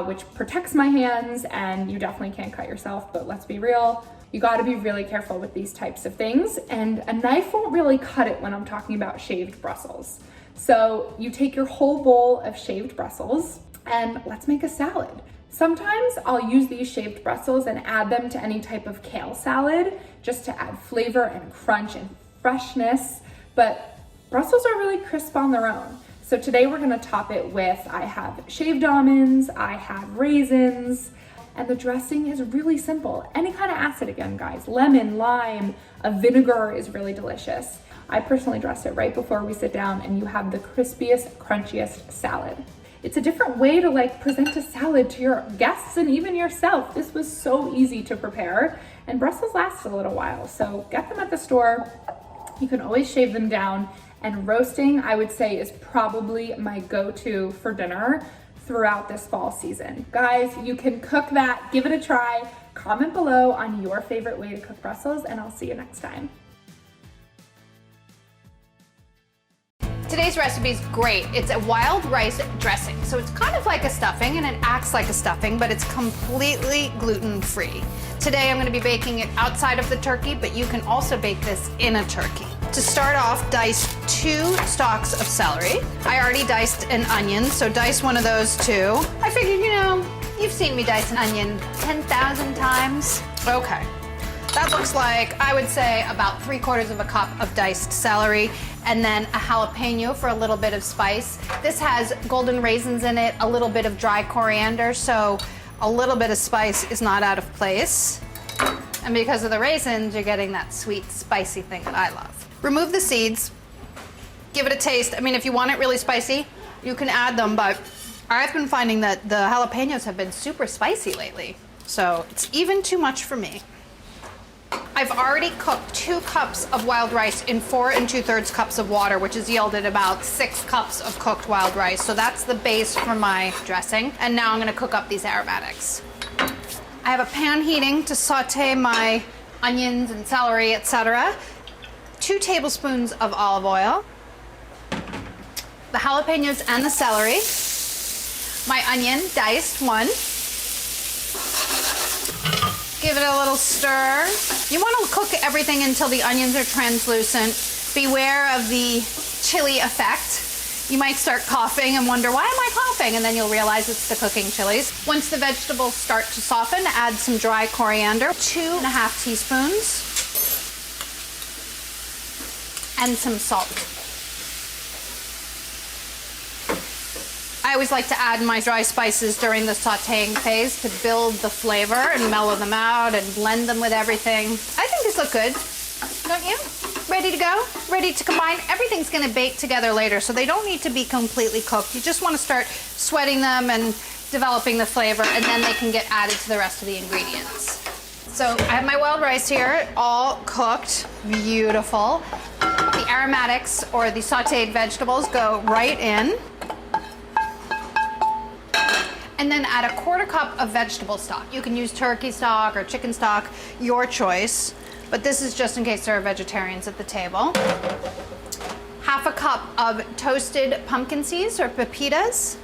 which protects my hands, and you definitely can't cut yourself, but let's be real. You gotta be really careful with these types of things, and a knife won't really cut it when I'm talking about shaved Brussels. So you take your whole bowl of shaved Brussels, and let's make a salad. Sometimes I'll use these shaved Brussels and add them to any type of kale salad, just to add flavor and crunch and freshness, but Brussels are really crisp on their own. So today we're gonna top it with, I have shaved almonds, I have raisins, and the dressing is really simple. Any kind of acid again, guys. Lemon, lime, a vinegar is really delicious. I personally dress it right before we sit down and you have the crispiest, crunchiest salad. It's a different way to present a salad to your guests and even yourself. This was so easy to prepare, and Brussels last a little while. So get them at the store. You can always shave them down. And roasting, I would say, is probably my go-to for dinner throughout this fall season. Guys, you can cook that, give it a try. Comment below on your favorite way to cook Brussels, and I'll see you next time. Today's recipe is great. It's a wild rice dressing. So it's kind of like a stuffing, and it acts like a stuffing, but it's completely gluten-free. Today I'm gonna be baking it outside of the turkey, but you can also bake this in a turkey. To start off, dice 2 stalks of celery. I already diced an onion, so dice one of those too. I figured, you've seen me dice an onion 10,000 times. Okay. That looks like, I would say, about 3/4 of a cup of diced celery, and then a jalapeno for a little bit of spice. This has golden raisins in it, a little bit of dry coriander, so a little bit of spice is not out of place. And because of the raisins, you're getting that sweet, spicy thing that I love. Remove the seeds, give it a taste. I mean, if you want it really spicy, you can add them, but I've been finding that the jalapenos have been super spicy lately, so it's even too much for me. I've already cooked 2 cups of wild rice in 4 2/3 cups of water, which has yielded about 6 cups of cooked wild rice. So that's the base for my dressing. And now I'm gonna cook up these aromatics. I have a pan heating to saute my onions and celery, etc. 2 tablespoons of olive oil, the jalapenos and the celery, my onion, diced 1. Give it a little stir. You want to cook everything until the onions are translucent. Beware of the chili effect. You might start coughing and wonder, why am I coughing? And then you'll realize it's the cooking chilies. Once the vegetables start to soften, add some dry coriander, 2.5 teaspoons, and some salt. I always like to add my dry spices during the sauteing phase to build the flavor and mellow them out and blend them with everything. I think these look good, don't you? Ready to go? Ready to combine? Everything's gonna bake together later, so they don't need to be completely cooked. You just wanna start sweating them and developing the flavor, and then they can get added to the rest of the ingredients. So I have my wild rice here, all cooked, beautiful. The aromatics or the sauteed vegetables go right in. And then add 1/4 cup of vegetable stock. You can use turkey stock or chicken stock, your choice, but this is just in case there are vegetarians at the table. 1/2 cup of toasted pumpkin seeds or pepitas,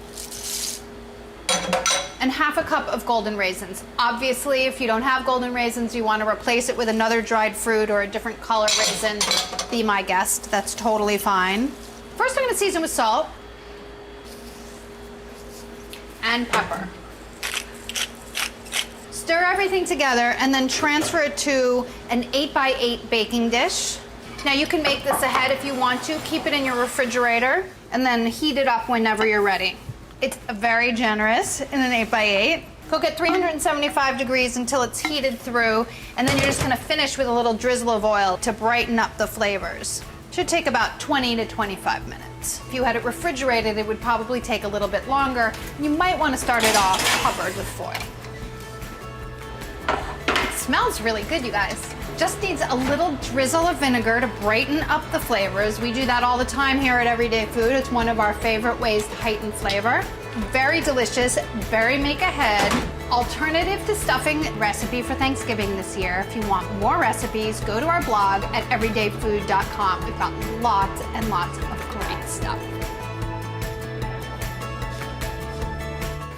and 1/2 cup of golden raisins. Obviously, if you don't have golden raisins, you want to replace it with another dried fruit or a different color raisin, be my guest. That's totally fine. First, I'm going to season with salt and pepper. Stir everything together and then transfer it to an 8x8 baking dish. Now you can make this ahead if you want to. Keep it in your refrigerator and then heat it up whenever you're ready. It's very generous in an 8x8. Cook at 375 degrees until it's heated through, and then you're just gonna finish with a little drizzle of oil to brighten up the flavors. Should take about 20 to 25 minutes. If you had it refrigerated, it would probably take a little bit longer. You might want to start it off covered with foil. It smells really good, you guys. Just needs a little drizzle of vinegar to brighten up the flavors. We do that all the time here at Everyday Food. It's one of our favorite ways to heighten flavor. Very delicious, very make ahead. Alternative to stuffing recipe for Thanksgiving this year. If you want more recipes, go to our blog at everydayfood.com. We've got lots and lots of great stuff.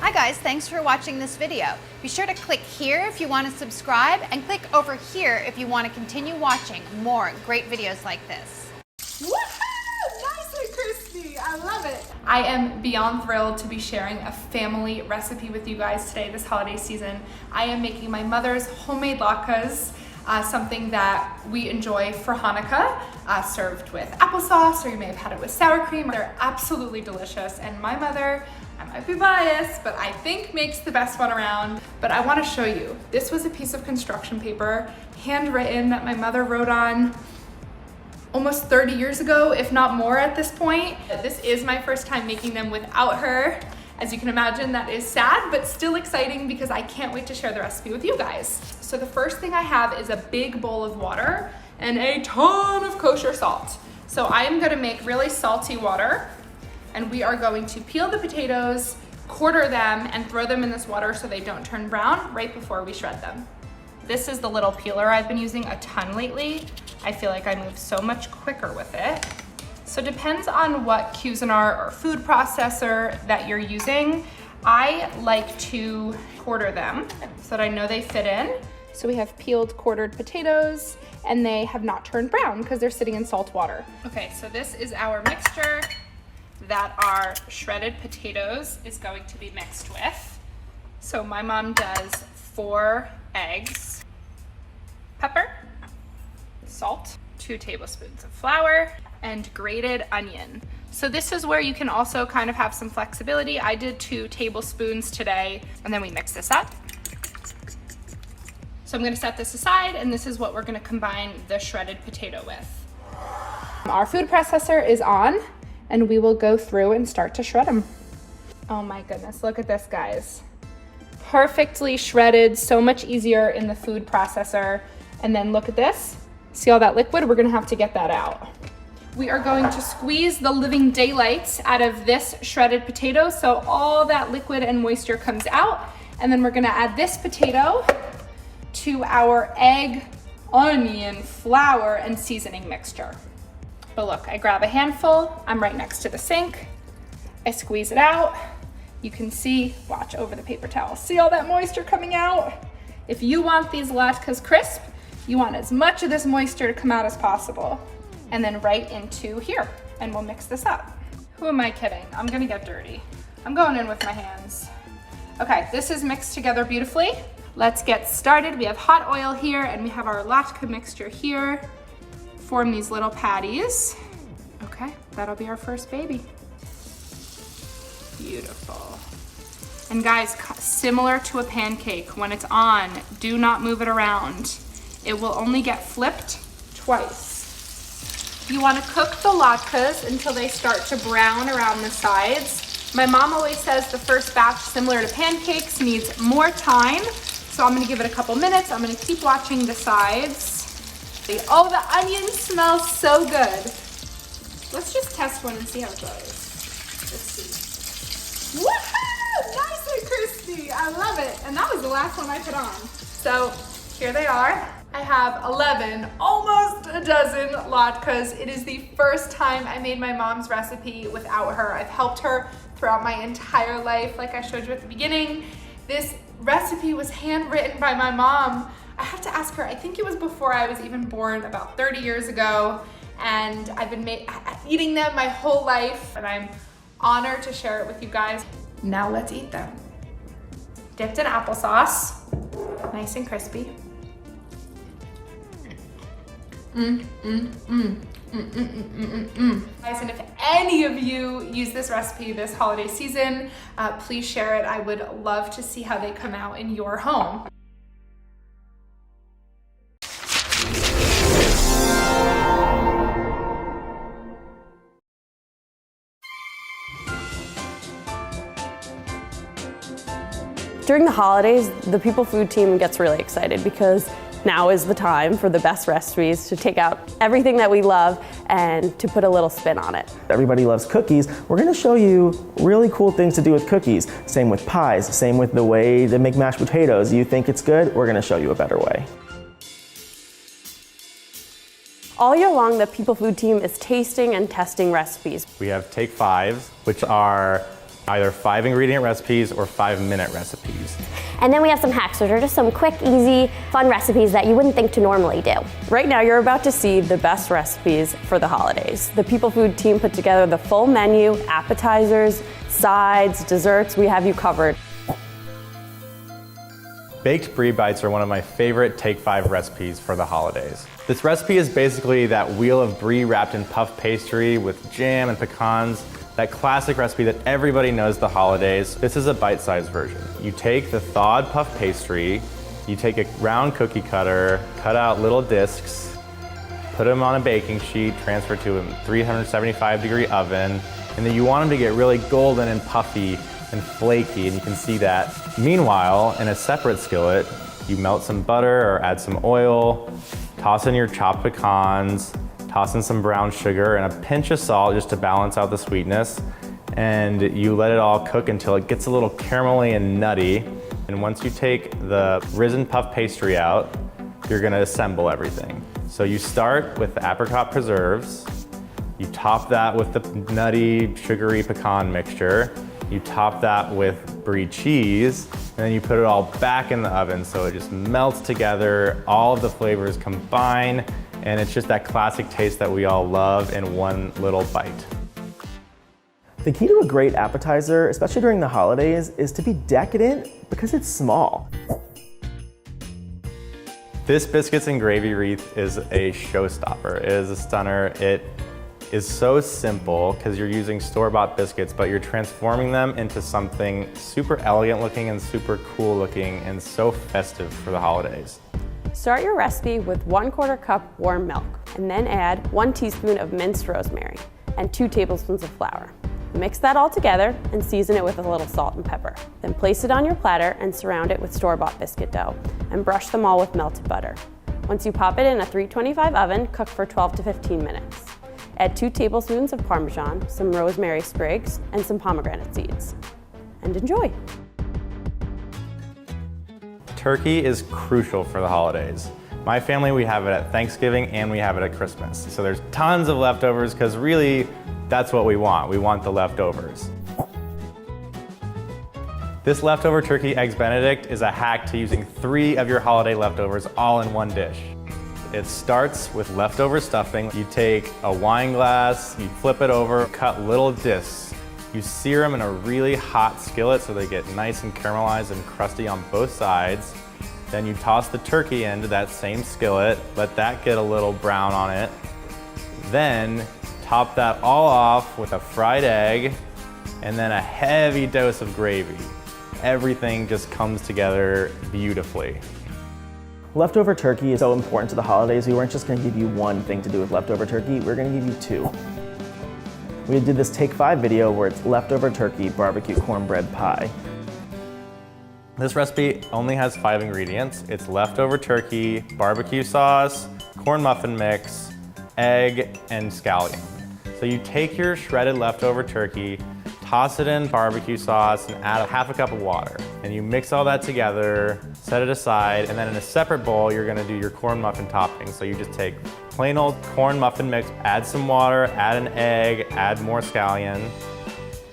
Hi guys, thanks for watching this video. Be sure to click here if you want to subscribe, and click over here if you want to continue watching more great videos like this. Woohoo! Nice and crispy. I love it. I am beyond thrilled to be sharing a family recipe with you guys today this holiday season. I am making my mother's homemade latkes, something that we enjoy for Hanukkah, served with applesauce, or you may have had it with sour cream. They're absolutely delicious, and my mother, I might be biased, but I think makes the best one around. But I want to show you. This was a piece of construction paper, handwritten, that my mother wrote on almost 30 years ago, if not more at this point. This is my first time making them without her. As you can imagine, that is sad, but still exciting because I can't wait to share the recipe with you guys. So the first thing I have is a big bowl of water and a ton of kosher salt. So I am gonna make really salty water, and we are going to peel the potatoes, quarter them, and throw them in this water so they don't turn brown right before we shred them. This is the little peeler I've been using a ton lately. I feel like I move so much quicker with it. So it depends on what Cuisinart or food processor that you're using. I like to quarter them so that I know they fit in. So we have peeled, quartered potatoes, and they have not turned brown because they're sitting in salt water. Okay, so this is our mixture that our shredded potatoes is going to be mixed with. So my mom does 4 eggs, pepper, salt, 2 tablespoons of flour, and grated onion. So this is where you can also kind of have some flexibility. I did 2 tablespoons today, and then we mix this up. So I'm gonna set this aside, and this is what we're gonna combine the shredded potato with. Our food processor is on, and we will go through and start to shred them. Oh my goodness, look at this, guys. Perfectly shredded, so much easier in the food processor. And then look at this. See all that liquid? We're gonna have to get that out. We are going to squeeze the living daylights out of this shredded potato so all that liquid and moisture comes out. And then we're gonna add this potato to our egg onion, flour, and seasoning mixture. But look, I grab a handful, I'm right next to the sink, I squeeze it out. You can see, watch over the paper towel, see all that moisture coming out? If you want these latkes crisp, you want as much of this moisture to come out as possible. And then right into here, and we'll mix this up. Who am I kidding? I'm gonna get dirty. I'm going in with my hands. Okay, this is mixed together beautifully. Let's get started. We have hot oil here and we have our latke mixture here. Form these little patties. Okay, that'll be our first baby. Beautiful. And guys, similar to a pancake, when it's on, do not move it around. It will only get flipped twice. You want to cook the latkes until they start to brown around the sides. My mom always says the first batch, similar to pancakes, needs more time. So I'm gonna give it a couple minutes. I'm gonna keep watching the sides. Oh, the onion smells so good. Let's just test one and see how it goes. Let's see. Woohoo! Nice and crispy. I love it. And that was the last one I put on. So here they are. I have 11, almost a dozen latkes. It is the first time I made my mom's recipe without her. I've helped her throughout my entire life, like I showed you at the beginning. This recipe was handwritten by my mom. I have to ask her, I think it was before I was even born, about 30 years ago, and I've been eating them my whole life, and I'm honored to share it with you guys. Now let's eat them. Dipped in applesauce, nice and crispy. Guys, and if any of you use this recipe this holiday season, please share it. I would love to see how they come out in your home. During the holidays, the People Food team gets really excited because now is the time for the best recipes to take out everything that we love and to put a little spin on it. Everybody loves cookies. We're gonna show you really cool things to do with cookies. Same with pies, same with the way to make mashed potatoes. You think it's good? We're gonna show you a better way. All year long, the People Food team is tasting and testing recipes. We have Take Fives, which are either 5-ingredient recipes or 5-minute recipes. And then we have some hacks, which are just some quick, easy, fun recipes that you wouldn't think to normally do. Right now, you're about to see the best recipes for the holidays. The People Food team put together the full menu, appetizers, sides, desserts. We have you covered. Baked brie bites are one of my favorite Take 5 recipes for the holidays. This recipe is basically that wheel of brie wrapped in puff pastry with jam and pecans. That classic recipe that everybody knows the holidays. This is a bite-sized version. You take the thawed puff pastry, you take a round cookie cutter, cut out little discs, put them on a baking sheet, transfer to a 375-degree oven, and then you want them to get really golden and puffy and flaky, and you can see that. Meanwhile, in a separate skillet, you melt some butter or add some oil, toss in your chopped pecans, toss in some brown sugar and a pinch of salt just to balance out the sweetness. And you let it all cook until it gets a little caramelly and nutty. And once you take the risen puff pastry out, you're gonna assemble everything. So you start with the apricot preserves. You top that with the nutty, sugary pecan mixture. You top that with brie cheese, and then you put it all back in the oven so it just melts together, all of the flavors combine, and it's just that classic taste that we all love in one little bite. The key to a great appetizer, especially during the holidays, is to be decadent because it's small. This biscuits and gravy wreath is a showstopper. It is a stunner. It is so simple because you're using store-bought biscuits, but you're transforming them into something super elegant looking and super cool looking and so festive for the holidays. Start your recipe with 1/4 cup warm milk, and then add 1 teaspoon of minced rosemary and 2 tablespoons of flour. Mix that all together and season it with a little salt and pepper. Then place it on your platter and surround it with store-bought biscuit dough and brush them all with melted butter. Once you pop it in a 325 oven, cook for 12 to 15 minutes. Add 2 tablespoons of Parmesan, some rosemary sprigs, and some pomegranate seeds. And enjoy. Turkey is crucial for the holidays. My family, we have it at Thanksgiving and we have it at Christmas. So there's tons of leftovers because really that's what we want. We want the leftovers. This leftover turkey eggs Benedict is a hack to using 3 of your holiday leftovers all in one dish. It starts with leftover stuffing. You take a wine glass, you flip it over, cut little discs. You sear them in a really hot skillet so they get nice and caramelized and crusty on both sides. Then you toss the turkey into that same skillet, let that get a little brown on it. Then top that all off with a fried egg and then a heavy dose of gravy. Everything just comes together beautifully. Leftover turkey is so important to the holidays. We weren't just gonna give you one thing to do with leftover turkey, we're gonna give you 2. We did this Take 5 video where it's leftover turkey barbecue cornbread pie. This recipe only has 5 ingredients. It's leftover turkey, barbecue sauce, corn muffin mix, egg, and scallion. So you take your shredded leftover turkey, toss it in barbecue sauce, and add half a cup of water. And you mix all that together, set it aside, and then in a separate bowl, you're gonna do your corn muffin topping. So you just take plain old corn muffin mix, add some water, add an egg, add more scallion,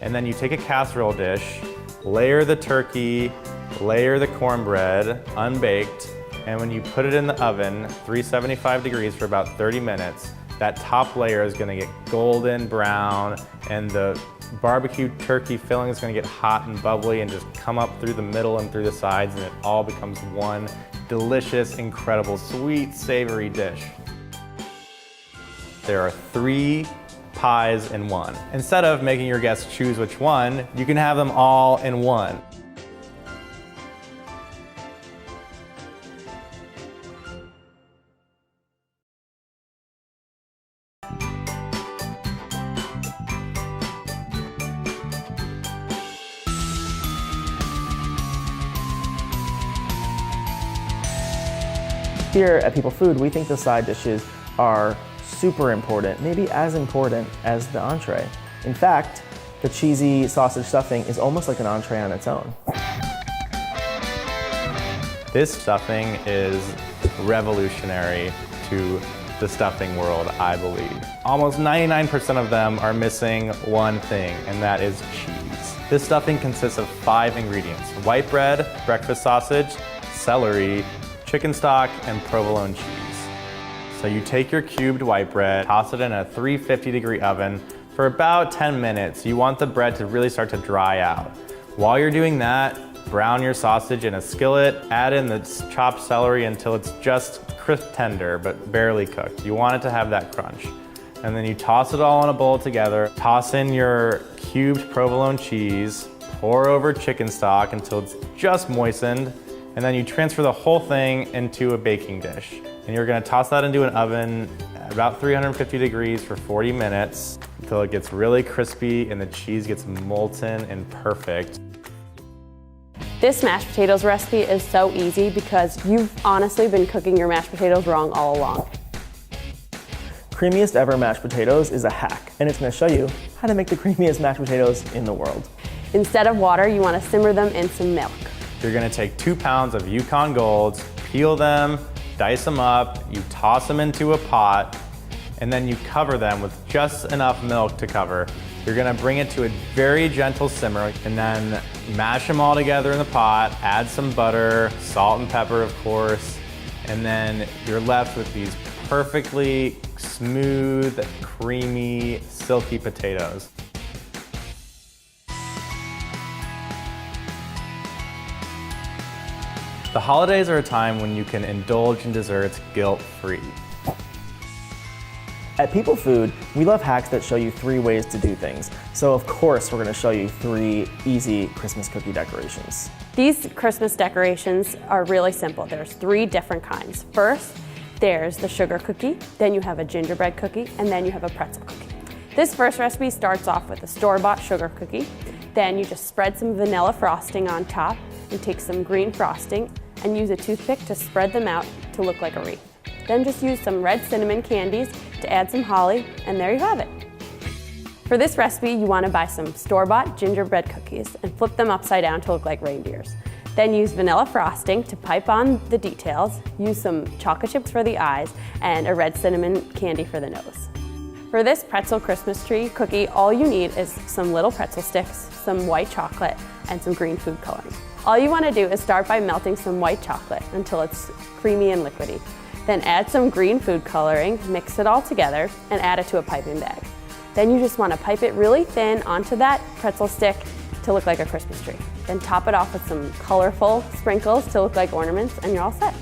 and then you take a casserole dish, layer the turkey, layer the cornbread, unbaked, and when you put it in the oven, 375 degrees for about 30 minutes, that top layer is gonna get golden brown, and the barbecue turkey filling is gonna get hot and bubbly and just come up through the middle and through the sides, and it all becomes one delicious, incredible, sweet, savory dish. There are 3 pies in one. Instead of making your guests choose which one, you can have them all in one. Here at People Food, we think the side dishes are super important, maybe as important as the entree. In fact, the cheesy sausage stuffing is almost like an entree on its own. This stuffing is revolutionary to the stuffing world, I believe. Almost 99% of them are missing one thing, and that is cheese. This stuffing consists of 5 ingredients: white bread, breakfast sausage, celery, chicken stock, and provolone cheese. So you take your cubed white bread, toss it in a 350-degree oven for about 10 minutes. You want the bread to really start to dry out. While you're doing that, brown your sausage in a skillet, add in the chopped celery until it's just crisp tender, but barely cooked. You want it to have that crunch. And then you toss it all in a bowl together, toss in your cubed provolone cheese, pour over chicken stock until it's just moistened, and then you transfer the whole thing into a baking dish. And you're gonna toss that into an oven at about 350 degrees for 40 minutes until it gets really crispy and the cheese gets molten and perfect. This mashed potatoes recipe is so easy because you've honestly been cooking your mashed potatoes wrong all along. Creamiest ever mashed potatoes is a hack, and it's gonna show you how to make the creamiest mashed potatoes in the world. Instead of water, you wanna simmer them in some milk. You're gonna take 2 pounds of Yukon Golds, peel them, dice them up, you toss them into a pot, and then you cover them with just enough milk to cover. You're gonna bring it to a very gentle simmer and then mash them all together in the pot, add some butter, salt and pepper of course, and then you're left with these perfectly smooth, creamy, silky potatoes. The holidays are a time when you can indulge in desserts guilt-free. At People Food, we love hacks that show you 3 ways to do things. So of course, we're gonna show you 3 easy Christmas cookie decorations. These Christmas decorations are really simple. There's 3 different kinds. First, there's the sugar cookie, then you have a gingerbread cookie, and then you have a pretzel cookie. This first recipe starts off with a store-bought sugar cookie. Then you just spread some vanilla frosting on top and take some green frosting and use a toothpick to spread them out to look like a wreath. Then just use some red cinnamon candies to add some holly, and there you have it. For this recipe, you want to buy some store-bought gingerbread cookies and flip them upside down to look like reindeers. Then use vanilla frosting to pipe on the details. Use some chocolate chips for the eyes and a red cinnamon candy for the nose. For this pretzel Christmas tree cookie, all you need is some little pretzel sticks, some white chocolate, and some green food coloring. All you want to do is start by melting some white chocolate until it's creamy and liquidy. Then add some green food coloring, mix it all together, and add it to a piping bag. Then you just want to pipe it really thin onto that pretzel stick to look like a Christmas tree. Then top it off with some colorful sprinkles to look like ornaments, and you're all set.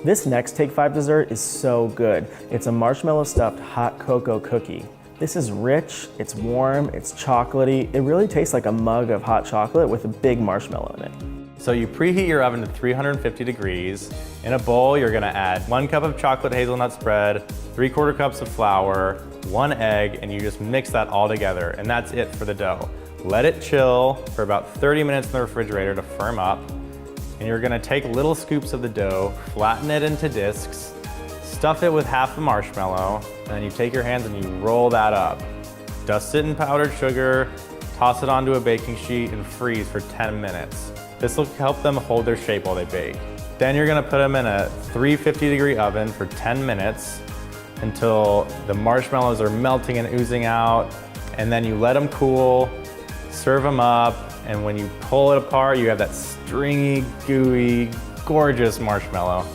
This next Take 5 dessert is so good. It's a marshmallow stuffed hot cocoa cookie. This is rich, it's warm, it's chocolatey. It really tastes like a mug of hot chocolate with a big marshmallow in it. So you preheat your oven to 350 degrees. In a bowl, you're gonna add 1 cup of chocolate hazelnut spread, 3/4 cups of flour, 1 egg, and you just mix that all together, and that's it for the dough. Let it chill for about 30 minutes in the refrigerator to firm up, and you're gonna take little scoops of the dough, flatten it into discs, stuff it with half the marshmallow, and then you take your hands and you roll that up. Dust it in powdered sugar, toss it onto a baking sheet, and freeze for 10 minutes. This will help them hold their shape while they bake. Then you're gonna put them in a 350-degree oven for 10 minutes until the marshmallows are melting and oozing out, and then you let them cool, serve them up, and when you pull it apart, you have that stringy, gooey, gorgeous marshmallow.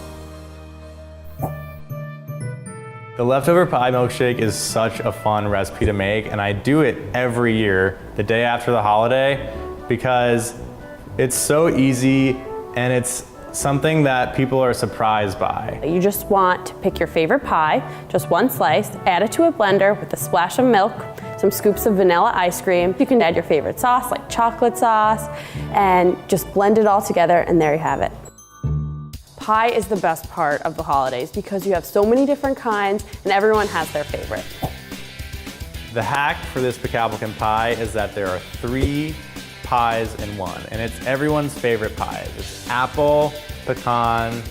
The leftover pie milkshake is such a fun recipe to make, and I do it every year, the day after the holiday, because it's so easy and it's something that people are surprised by. You just want to pick your favorite pie, just 1 slice, add it to a blender with a splash of milk, some scoops of vanilla ice cream. You can add your favorite sauce like chocolate sauce and just blend it all together, and there you have it. Pie is the best part of the holidays because you have so many different kinds and everyone has their favorite. The hack for this pecan pie is that there are 3 pies in one, and it's everyone's favorite pies. It's apple, pecan,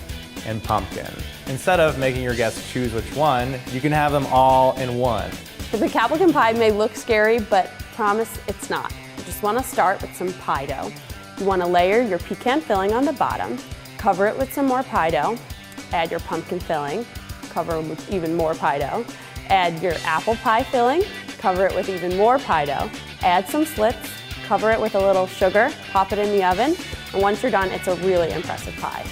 and pumpkin. Instead of making your guests choose which one, you can have them all in one. The pecan pie may look scary, but promise it's not. You just want to start with some pie dough. You want to layer your pecan filling on the bottom, cover it with some more pie dough, add your pumpkin filling, cover it with even more pie dough, add your apple pie filling, cover it with even more pie dough, add some slits, cover it with a little sugar, pop it in the oven, and once you're done, it's a really impressive pie.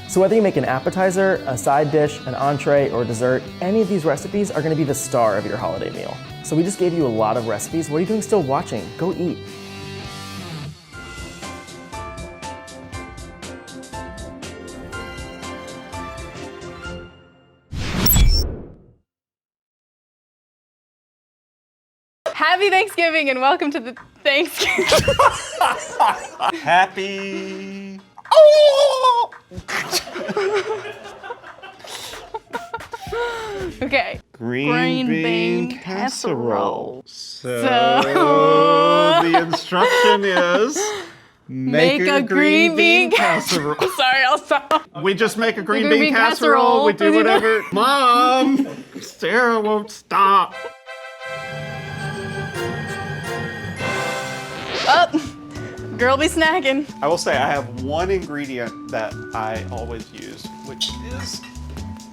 So whether you make an appetizer, a side dish, an entree, or dessert, any of these recipes are gonna be the star of your holiday meal. So we just gave you a lot of recipes. What are you doing still watching? Go eat. Happy Thanksgiving and welcome to the Thanksgiving. Happy. Okay. Green bean casserole. So the instruction is make a green bean casserole. Sorry, I'll stop. We just make a green bean casserole. We do whatever. Mom, Sarah won't stop. Up. Girl be snacking. I will say I have one ingredient that I always use, which is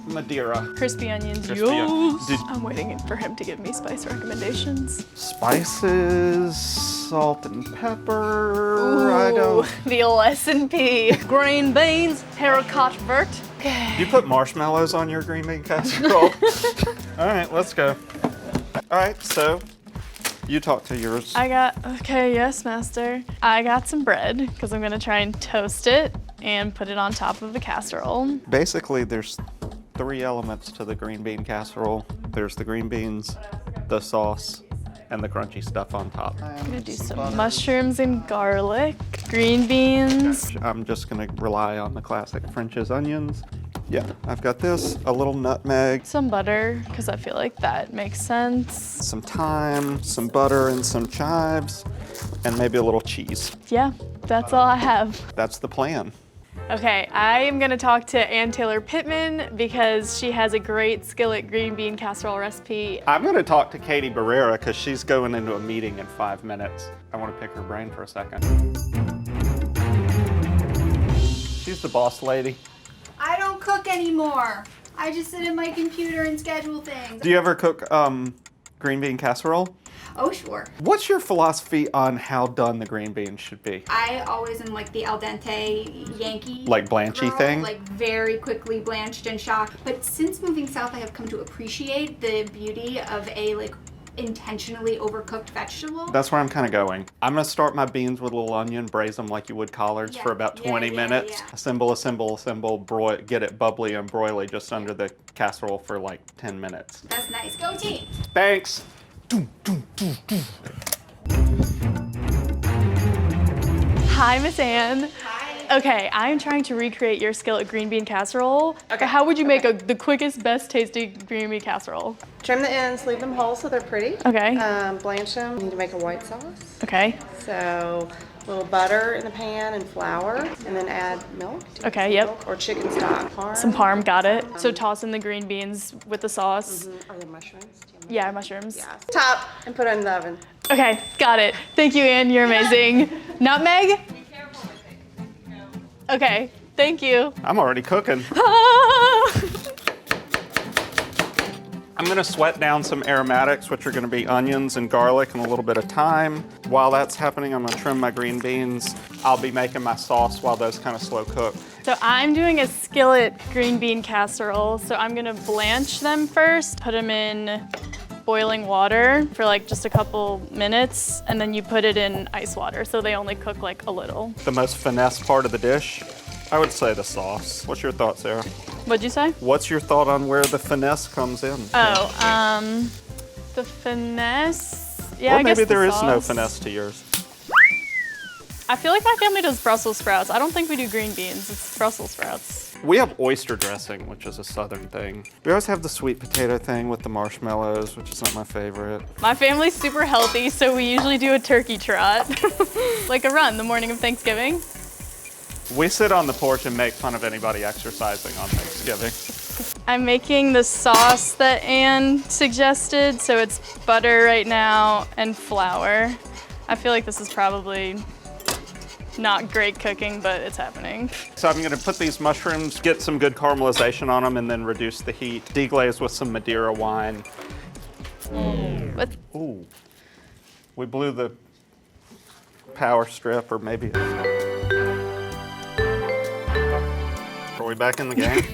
Madeira. Crispy onions. Crispy onions. I'm waiting for him to give me spice recommendations. Spices, salt and pepper. Ooh, I don't. The S&P. Green beans, haricot vert. Do you put marshmallows on your green bean casserole? All right, let's go. All right, so you talk to yours. Okay, yes, master. I got some bread because I'm gonna try and toast it and put it on top of the casserole. Basically, there's 3 elements to the green bean casserole. There's the green beans, the sauce, and the crunchy stuff on top. I'm gonna do some mushrooms and garlic, green beans. I'm just gonna rely on the classic French's onions. Yeah, I've got this, a little nutmeg. Some butter, because I feel like that makes sense. Some thyme, some butter, and some chives, and maybe a little cheese. Yeah, that's all I have. That's the plan. Okay, I am gonna talk to Ann Taylor Pittman because she has a great skillet green bean casserole recipe. I'm going to talk to Katie Barrera because she's going into a meeting in 5 minutes. I want to pick her brain for a second. She's the boss lady. I don't cook anymore. I just sit at my computer and schedule things. Do you ever cook green bean casserole? Oh, sure. What's your philosophy on how done the green beans should be? I always am like the al dente Yankee. Like blanchy girl, thing? Like very quickly blanched and shocked. But since moving south, I have come to appreciate the beauty of a like intentionally overcooked vegetable. That's where I'm kind of going. I'm going to start my beans with a little onion, braise them like you would collards for about 20 minutes. Assemble, broil, get it bubbly and broily just under the casserole for like 10 minutes. That's nice. Go team. Thanks. Hi, Miss Ann. Hi. Okay, I'm trying to recreate your skillet green bean casserole. Okay. How would you make the quickest, best tasting green bean casserole? Trim the ends, leave them whole so they're pretty. Okay. Blanch them. You need to make a white sauce. Okay. So a little butter in the pan and flour, and then add milk. Okay, yep. Milk or chicken stock. Parm. Some parm, got it. So toss in the green beans with the sauce. Are there mushrooms? Yeah, mushrooms. Yeah. Top and put it in the oven. Okay, got it. Thank you, Ann. You're amazing. Nutmeg? Okay, thank you. I'm already cooking. I'm gonna sweat down some aromatics, which are gonna be onions and garlic and a little bit of thyme. While that's happening, I'm gonna trim my green beans. I'll be making my sauce while those kind of slow cook. So I'm doing a skillet green bean casserole. So I'm gonna blanch them first, put them in boiling water for like just a couple minutes, and then you put it in ice water so they only cook like a little. The most finesse part of the dish, I would say the sauce. What's your thought, Sarah? What'd you say? What's your thought on where the finesse comes in? Oh, the finesse? Yeah, or I guess maybe there is sauce. no finesse to yours. I feel like my family does Brussels sprouts. I don't think we do green beans, it's Brussels sprouts. We have oyster dressing, which is a southern thing. We always have the sweet potato thing with the marshmallows, which is not my favorite. My family's super healthy, so we usually do a turkey trot, like a run the morning of Thanksgiving. We sit on the porch and make fun of anybody exercising on Thanksgiving. I'm making the sauce that Ann suggested, so it's butter right now and flour. I feel like this is probably not great cooking, but it's happening. So I'm gonna put these mushrooms, get some good caramelization on them, and then reduce the heat. Deglaze with some Madeira wine. What? Ooh. We blew the power strip, or maybe. Are we back in the game?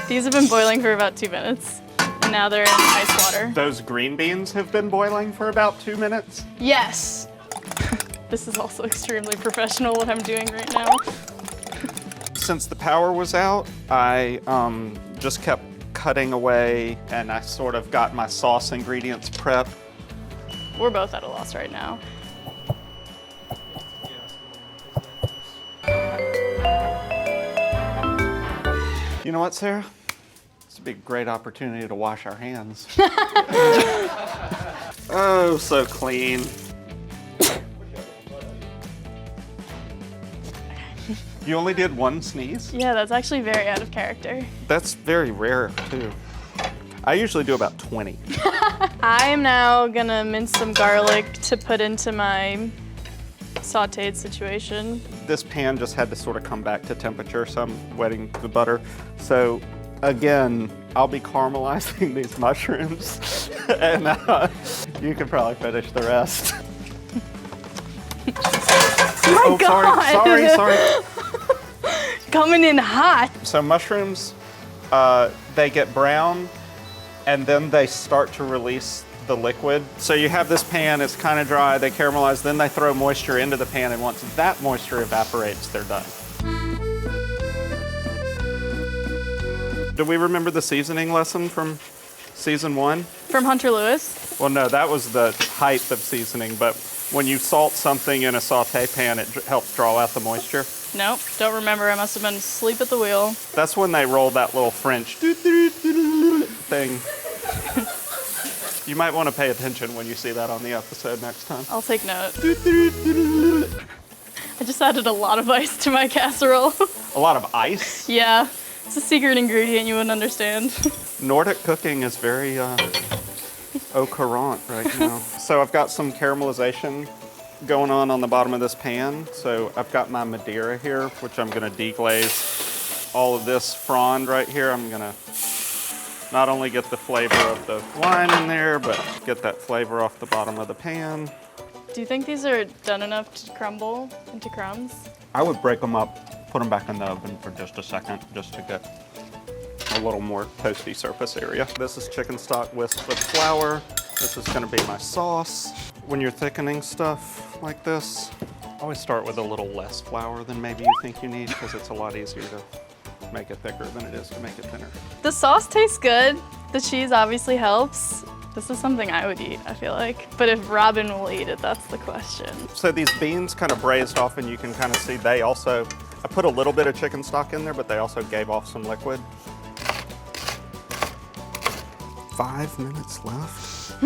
These have been boiling for about 2 minutes, and now they're in ice water. Those green beans have been boiling for about 2 minutes? Yes. This is also extremely professional what I'm doing right now. Since the power was out, I just kept cutting away, and I sort of got my sauce ingredients prepped. We're both at a loss right now. You know what, Sarah? This would be a great opportunity to wash our hands. Oh, so clean. You only did one sneeze? Yeah, that's actually very out of character. That's very rare, too. I usually do about 20. I am now gonna mince some garlic to put into my sauteed situation. This pan just had to sort of come back to temperature, so I'm wetting the butter. So again, I'll be caramelizing these mushrooms, and you can probably finish the rest. Oh my God. Sorry. Coming in hot. So mushrooms, they get brown, and then they start to release the liquid. So you have this pan, it's kind of dry, they caramelize, then they throw moisture into the pan, and once that moisture evaporates, they're done. Do we remember the seasoning lesson from season 1? From Hunter Lewis? Well, no, that was the height of seasoning, but when you salt something in a saute pan, it helps draw out the moisture. Nope, don't remember. I must have been asleep at the wheel. That's when they roll that little French thing. You might want to pay attention when you see that on the episode next time. I'll take note. I just added a lot of ice to my casserole. A lot of ice? Yeah, it's a secret ingredient you wouldn't understand. Nordic cooking is very au courant right now. So I've got some caramelization going on the bottom of this pan. So I've got my Madeira here, which I'm gonna deglaze. All of this frond right here, I'm gonna not only get the flavor of the wine in there, but get that flavor off the bottom of the pan. Do you think these are done enough to crumble into crumbs? I would break them up, put them back in the oven for just a second, just to get a little more toasty surface area. This is chicken stock whisked with flour. This is gonna be my sauce. When you're thickening stuff like this, always start with a little less flour than maybe you think you need, because it's a lot easier to make it thicker than it is to make it thinner. The sauce tastes good. The cheese obviously helps. This is something I would eat, I feel like. But if Robin will eat it, that's the question. So these beans kind of braised off, and you can kind of see they also, I put a little bit of chicken stock in there, but they also gave off some liquid. 5 minutes left.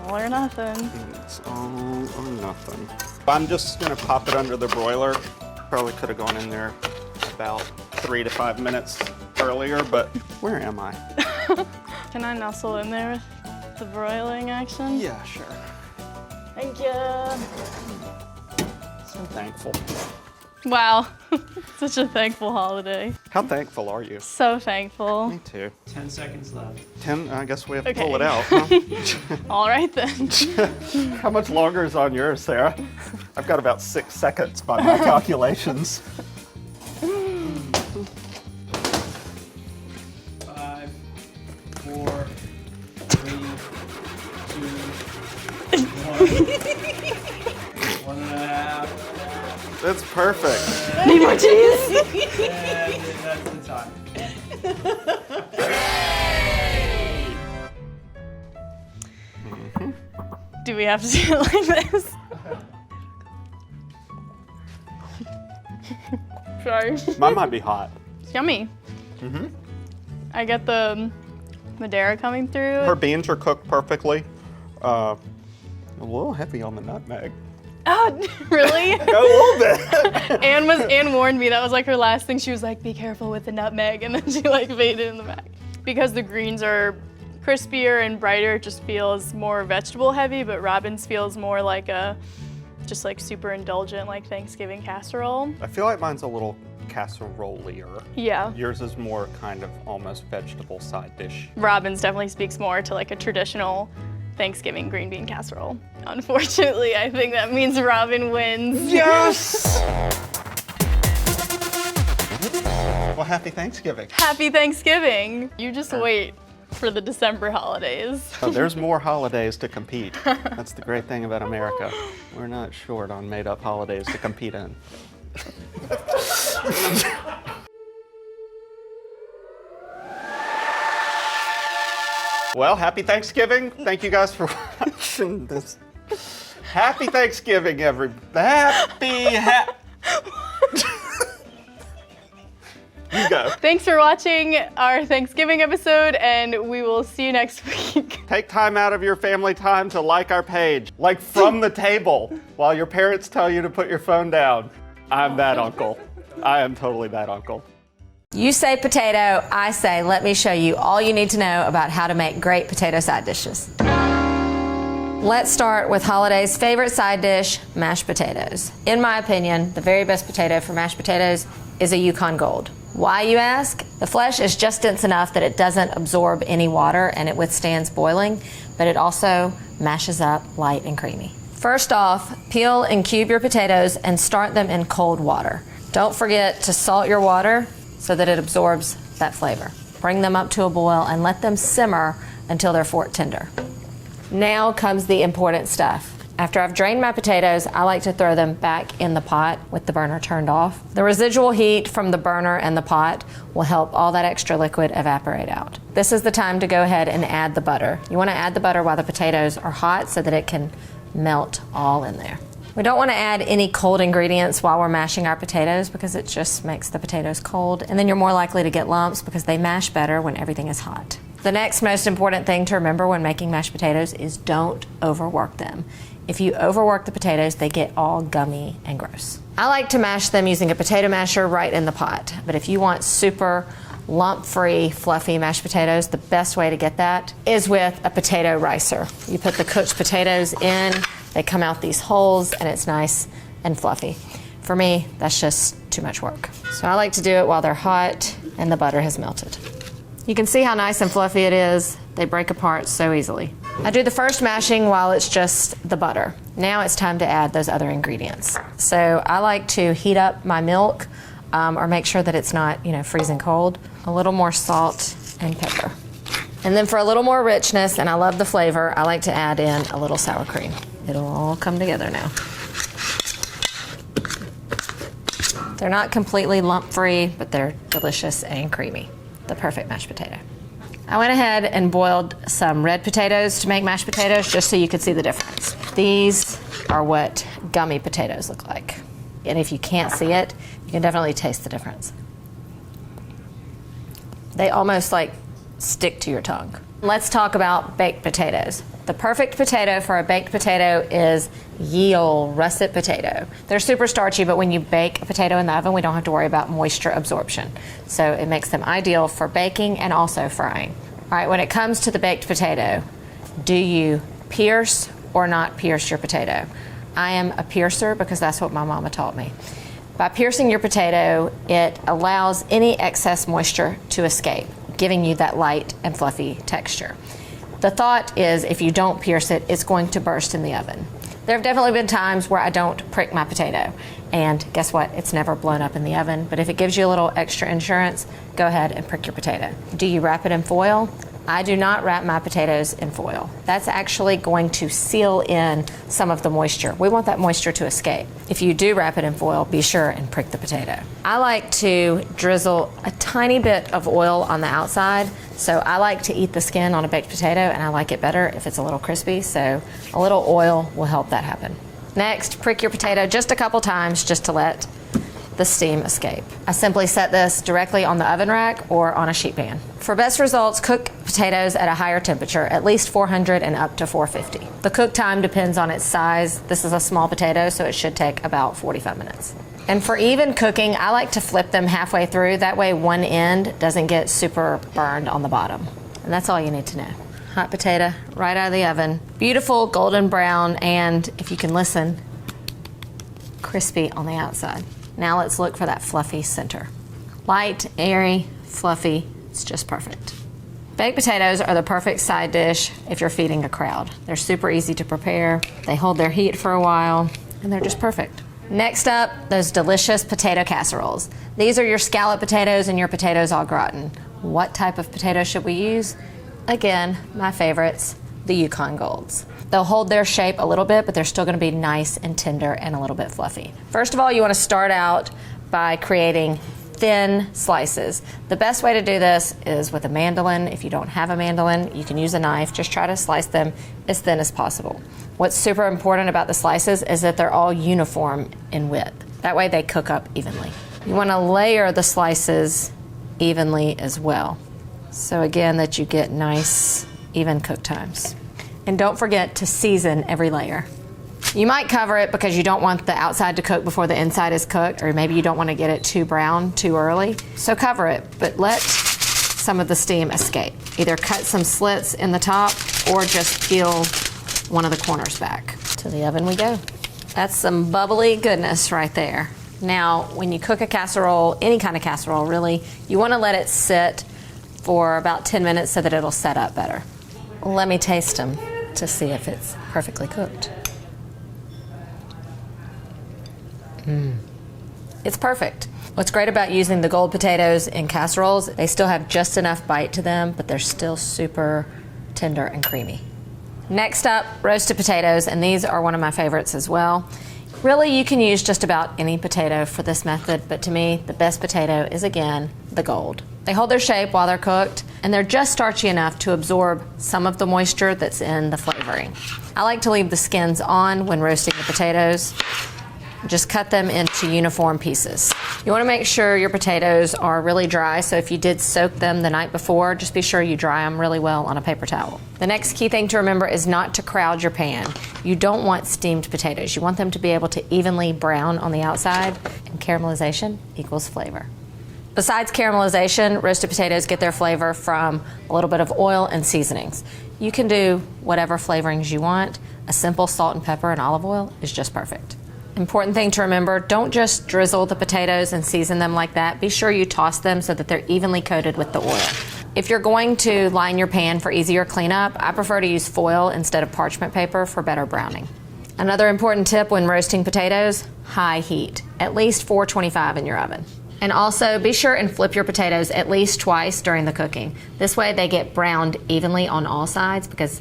All or nothing. It's all or nothing. I'm just gonna pop it under the broiler. Probably could have gone in there about 3 to 5 minutes earlier, but where am I? Can I nestle in there with the broiling action? Yeah, sure. Thank you. So thankful. Wow, such a thankful holiday. How thankful are you? So thankful. Me too. 10 seconds left. 10, I guess we have to Okay. pull it out, huh? All right then. How much longer is on yours, Sarah? I've got about 6 seconds by my calculations. 5, 4, 3, 2, 1. 1.5. That's perfect. Need more cheese? And that's the time. Do we have to do it like this? Sorry. Mine might be hot. It's yummy. Mm-hmm. I get the Madeira coming through. Her beans are cooked perfectly. A little heavy on the nutmeg. Oh, really? A little bit. Anne warned me. That was like her last thing. She was like, be careful with the nutmeg. And then she like made it in the back. Because the greens are crispier and brighter, it just feels more vegetable heavy, but Robin's feels more like a, just like super indulgent, like Thanksgiving casserole. I feel like mine's a little casserole-ier. Yeah. Yours is more kind of almost vegetable side dish. Robin's definitely speaks more to like a traditional Thanksgiving green bean casserole. Unfortunately, I think that means Robin wins. Yes! Well, happy Thanksgiving. Happy Thanksgiving. You just wait for the December holidays. Oh, there's more holidays to compete. That's the great thing about America. We're not short on made-up holidays to compete in. Well, happy Thanksgiving. Thank you guys for watching this. Happy Thanksgiving, everybody. You go. Thanks for watching our Thanksgiving episode, and we will see you next week. Take time out of your family time to like our page. Like from the table while your parents tell you to put your phone down. I'm that uncle. I am totally that uncle. You say potato, I say let me show you all you need to know about how to make great potato side dishes. Let's start with Holiday's favorite side dish, mashed potatoes. In my opinion, the very best potato for mashed potatoes is a Yukon Gold. Why, you ask? The flesh is just dense enough that it doesn't absorb any water and it withstands boiling, but it also mashes up light and creamy. First off, peel and cube your potatoes and start them in cold water. Don't forget to salt your water so that it absorbs that flavor. Bring them up to a boil and let them simmer until they're fork tender. Now comes the important stuff. After I've drained my potatoes, I like to throw them back in the pot with the burner turned off. The residual heat from the burner and the pot will help all that extra liquid evaporate out. This is the time to go ahead and add the butter. You want to add the butter while the potatoes are hot so that it can melt all in there. We don't want to add any cold ingredients while we're mashing our potatoes because it just makes the potatoes cold, and then you're more likely to get lumps because they mash better when everything is hot. The next most important thing to remember when making mashed potatoes is don't overwork them. If you overwork the potatoes, they get all gummy and gross. I like to mash them using a potato masher right in the pot, but if you want super lump-free, fluffy mashed potatoes, the best way to get that is with a potato ricer. You put the cooked potatoes in, they come out these holes, and it's nice and fluffy. For me, that's just too much work. So I like to do it while they're hot and the butter has melted. You can see how nice and fluffy it is. They break apart so easily. I do the first mashing while it's just the butter. Now it's time to add those other ingredients. So I like to heat up my milk or make sure that it's not, freezing cold. A little more salt and pepper. And then for a little more richness, and I love the flavor, I like to add in a little sour cream. It'll all come together now. They're not completely lump-free, but they're delicious and creamy. The perfect mashed potato. I went ahead and boiled some red potatoes to make mashed potatoes just so you could see the difference. These are what gummy potatoes look like. And if you can't see it, you can definitely taste the difference. They almost stick to your tongue. Let's talk about baked potatoes. The perfect potato for a baked potato is ye olde russet potato. They're super starchy, but when you bake a potato in the oven, we don't have to worry about moisture absorption. So it makes them ideal for baking and also frying. All right, when it comes to the baked potato, do you pierce or not pierce your potato? I am a piercer because that's what my mama taught me. By piercing your potato, it allows any excess moisture to escape, giving you that light and fluffy texture. The thought is if you don't pierce it, it's going to burst in the oven. There have definitely been times where I don't prick my potato, and guess what? It's never blown up in the oven, but if it gives you a little extra insurance, go ahead and prick your potato. Do you wrap it in foil? I do not wrap my potatoes in foil. That's actually going to seal in some of the moisture. We want that moisture to escape. If you do wrap it in foil, be sure and prick the potato. I like to drizzle a tiny bit of oil on the outside. So I like to eat the skin on a baked potato, and I like it better if it's a little crispy, so a little oil will help that happen. Next, prick your potato just a couple times just to let the steam escape. I simply set this directly on the oven rack or on a sheet pan. For best results, cook potatoes at a higher temperature, at least 400 and up to 450. The cook time depends on its size. This is a small potato, so it should take about 45 minutes. And for even cooking, I like to flip them halfway through. That way one end doesn't get super burned on the bottom. And that's all you need to know. Hot potato right out of the oven. Beautiful golden brown, and if you can listen, crispy on the outside. Now let's look for that fluffy center. Light, airy, fluffy, it's just perfect. Baked potatoes are the perfect side dish if you're feeding a crowd. They're super easy to prepare, they hold their heat for a while, and they're just perfect. Next up, those delicious potato casseroles. These are your scallop potatoes and your potatoes au gratin. What type of potato should we use? Again, my favorites, the Yukon Golds. They'll hold their shape a little bit, but they're still gonna be nice and tender and a little bit fluffy. First of all, you wanna start out by creating thin slices. The best way to do this is with a mandolin. If you don't have a mandolin, you can use a knife. Just try to slice them as thin as possible. What's super important about the slices is that they're all uniform in width. That way they cook up evenly. You wanna layer the slices evenly as well. So again, that you get nice, even cook times. And don't forget to season every layer. You might cover it because you don't want the outside to cook before the inside is cooked, or maybe you don't want to get it too brown too early. So cover it, but let some of the steam escape. Either cut some slits in the top or just peel one of the corners back. To the oven we go. That's some bubbly goodness right there. Now, when you cook a casserole, any kind of casserole really, you want to let it sit for about 10 minutes so that it'll set up better. Let me taste them to see if it's perfectly cooked. It's perfect. What's great about using the gold potatoes in casseroles, they still have just enough bite to them, but they're still super tender and creamy. Next up, roasted potatoes, and these are one of my favorites as well. Really, you can use just about any potato for this method, but to me, the best potato is, again, the gold. They hold their shape while they're cooked, and they're just starchy enough to absorb some of the moisture that's in the flavoring. I like to leave the skins on when roasting the potatoes. Just cut them into uniform pieces. You want to make sure your potatoes are really dry, so if you did soak them the night before, just be sure you dry them really well on a paper towel. The next key thing to remember is not to crowd your pan. You don't want steamed potatoes. You want them to be able to evenly brown on the outside, and caramelization equals flavor. Besides caramelization, roasted potatoes get their flavor from a little bit of oil and seasonings. You can do whatever flavorings you want. A simple salt and pepper and olive oil is just perfect. Important thing to remember, don't just drizzle the potatoes and season them like that. Be sure you toss them so that they're evenly coated with the oil. If you're going to line your pan for easier cleanup, I prefer to use foil instead of parchment paper for better browning. Another important tip when roasting potatoes, high heat, at least 425 in your oven. And also be sure and flip your potatoes at least twice during the cooking. This way they get browned evenly on all sides, because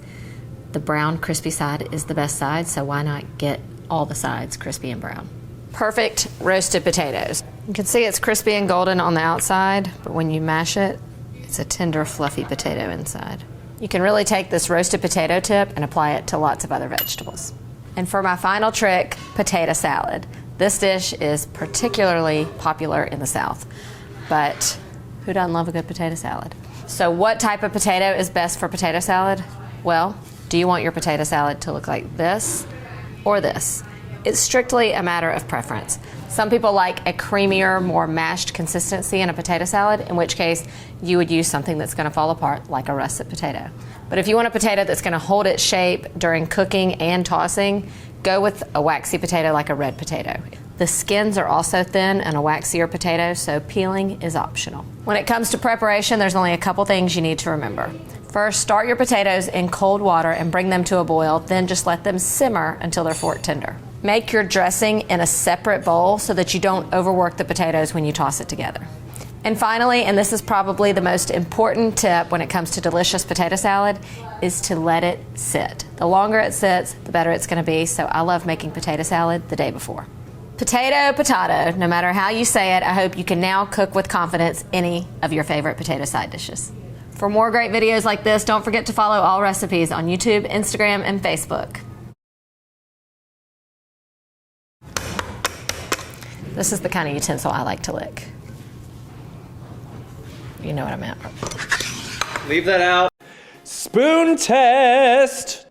the brown crispy side is the best side, so why not get all the sides crispy and brown. Perfect roasted potatoes. You can see it's crispy and golden on the outside, but when you mash it, it's a tender, fluffy potato inside. You can really take this roasted potato tip and apply it to lots of other vegetables. And for my final trick, potato salad. This dish is particularly popular in the South, but who doesn't love a good potato salad? So what type of potato is best for potato salad? Well, do you want your potato salad to look like this or this? It's strictly a matter of preference. Some people like a creamier, more mashed consistency in a potato salad, in which case you would use something that's gonna fall apart like a russet potato. But if you want a potato that's gonna hold its shape during cooking and tossing, go with a waxy potato like a red potato. The skins are also thin in a waxier potato, so peeling is optional. When it comes to preparation, there's only a couple things you need to remember. First, start your potatoes in cold water and bring them to a boil, then just let them simmer until they're fork tender. Make your dressing in a separate bowl so that you don't overwork the potatoes when you toss it together. And finally, and this is probably the most important tip when it comes to delicious potato salad, is to let it sit. The longer it sits, the better it's gonna be, so I love making potato salad the day before. Potato, potato, no matter how you say it, I hope you can now cook with confidence any of your favorite potato side dishes. For more great videos like this, don't forget to follow Allrecipes on YouTube, Instagram, and Facebook. This is the kind of utensil I like to lick. You know what I meant. Leave that out. Spoon test!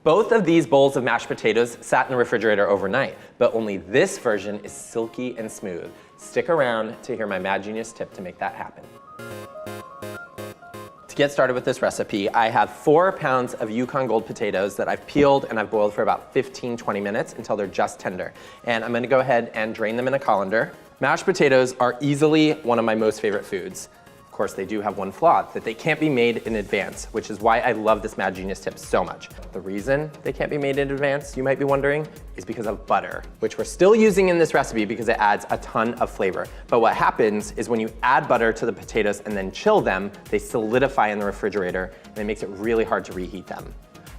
Both of these bowls of mashed potatoes sat in the refrigerator overnight, but only this version is silky and smooth. Stick around to hear my mad genius tip to make that happen. To get started with this recipe, I have 4 pounds of Yukon Gold potatoes that I've peeled and I've boiled for about 15-20 minutes until they're just tender. And I'm gonna go ahead and drain them in a colander. Mashed potatoes are easily one of my most favorite foods. Of course, they do have one flaw, that they can't be made in advance, which is why I love this Mad Genius tip so much. The reason they can't be made in advance, you might be wondering, is because of butter, which we're still using in this recipe because it adds a ton of flavor. But what happens is when you add butter to the potatoes and then chill them, they solidify in the refrigerator and it makes it really hard to reheat them.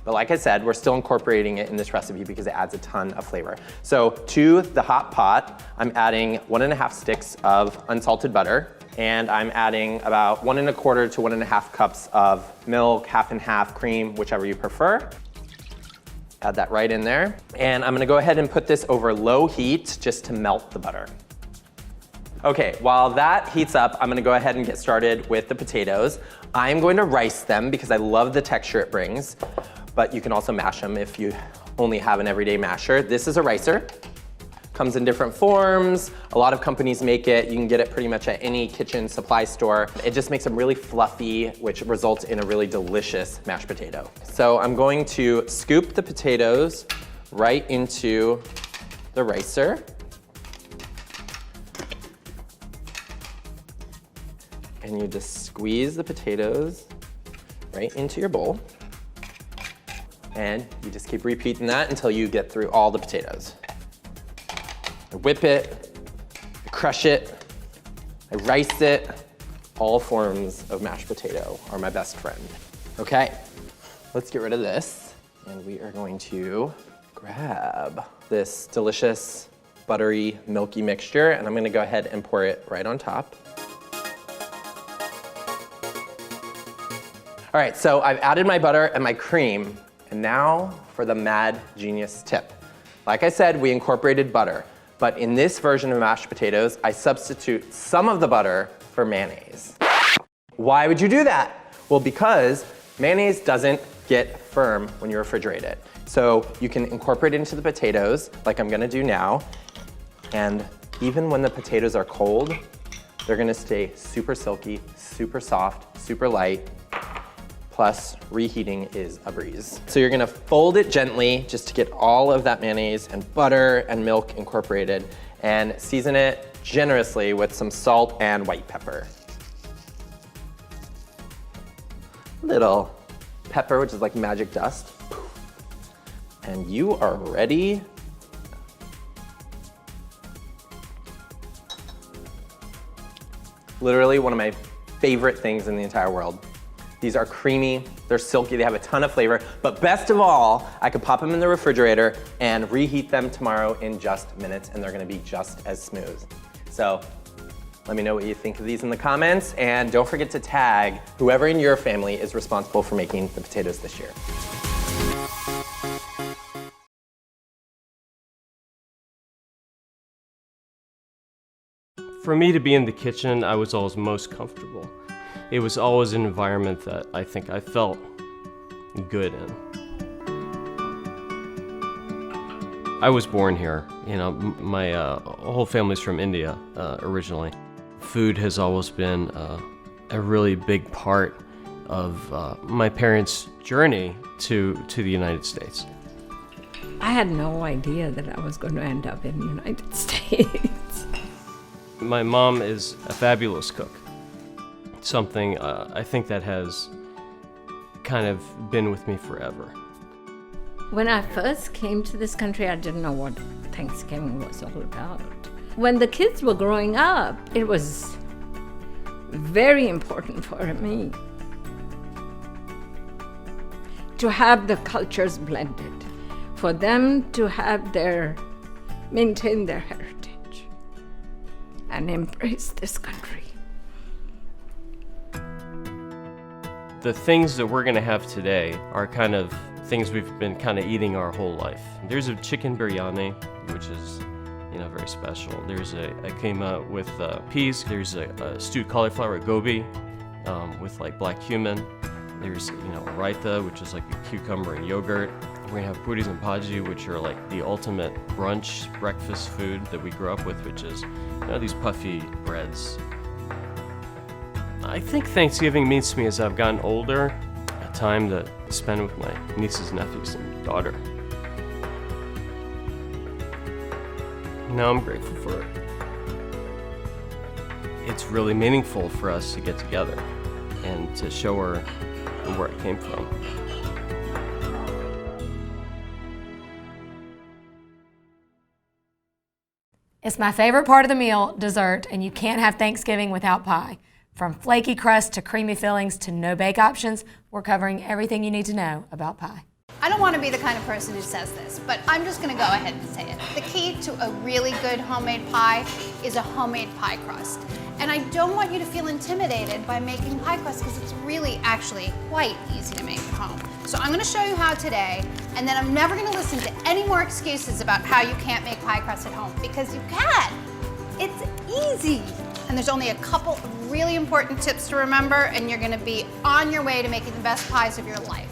But like I said, we're still incorporating it in this recipe because it adds a ton of flavor. So to the hot pot, I'm adding 1.5 sticks of unsalted butter, and I'm adding about 1 1/4 to 1.5 cups of milk, 1/2 and 1/2 cream, whichever you prefer. Add that right in there. And I'm gonna go ahead and put this over low heat just to melt the butter. Okay, while that heats up, I'm gonna go ahead and get started with the potatoes. I'm going to rice them because I love the texture it brings, but you can also mash them if you only have an everyday masher. This is a ricer. Comes in different forms. A lot of companies make it. You can get it pretty much at any kitchen supply store. It just makes them really fluffy, which results in a really delicious mashed potato. So I'm going to scoop the potatoes right into the ricer. And you just squeeze the potatoes right into your bowl. And you just keep repeating that until you get through all the potatoes. I whip it, I crush it, I rice it. All forms of mashed potato are my best friend. Okay, let's get rid of this. And we are going to grab this delicious, buttery, milky mixture, and I'm gonna go ahead and pour it right on top. All right, so I've added my butter and my cream, and now for the Mad Genius tip. Like I said, we incorporated butter. But in this version of mashed potatoes, I substitute some of the butter for mayonnaise. Why would you do that? Well, because mayonnaise doesn't get firm when you refrigerate it. So you can incorporate it into the potatoes, like I'm gonna do now. And even when the potatoes are cold, they're gonna stay super silky, super soft, super light. Plus, reheating is a breeze. So you're gonna fold it gently just to get all of that mayonnaise and butter and milk incorporated, and season it generously with some salt and white pepper. Little pepper, which is like magic dust. And you are ready. Literally one of my favorite things in the entire world. These are creamy, they're silky, they have a ton of flavor, but best of all, I could pop them in the refrigerator and reheat them tomorrow in just minutes, and they're gonna be just as smooth. So let me know what you think of these in the comments, and don't forget to tag whoever in your family is responsible for making the potatoes this year. For me to be in the kitchen, I was always most comfortable. It was always an environment that I think I felt good in. I was born here. You know, my whole family's from India originally. Food has always been a really big part of my parents' journey to the United States. I had no idea that I was going to end up in the United States. My mom is a fabulous cook. Something I think that has kind of been with me forever. When I first came to this country, I didn't know what Thanksgiving was all about. When the kids were growing up, it was very important for me to have the cultures blended, for them to have maintain their heritage and embrace this country. The things that we're gonna have today are kind of things we've been kind of eating our whole life. There's a chicken biryani, which is, you know, very special. There's a coma with peas. There's a stewed cauliflower gobi with like black cumin. There's, you know, a raita, which is like a cucumber and yogurt. We're gonna have puris and bhaji, which are like the ultimate brunch breakfast food that we grew up with, which is, you know, these puffy breads. I think Thanksgiving means to me as I've gotten older, a time to spend with my nieces, nephews, and daughter. Now I'm grateful for it. It's really meaningful for us to get together and to show her where I came from. It's my favorite part of the meal, dessert, and you can't have Thanksgiving without pie. From flaky crust to creamy fillings to no bake options, we're covering everything you need to know about pie. I don't want to be the kind of person who says this, but I'm just going to go ahead and say it. The key to a really good homemade pie is a homemade pie crust. And I don't want you to feel intimidated by making pie crust because it's really actually quite easy to make at home. So I'm going to show you how today, and then I'm never going to listen to any more excuses about how you can't make pie crust at home, because you can. It's easy. And there's only a couple of really important tips to remember, and you're gonna be on your way to making the best pies of your life.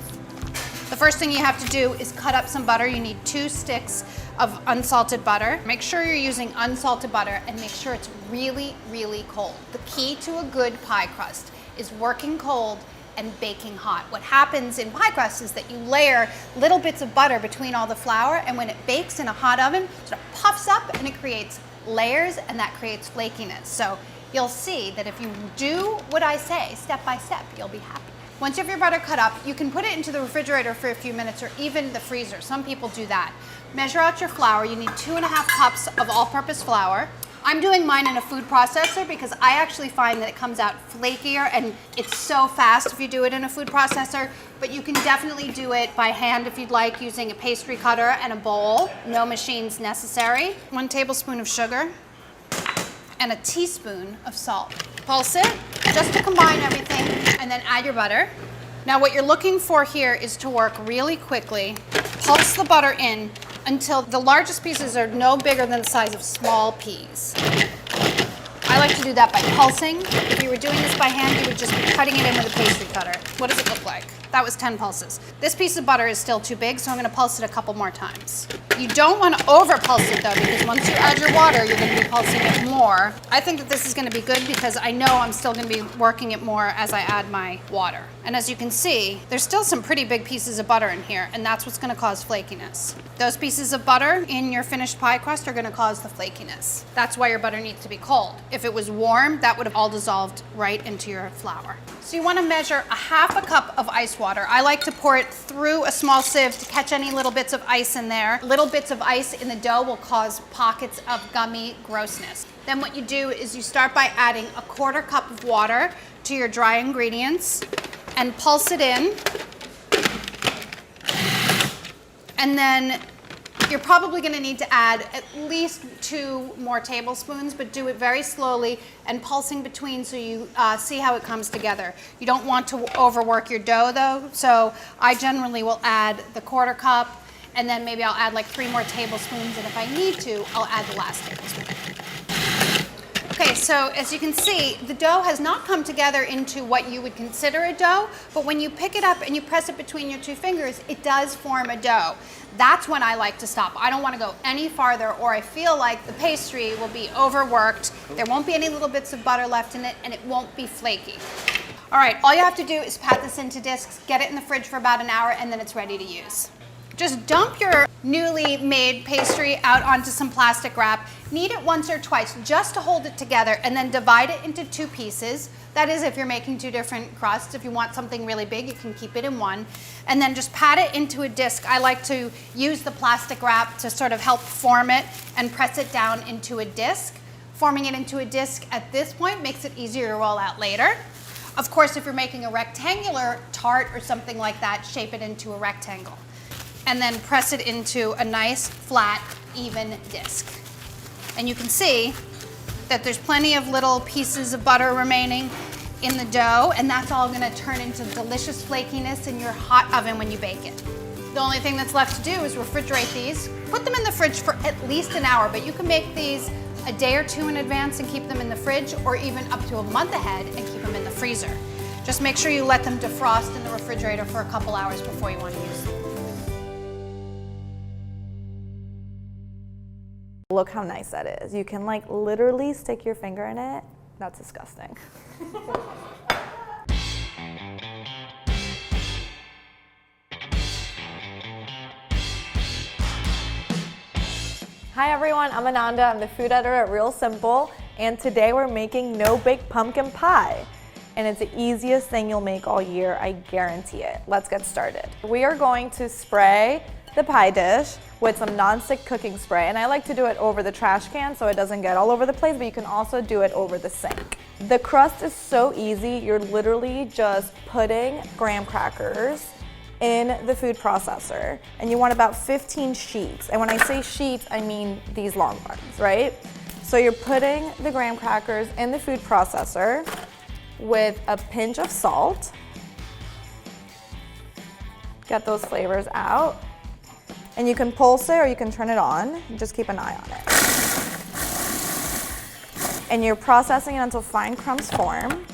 The first thing you have to do is cut up some butter. You need 2 sticks of unsalted butter. Make sure you're using unsalted butter and make sure it's really, really cold. The key to a good pie crust is working cold and baking hot. What happens in pie crust is that you layer little bits of butter between all the flour, and when it bakes in a hot oven, it sort of puffs up and it creates layers, and that creates flakiness. So you'll see that if you do what I say step by step, you'll be happy. Once you have your butter cut up, you can put it into the refrigerator for a few minutes or even the freezer. Some people do that. Measure out your flour. You need 2.5 cups of all-purpose flour. I'm doing mine in a food processor because I actually find that it comes out flakier, and it's so fast if you do it in a food processor, but you can definitely do it by hand if you'd like, using a pastry cutter and a bowl. No machines necessary. 1 tablespoon of sugar and a teaspoon of salt. Pulse it just to combine everything, and then add your butter. Now what you're looking for here is to work really quickly. Pulse the butter in until the largest pieces are no bigger than the size of small peas. I like to do that by pulsing. If you were doing this by hand, you would just be cutting it in with a pastry cutter. What does it look like? That was 10 pulses. This piece of butter is still too big, so I'm gonna pulse it a couple more times. You don't wanna over pulse it though, because once you add your water, you're gonna be pulsing it more. I think that this is gonna be good because I know I'm still gonna be working it more as I add my water. And as you can see, there's still some pretty big pieces of butter in here, and that's what's gonna cause flakiness. Those pieces of butter in your finished pie crust are gonna cause the flakiness. That's why your butter needs to be cold. If it was warm, that would have all dissolved right into your flour. So you wanna measure a half a cup of ice water. I like to pour it through a small sieve to catch any little bits of ice in there. Little bits of ice in the dough will cause pockets of gummy grossness. Then what you do is you start by adding a 1/4 cup of water to your dry ingredients and pulse it in. And then you're probably gonna need to add at least 2 more tablespoons, but do it very slowly and pulsing between so you see how it comes together. You don't want to overwork your dough though, so I generally will add the 1/4 cup, and then maybe I'll add like 3 more tablespoons, and if I need to, I'll add the last tablespoon. Okay, so as you can see, the dough has not come together into what you would consider a dough, but when you pick it up and you press it between your 2 fingers, it does form a dough. That's when I like to stop. I don't want to go any farther, or I feel like the pastry will be overworked. There won't be any little bits of butter left in it, and it won't be flaky. All right, all you have to do is pat this into discs, get it in the fridge for about an hour, and then it's ready to use. Just dump your newly made pastry out onto some plastic wrap. Knead it once or twice just to hold it together, and then divide it into 2 pieces. That is if you're making 2 different crusts. If you want something really big, you can keep it in one. And then just pat it into a disc. I like to use the plastic wrap to sort of help form it and press it down into a disc. Forming it into a disc at this point makes it easier to roll out later. Of course, if you're making a rectangular tart or something like that, shape it into a rectangle. And then press it into a nice, flat, even disc. And you can see that there's plenty of little pieces of butter remaining in the dough, and that's all gonna turn into delicious flakiness in your hot oven when you bake it. The only thing that's left to do is refrigerate these. Put them in the fridge for at least an hour, but you can make these a day or 2 in advance and keep them in the fridge, or even up to a month ahead and keep them in the freezer. Just make sure you let them defrost in the refrigerator for a couple hours before you want to use them. Look how nice that is. You can like literally stick your finger in it. That's disgusting. Hi everyone, I'm Ananda. I'm the food editor at Real Simple, and today we're making no-bake pumpkin pie. And it's the easiest thing you'll make all year, I guarantee it. Let's get started. We are going to spray the pie dish with some nonstick cooking spray, and I like to do it over the trash can so it doesn't get all over the place, but you can also do it over the sink. The crust is so easy. You're literally just putting graham crackers in the food processor, and you want about 15 sheets. And when I say sheets, I mean these long ones, right? So you're putting the graham crackers in the food processor with a pinch of salt. Get those flavors out. And you can pulse it or you can turn it on. Just keep an eye on it. And you're processing it until fine crumbs form,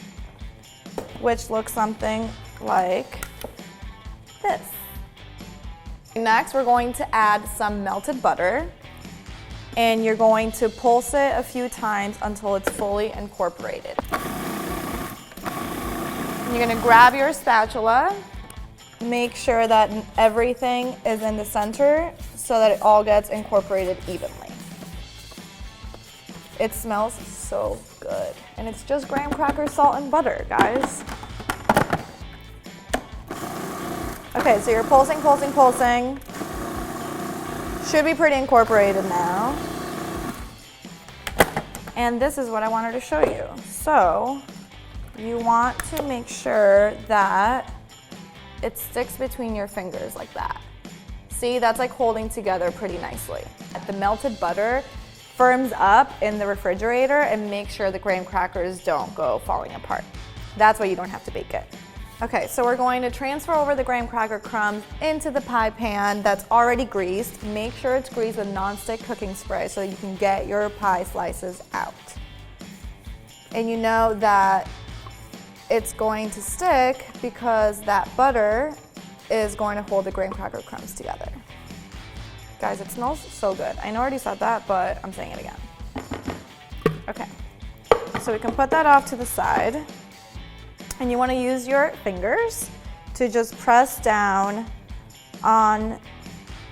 which looks something like this. Next, we're going to add some melted butter, and you're going to pulse it a few times until it's fully incorporated. And you're gonna grab your spatula, make sure that everything is in the center so that it all gets incorporated evenly. It smells so good. And it's just graham crackers, salt, and butter, guys. Okay, so you're pulsing, pulsing, pulsing. Should be pretty incorporated now. And this is what I wanted to show you. So you want to make sure that it sticks between your fingers like that. See, that's like holding together pretty nicely. The melted butter firms up in the refrigerator and make sure the graham crackers don't go falling apart. That's why you don't have to bake it. Okay, so we're going to transfer over the graham cracker crumbs into the pie pan that's already greased. Make sure it's greased with nonstick cooking spray so you can get your pie slices out. And you know that it's going to stick because that butter is going to hold the graham cracker crumbs together. Guys, it smells so good. I know I already said that, but I'm saying it again. Okay, so we can put that off to the side. And you want to use your fingers to just press down on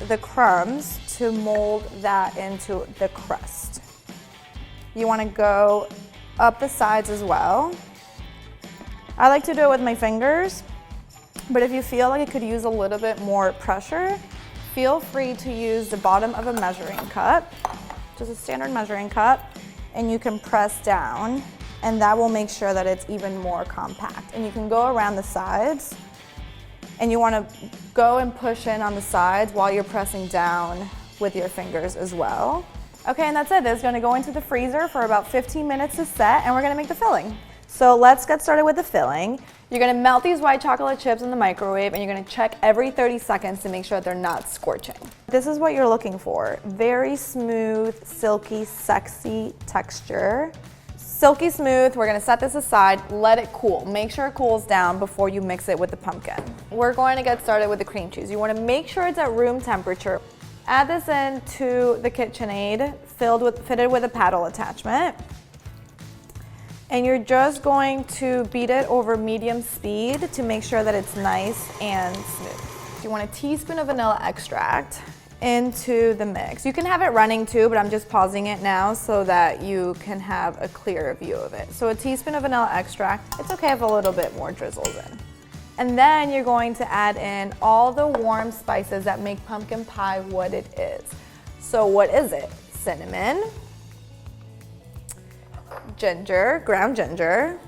the crumbs to mold that into the crust. You want to go up the sides as well. I like to do it with my fingers, but if you feel like it could use a little bit more pressure, feel free to use the bottom of a measuring cup, just a standard measuring cup, and you can press down, and that will make sure that it's even more compact. And you can go around the sides, and you want to go and push in on the sides while you're pressing down with your fingers as well. Okay, and that's it. This is going to go into the freezer for about 15 minutes to set, and we're going to make the filling. So let's get started with the filling. You're going to melt these white chocolate chips in the microwave, and you're going to check every 30 seconds to make sure that they're not scorching. This is what you're looking for. Very smooth, silky, sexy texture. Silky smooth. We're going to set this aside, let it cool. Make sure it cools down before you mix it with the pumpkin. We're going to get started with the cream cheese. You want to make sure it's at room temperature. Add this into the KitchenAid fitted with a paddle attachment. And you're just going to beat it over medium speed to make sure that it's nice and smooth. You want a teaspoon of vanilla extract into the mix. You can have it running too, but I'm just pausing it now so that you can have a clearer view of it. So a teaspoon of vanilla extract. It's okay if a little bit more drizzles in. And then you're going to add in all the warm spices that make pumpkin pie what it is. So what is it? Cinnamon, ginger, ground ginger,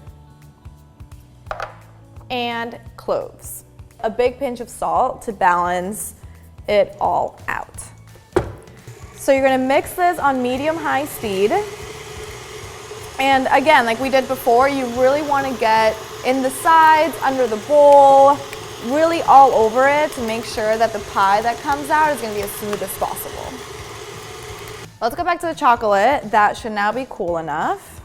and cloves. A big pinch of salt to balance it all out. So you're gonna mix this on medium-high speed. And again, like we did before, you really wanna get in the sides, under the bowl, really all over it to make sure that the pie that comes out is gonna be as smooth as possible. Let's go back to the chocolate. That should now be cool enough.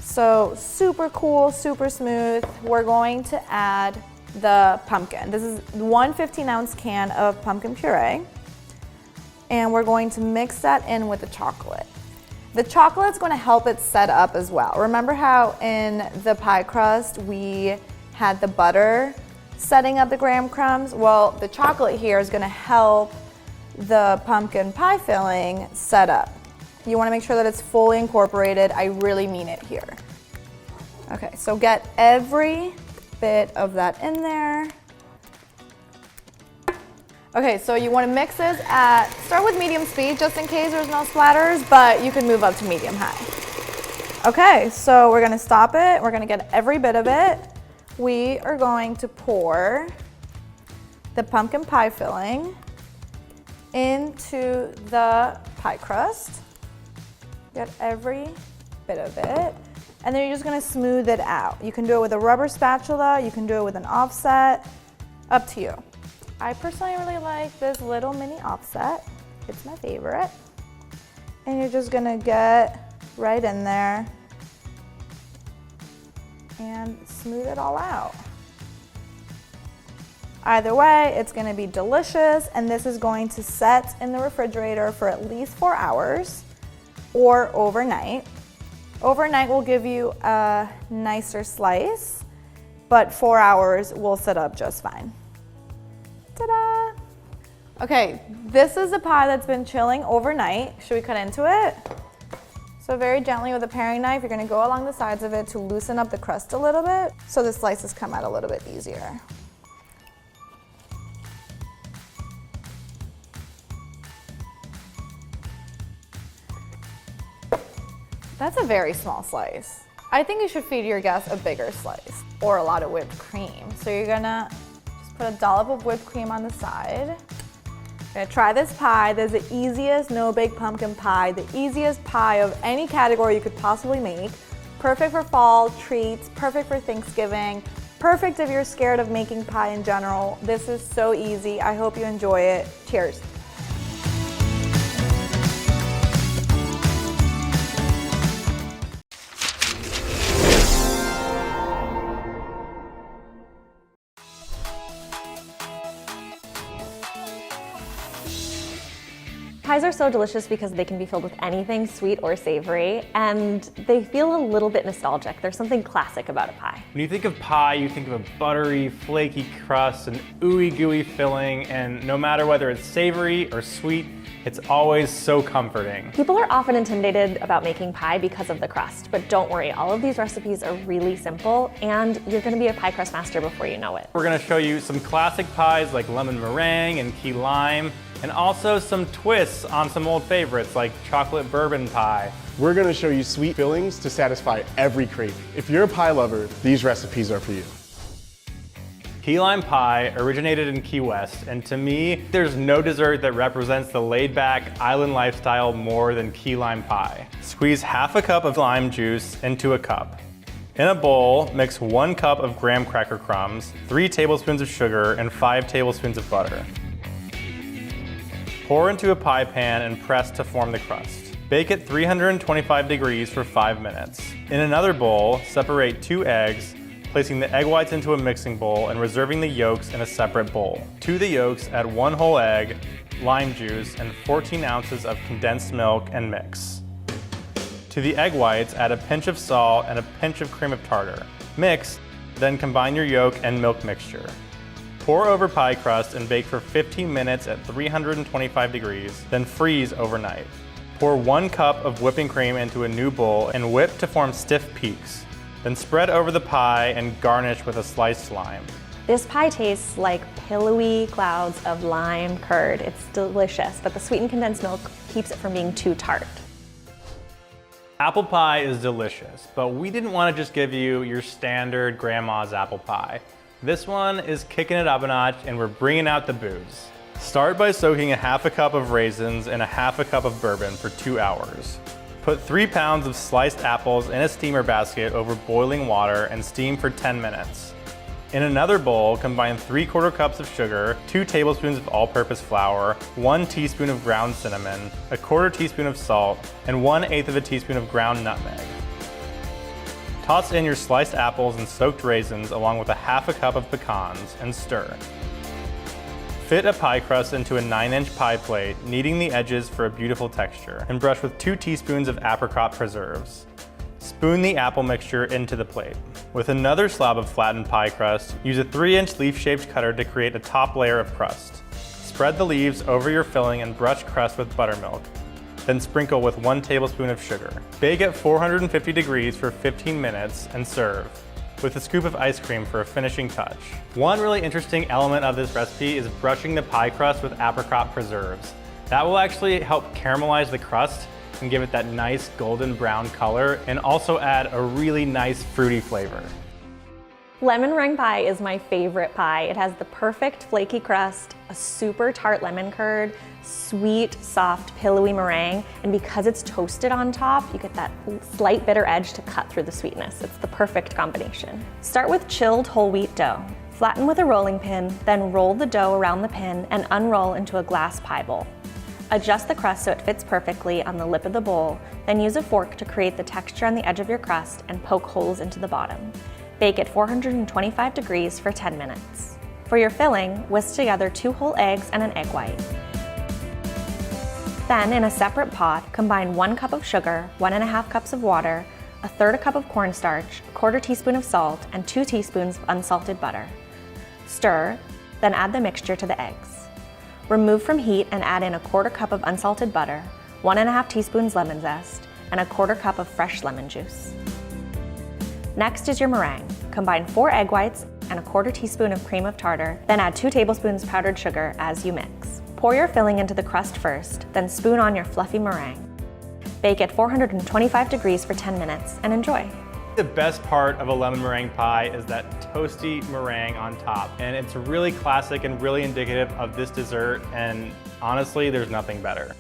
So super cool, super smooth. We're going to add the pumpkin. This is one 15-ounce can of pumpkin puree. And we're going to mix that in with the chocolate. The chocolate's going to help it set up as well. Remember how in the pie crust we had the butter setting up the graham crumbs? Well, the chocolate here is going to help the pumpkin pie filling set up. You want to make sure that it's fully incorporated. I really mean it here. Okay, so get every bit of that in there. Okay, so you want to mix this at, start with medium speed just in case there's no splatters, but you can move up to medium high. Okay, so we're going to stop it. We're going to get every bit of it. We are going to pour the pumpkin pie filling into the pie crust. Get every bit of it. And then you're just going to smooth it out. You can do it with a rubber spatula. You can do it with an offset. Up to you. I personally really like this little mini offset. It's my favorite. And you're just gonna get right in there and smooth it all out. Either way, it's gonna be delicious, and this is going to set in the refrigerator for at least 4 hours or overnight. Overnight will give you a nicer slice, but 4 hours will set up just fine. Ta-da! Okay, this is a pie that's been chilling overnight. Should we cut into it? So very gently with a paring knife, you're gonna go along the sides of it to loosen up the crust a little bit so the slices come out a little bit easier. That's a very small slice. I think you should feed your guests a bigger slice or a lot of whipped cream. So you're gonna put a dollop of whipped cream on the side. You're gonna try this pie. This is the easiest no-bake pumpkin pie, the easiest pie of any category you could possibly make. Perfect for fall treats, perfect for Thanksgiving, Perfect if you're scared of making pie in general. This is so easy. I hope you enjoy it. Cheers. Pies are so delicious because they can be filled with anything sweet or savory, and they feel a little bit nostalgic. There's something classic about a pie. When you think of pie, you think of a buttery, flaky crust, an ooey gooey filling, and no matter whether it's savory or sweet, it's always so comforting. People are often intimidated about making pie because of the crust, but don't worry, all of these recipes are really simple, and you're gonna be a pie crust master before you know it. We're gonna show you some classic pies like lemon meringue and key lime, and also some twists on some old favorites like chocolate bourbon pie. We're gonna show you sweet fillings to satisfy every craving. If you're a pie lover, these recipes are for you. Key lime pie originated in Key West, and to me, there's no dessert that represents the laid-back island lifestyle more than key lime pie. Squeeze half a cup of lime juice into a cup. In a bowl, mix 1 cup of graham cracker crumbs, 3 tablespoons of sugar, and 5 tablespoons of butter. Pour into a pie pan and press to form the crust. Bake at 325 degrees for 5 minutes. In another bowl, separate 2 eggs, placing the egg whites into a mixing bowl and reserving the yolks in a separate bowl. To the yolks, add 1 whole egg, lime juice, and 14 ounces of condensed milk and mix. To the egg whites, add a pinch of salt and a pinch of cream of tartar. Mix, then combine your yolk and milk mixture. Pour over pie crust and bake for 15 minutes at 325 degrees, then freeze overnight. Pour 1 cup of whipping cream into a new bowl and whip to form stiff peaks. Then spread over the pie and garnish with a sliced lime. This pie tastes like pillowy clouds of lime curd. It's delicious, but the sweetened condensed milk keeps it from being too tart. Apple pie is delicious, but we didn't want to just give you your standard grandma's apple pie. This one is kicking it up a notch, and we're bringing out the booze. Start by soaking a half a cup of raisins and a half a cup of bourbon for 2 hours. Put 3 pounds of sliced apples in a steamer basket over boiling water and steam for 10 minutes. In another bowl, combine 3/4 cups of sugar, 2 tablespoons of all-purpose flour, 1 teaspoon of ground cinnamon, 1/4 teaspoon of salt, and 1/8 of a teaspoon of ground nutmeg. Toss in your sliced apples and soaked raisins along with a half a cup of pecans and stir. Fit a pie crust into a 9-inch pie plate, kneading the edges for a beautiful texture, and brush with 2 teaspoons of apricot preserves. Spoon the apple mixture into the plate. With another slab of flattened pie crust, use a 3-inch leaf-shaped cutter to create a top layer of crust. Spread the leaves over your filling and brush crust with buttermilk. Then sprinkle with 1 tablespoon of sugar. Bake at 450 degrees for 15 minutes and serve, with a scoop of ice cream for a finishing touch. One really interesting element of this recipe is brushing the pie crust with apricot preserves. That will actually help caramelize the crust and give it that nice golden brown color, and also add a really nice fruity flavor. Lemon meringue pie is my favorite pie. It has the perfect flaky crust, a super tart lemon curd, sweet, soft, pillowy meringue, and because it's toasted on top, you get that slight bitter edge to cut through the sweetness. It's the perfect combination. Start with chilled whole wheat dough. Flatten with a rolling pin, then roll the dough around the pin and unroll into a glass pie bowl. Adjust the crust so it fits perfectly on the lip of the bowl, then use a fork to create the texture on the edge of your crust and poke holes into the bottom. Bake at 425 degrees for 10 minutes. For your filling, whisk together 2 whole eggs and an egg white. Then, in a separate pot, combine 1 cup of sugar, 1½ cups of water, 1/3 cup of cornstarch, 1/4 teaspoon of salt, and 2 teaspoons of unsalted butter. Stir, then add the mixture to the eggs. Remove from heat and add in 1/4 cup of unsalted butter, 1½ teaspoons lemon zest, and 1/4 cup of fresh lemon juice. Next is your meringue. Combine 4 egg whites and 1/4 teaspoon of cream of tartar, then add 2 tablespoons powdered sugar as you mix. Pour your filling into the crust first, then spoon on your fluffy meringue. Bake at 425 degrees for 10 minutes and enjoy. The best part of a lemon meringue pie is that toasty meringue on top, and it's really classic and really indicative of this dessert, and honestly, there's nothing better.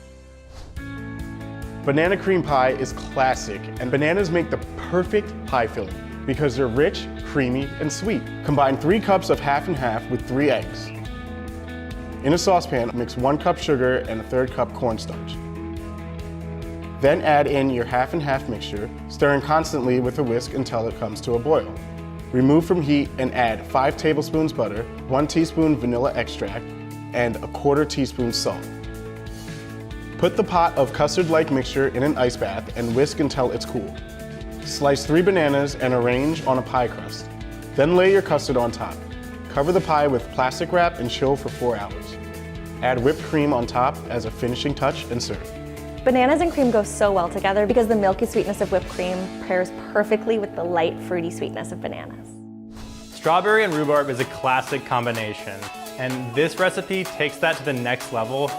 Banana cream pie is classic, and bananas make the perfect pie filling. because they're rich, creamy, and sweet. Combine 3 cups of half and half with 3 eggs. In a saucepan, mix 1 cup sugar and a 1/3 cup cornstarch. Then add in your half and half mixture, stirring constantly with a whisk until it comes to a boil. Remove from heat and add 5 tablespoons butter, 1 teaspoon vanilla extract, and a 1/4 teaspoon salt. Put the pot of custard-like mixture in an ice bath and whisk until it's cool. Slice 3 bananas and arrange on a pie crust. Then lay your custard on top. Cover the pie with plastic wrap and chill for 4 hours. Add whipped cream on top as a finishing touch and serve. Bananas and cream go so well together because the milky sweetness of whipped cream pairs perfectly with the light, fruity sweetness of bananas. Strawberry and rhubarb is a classic combination, and this recipe takes that to the next level.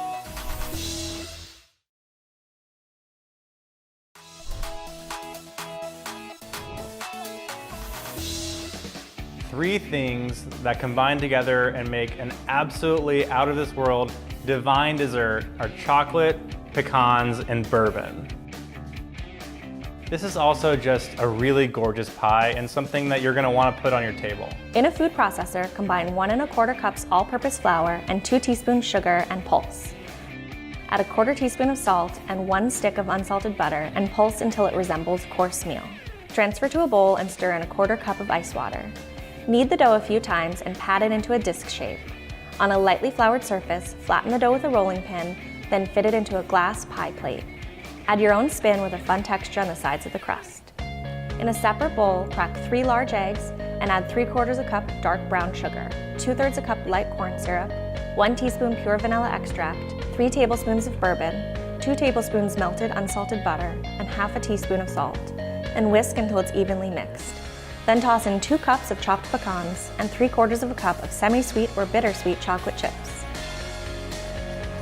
Three things that combine together and make an absolutely out of this world divine dessert are chocolate, pecans, and bourbon. This is also just a really gorgeous pie and something that you're gonna wanna put on your table. In a food processor, combine 1 1/4 cups all-purpose flour and 2 teaspoons sugar and pulse. Add a 1/4 teaspoon of salt and 1 stick of unsalted butter and pulse until it resembles coarse meal. Transfer to a bowl and stir in a 1/4 cup of ice water. Knead the dough a few times and pat it into a disc shape. On a lightly floured surface, flatten the dough with a rolling pin, then fit it into a glass pie plate. Add your own spin with a fun texture on the sides of the crust. In a separate bowl, crack 3 large eggs and add 3/4 cup dark brown sugar, 2/3 cup light corn syrup, 1 teaspoon pure vanilla extract, 3 tablespoons of bourbon, 2 tablespoons melted unsalted butter, and half a teaspoon of salt, and whisk until it's evenly mixed. Then toss in 2 cups of chopped pecans and 3/4 cup of semi-sweet or bittersweet chocolate chips.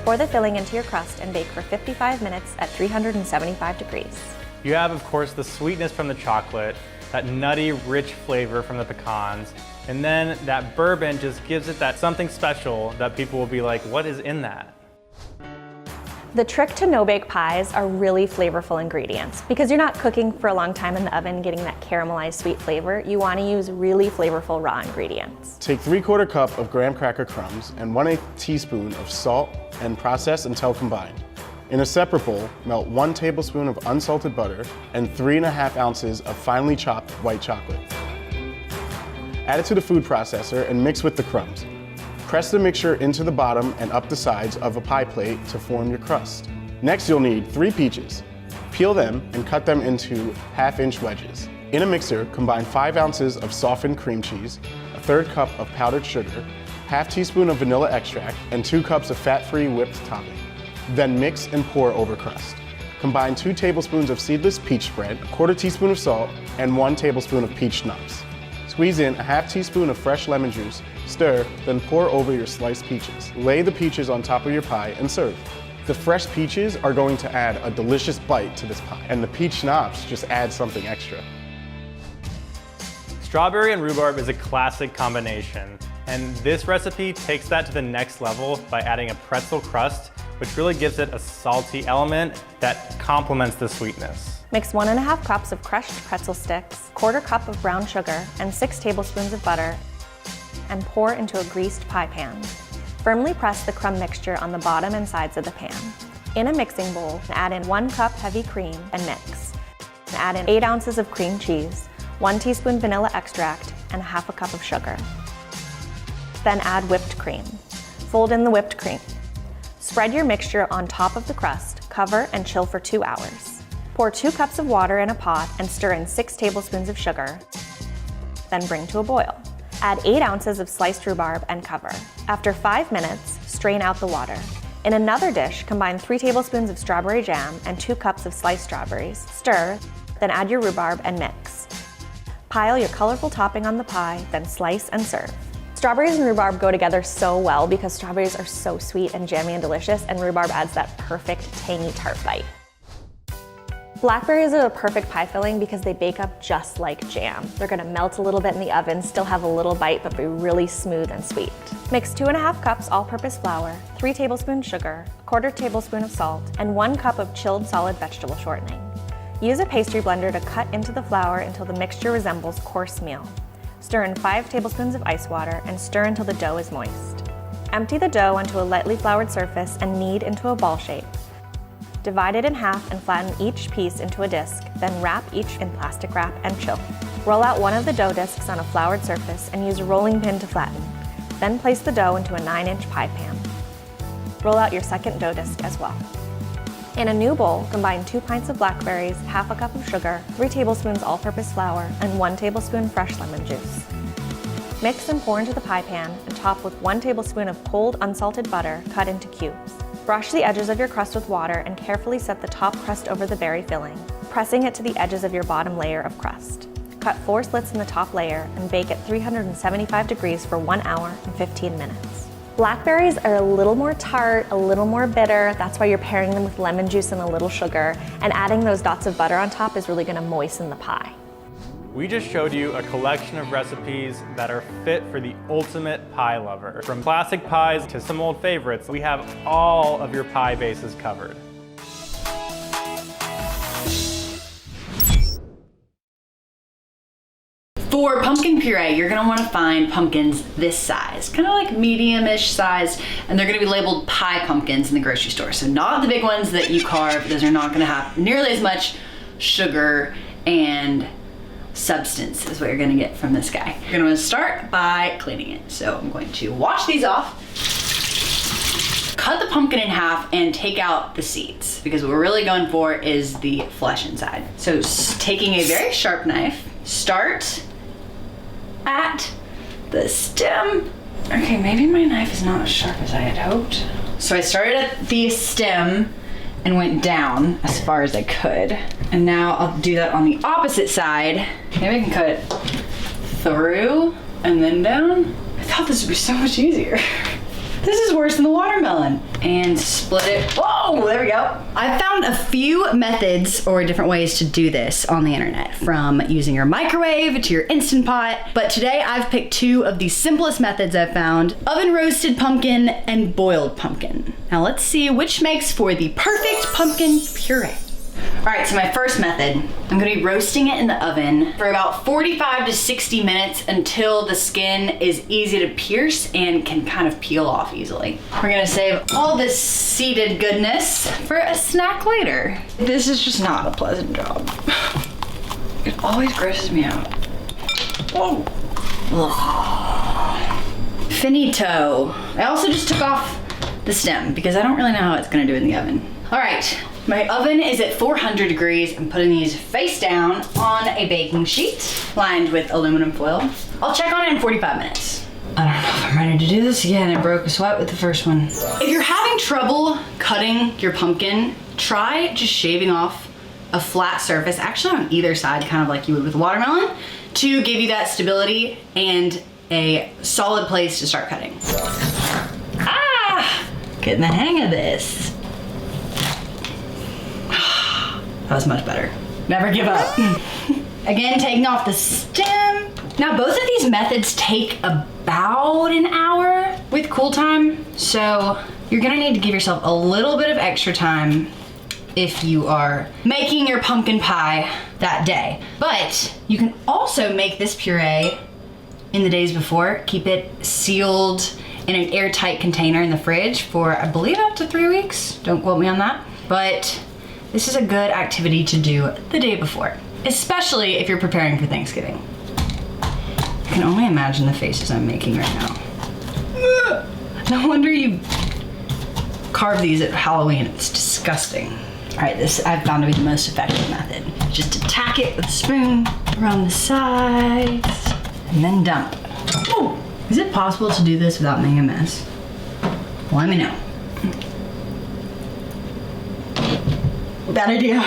Pour the filling into your crust and bake for 55 minutes at 375 degrees. You have, of course, the sweetness from the chocolate, that nutty, rich flavor from the pecans, and then that bourbon just gives it that something special that people will be like, what is in that? The trick to no-bake pies are really flavorful ingredients. Because you're not cooking for a long time in the oven getting that caramelized sweet flavor, you want to use really flavorful raw ingredients. Take 3/4 cup of graham cracker crumbs and 1/8 teaspoon of salt and process until combined. In a separate bowl, melt 1 tablespoon of unsalted butter and 3½ ounces of finely chopped white chocolate. Add it to the food processor and mix with the crumbs. Press the mixture into the bottom and up the sides of a pie plate to form your crust. Next, you'll need 3 peaches. Peel them and cut them into 1/2-inch wedges. In a mixer, combine 5 ounces of softened cream cheese, a 1/3 cup of powdered sugar, 1/2 teaspoon of vanilla extract, and 2 cups of fat-free whipped topping. Then mix and pour over crust. Combine 2 tablespoons of seedless peach spread, a 1/4 teaspoon of salt, and 1 tablespoon of peach schnapps. Squeeze in a 1/2 teaspoon of fresh lemon juice, stir, then pour over your sliced peaches. Lay the peaches on top of your pie and serve. The fresh peaches are going to add a delicious bite to this pie, and the peach schnapps just add something extra. Strawberry and rhubarb is a classic combination, and this recipe takes that to the next level by adding a pretzel crust, which really gives it a salty element that complements the sweetness. Mix 1½ cups of crushed pretzel sticks, 1/4 cup of brown sugar, and 6 tablespoons of butter, and pour into a greased pie pan. Firmly press the crumb mixture on the bottom and sides of the pan. In a mixing bowl, add in 1 cup heavy cream and mix. Add in 8 ounces of cream cheese, 1 teaspoon vanilla extract, and 1/2 cup of sugar. Then add whipped cream. Fold in the whipped cream. Spread your mixture on top of the crust, cover, and chill for 2 hours. Pour 2 cups of water in a pot and stir in 6 tablespoons of sugar. Then bring to a boil. Add 8 ounces of sliced rhubarb and cover. After 5 minutes, strain out the water. In another dish, combine 3 tablespoons of strawberry jam and 2 cups of sliced strawberries. Stir, then add your rhubarb and mix. Pile your colorful topping on the pie, then slice and serve. Strawberries and rhubarb go together so well because strawberries are so sweet and jammy and delicious, and rhubarb adds that perfect tangy tart bite. Blackberries are a perfect pie filling because they bake up just like jam. They're gonna melt a little bit in the oven, still have a little bite, but be really smooth and sweet. Mix 2½ cups all-purpose flour, 3 tablespoons sugar, 1/4 tablespoon of salt, and 1 cup of chilled solid vegetable shortening. Use a pastry blender to cut into the flour until the mixture resembles coarse meal. Stir in 5 tablespoons of ice water and stir until the dough is moist. Empty the dough onto a lightly floured surface and knead into a ball shape. Divide it in half and flatten each piece into a disc, then wrap each in plastic wrap and chill. Roll out one of the dough discs on a floured surface and use a rolling pin to flatten. Then place the dough into a 9-inch pie pan. Roll out your second dough disc as well. In a new bowl, combine 2 pints of blackberries, half a cup of sugar, 3 tablespoons all-purpose flour, and 1 tablespoon fresh lemon juice. Mix and pour into the pie pan and top with 1 tablespoon of cold, unsalted butter cut into cubes. Brush the edges of your crust with water and carefully set the top crust over the berry filling, pressing it to the edges of your bottom layer of crust. Cut 4 slits in the top layer and bake at 375 degrees for 1 hour and 15 minutes. Blackberries are a little more tart, a little more bitter. That's why you're pairing them with lemon juice and a little sugar. And adding those dots of butter on top is really gonna moisten the pie. We just showed you a collection of recipes that are fit for the ultimate pie lover. From classic pies to some old favorites, we have all of your pie bases covered. For pumpkin puree, you're gonna wanna find pumpkins this size, kind of like medium-ish size, and they're gonna be labeled pie pumpkins in the grocery store. So not the big ones that you carve. Those are not gonna have nearly as much sugar and substance is what you're gonna get from this guy. You're gonna wanna start by cleaning it. So I'm going to wash these off, cut the pumpkin in half, and take out the seeds, because what we're really going for is the flesh inside. So taking a very sharp knife, start at the stem. Okay, maybe my knife is not as sharp as I had hoped. So I started at the stem and went down as far as I could. And now I'll do that on the opposite side. Maybe I can cut it through and then down. I thought this would be so much easier. This is worse than the watermelon. And split it. Whoa, there we go. I found a few methods or different ways to do this on the internet, from using your microwave to your Instant Pot. But today I've picked 2 of the simplest methods I've found: oven roasted pumpkin and boiled pumpkin. Now let's see which makes for the perfect pumpkin puree. All right, so my first method, I'm gonna be roasting it in the oven for about 45 to 60 minutes until the skin is easy to pierce and can kind of peel off easily. We're gonna save all this seeded goodness for a snack later. This is just not a pleasant job. It always grosses me out. Whoa. Ugh. Finito. I also just took off the stem because I don't really know how it's gonna do in the oven. All right. My oven is at 400 degrees. I'm putting these face down on a baking sheet lined with aluminum foil. I'll check on it in 45 minutes. I don't know if I'm ready to do this again. I broke a sweat with the first one. If you're having trouble cutting your pumpkin, try just shaving off a flat surface, actually on either side, kind of like you would with watermelon, to give you that stability and a solid place to start cutting. Getting the hang of this. That was much better. Never give up. Again, taking off the stem. Now, both of these methods take about an hour with cool time, so you're gonna need to give yourself a little bit of extra time if you are making your pumpkin pie that day. But you can also make this puree in the days before. Keep it sealed in an airtight container in the fridge for, I believe, up to 3 weeks. Don't quote me on that. But this is a good activity to do the day before, especially if you're preparing for Thanksgiving. I can only imagine the faces I'm making right now. No wonder you carve these at Halloween. It's disgusting. All right, this I've found to be the most effective method. Just attack it with a spoon around the sides and then dump. Ooh, is it possible to do this without making a mess? Let me know. Bad idea.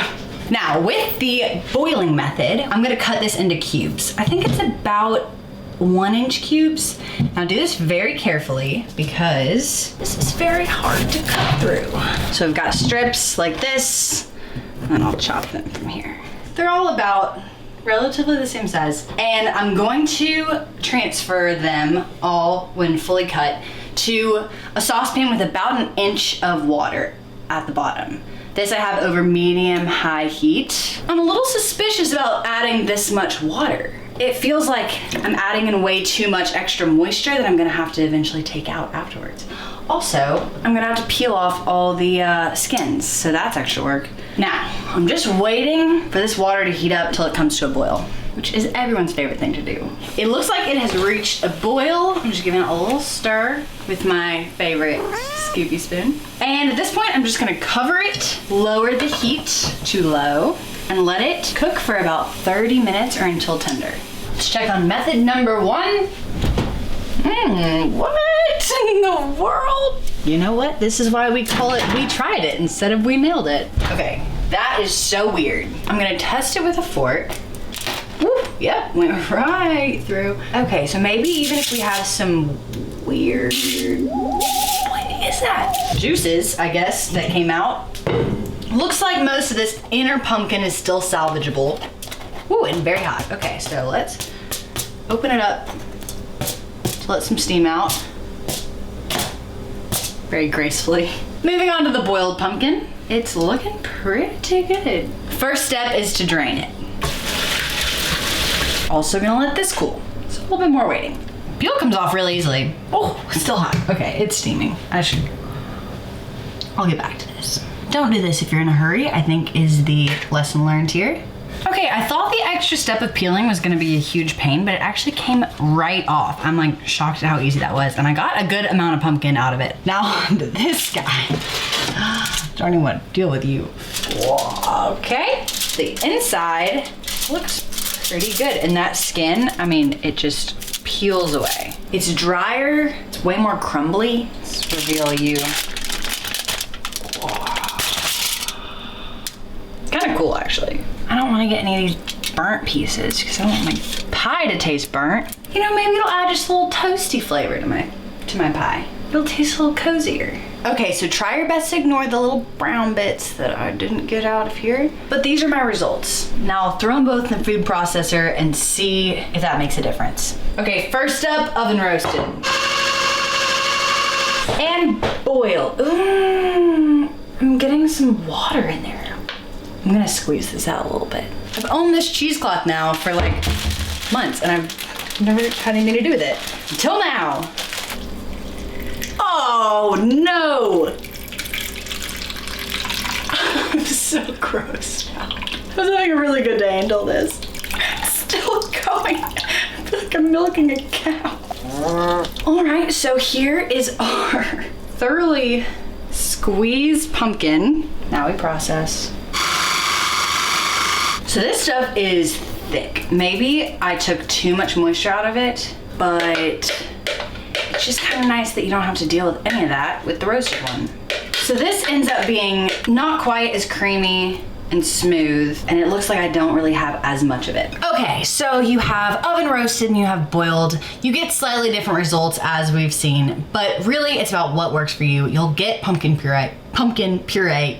Now, with the boiling method, I'm gonna cut this into cubes. I think it's about 1-inch cubes. Now do this very carefully because this is very hard to cut through. So I've got strips like this, and I'll chop them from here. They're all about relatively the same size. And I'm going to transfer them all, when fully cut, to a saucepan with about 1 inch of water at the bottom. This I have over medium-high heat. I'm a little suspicious about adding this much water. It feels like I'm adding in way too much extra moisture that I'm gonna have to eventually take out afterwards. Also, I'm gonna have to peel off all the skins, so that's extra work. Now, I'm just waiting for this water to heat up until it comes to a boil, which is everyone's favorite thing to do. It looks like it has reached a boil. I'm just giving it a little stir with my favorite scoopy spoon. And at this point, I'm just gonna cover it, lower the heat to low, and let it cook for about 30 minutes or until tender. Let's check on method number 1. What in the world? You know what? This is why we call it we tried it instead of we nailed it. Okay, that is so weird. I'm gonna test it with a fork. Woo, yep, went right through. Okay, so maybe even if we have some weird, what is that? Juices, I guess, that came out. Looks like most of this inner pumpkin is still salvageable. Ooh, and very hot. Okay, so let's open it up to let some steam out. Very gracefully. Moving on to the boiled pumpkin. It's looking pretty good. First step is to drain it. Also gonna let this cool. So a little bit more waiting. Peel comes off really easily. Oh, it's still hot. Okay, it's steaming. I'll get back to this. Don't do this if you're in a hurry, I think is the lesson learned here. Okay, I thought the extra step of peeling was gonna be a huge pain, but it actually came right off. I'm like shocked at how easy that was, and I got a good amount of pumpkin out of it. Now on to this guy. Don't even want to deal with you. Okay, the inside looks pretty good, and that skin, I mean, it just peels away. It's drier, it's way more crumbly. Let's reveal you. Kind of cool, actually. I don't want to get any of these burnt pieces because I don't want my pie to taste burnt. You know, maybe it'll add just a little toasty flavor to my pie. It'll taste a little cozier. Okay, so try your best to ignore the little brown bits that I didn't get out of here. But these are my results. Now I'll throw them both in the food processor and see if that makes a difference. Okay, first up, oven roasted. And boiled. Ooh, I'm getting some water in there. I'm gonna squeeze this out a little bit. I've owned this cheesecloth now for like months and I've never had anything to do with it. Until now. Oh no! I'm so gross now. I was having a really good day until this. It's still going. I feel like I'm milking a cow. All right, so here is our thoroughly squeezed pumpkin. Now we process. So this stuff is thick. Maybe I took too much moisture out of it, but it's just kind of nice that you don't have to deal with any of that with the roasted one. So this ends up being not quite as creamy and smooth, and it looks like I don't really have as much of it. Okay, so you have oven roasted and you have boiled. You get slightly different results as we've seen, but really it's about what works for you. You'll get pumpkin puree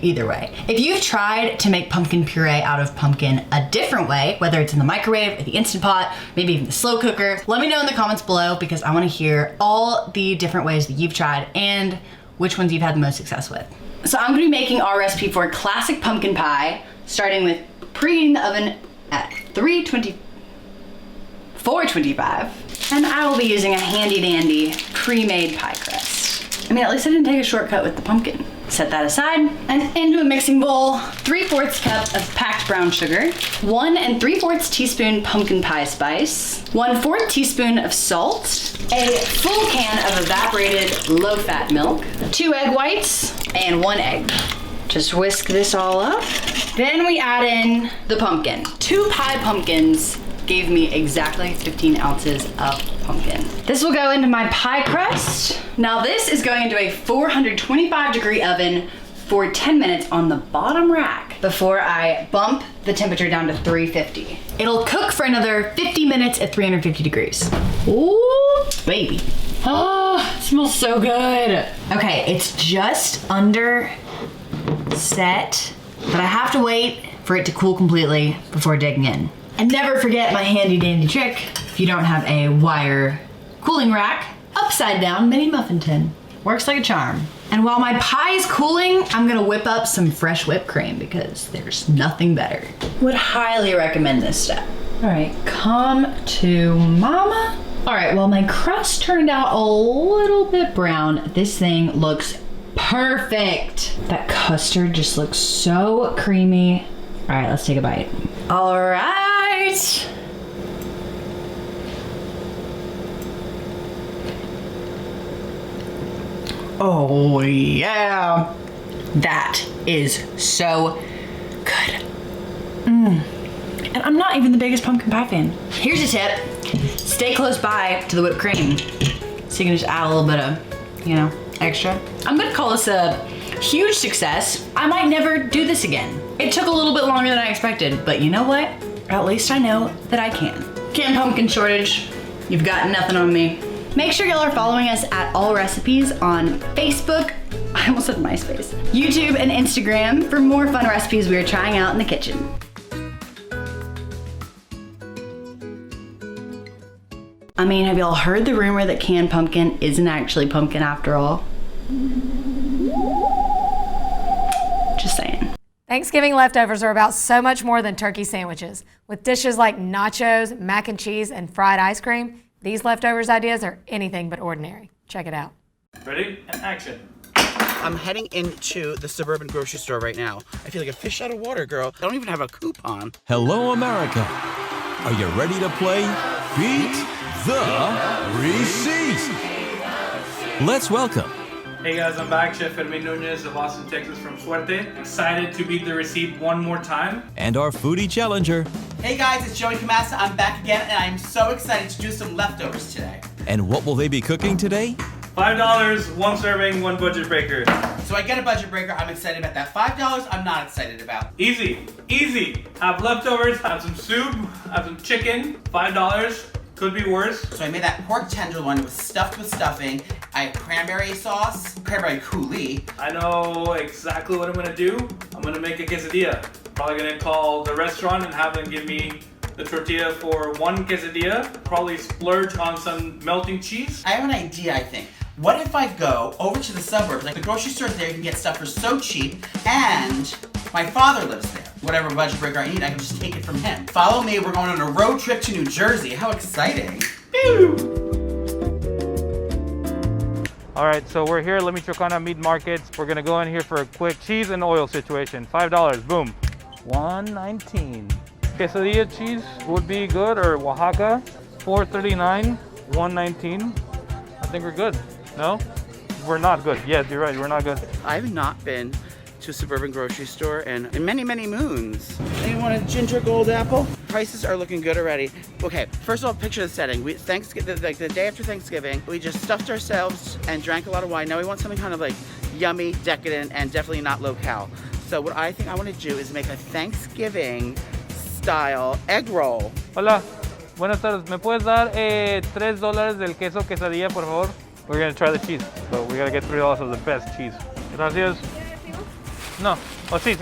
either way. If you've tried to make pumpkin puree out of pumpkin a different way, whether it's in the microwave or the Instant Pot, maybe even the slow cooker, let me know in the comments below because I want to hear all the different ways that you've tried and which ones you've had the most success with. So I'm gonna be making our recipe for a classic pumpkin pie, starting with preheating the oven at 425, and I will be using a handy dandy pre-made pie crust. I mean, at least I didn't take a shortcut with the pumpkin. Set that aside, and into a mixing bowl, 3/4 cup of packed brown sugar, 1 3/4 teaspoon pumpkin pie spice, 1/4 teaspoon of salt, a full can of evaporated low-fat milk, 2 egg whites, and 1 egg. Just whisk this all up. Then we add in the pumpkin. 2 pie pumpkins gave me exactly 15 ounces of pumpkin. This will go into my pie crust. Now this is going into a 425-degree oven for 10 minutes on the bottom rack before I bump the temperature down to 350. It'll cook for another 50 minutes at 350 degrees. Ooh, baby. Oh, it smells so good. Okay, it's just under set, but I have to wait for it to cool completely before digging in. And never forget my handy dandy trick. If you don't have a wire cooling rack, upside down mini muffin tin. Works like a charm. And while my pie is cooling, I'm gonna whip up some fresh whipped cream because there's nothing better. Would highly recommend this step. All right, come to mama. All right, well, my crust turned out a little bit brown. This thing looks perfect. That custard just looks so creamy. All right, let's take a bite. All right. Oh yeah, that is so good. And I'm not even the biggest pumpkin pie fan. Here's a tip, stay close by to the whipped cream so you can just add a little bit of, you know, extra. I'm gonna call this a huge success. I might never do this again. It took a little bit longer than I expected, but you know what? At least I know that I can. Canned pumpkin shortage, you've got nothing on me. Make sure y'all are following us at Allrecipes on Facebook, I almost said MySpace, YouTube and Instagram for more fun recipes we are trying out in the kitchen. I mean, have y'all heard the rumor that canned pumpkin isn't actually pumpkin after all? Just saying. Thanksgiving leftovers are about so much more than turkey sandwiches. With dishes like nachos, mac and cheese, and fried ice cream, these leftovers ideas are anything but ordinary. Check it out. Ready? And action. I'm heading into the suburban grocery store right now. I feel like a fish out of water, girl. I don't even have a coupon. Hello, America. Are you ready to play Beat the Receipt? Let's welcome. Hey guys, I'm back. Chef Fermin Nunez of Austin, Texas from Suerte. Excited to beat the receipt one more time. And our foodie challenger. Hey guys, it's Joey Kamasa. I'm back again, and I'm so excited to do some leftovers today. And what will they be cooking today? $5, one serving, one budget breaker. So I get a budget breaker. I'm excited about that. $5, I'm not excited about. Easy, easy. Have leftovers, have some soup, have some chicken. $5. Could be worse. So I made that pork tenderloin. It was stuffed with stuffing. I have cranberry sauce, cranberry coulis. I know exactly what I'm gonna do. I'm gonna make a quesadilla. Probably gonna call the restaurant and have them give me the tortilla for one quesadilla. Probably splurge on some melting cheese. I have an idea, I think. What if I go over to the suburbs, like the grocery stores there, you can get stuff for so cheap, and my father lives there. Whatever budget breaker I need, I can just take it from him. Follow me, we're going on a road trip to New Jersey. How exciting. All right, so we're here at La Michoacana Meat Market. We're gonna go in here for a quick cheese and oil situation. $5, boom. $1.19. Quesadilla cheese would be good, or Oaxaca. $4.39, $1.19. I think we're good. No? We're not good. Yes, you're right, we're not good. I have not been to a suburban grocery store in many, many moons. Anyone want a ginger gold apple? Prices are looking good already. Okay, first of all, picture the setting. Thanksgiving, like the day after Thanksgiving, we just stuffed ourselves and drank a lot of wine. Now we want something kind of like yummy, decadent, and definitely not low-cal. So what I think I want to do is make a Thanksgiving-style egg roll. Hola, buenas tardes. ¿Me puedes dar $3 del queso quesadilla, por favor? We're gonna try the cheese, so we gotta get $3 of the best cheese. Gracias. No. Oh, sí.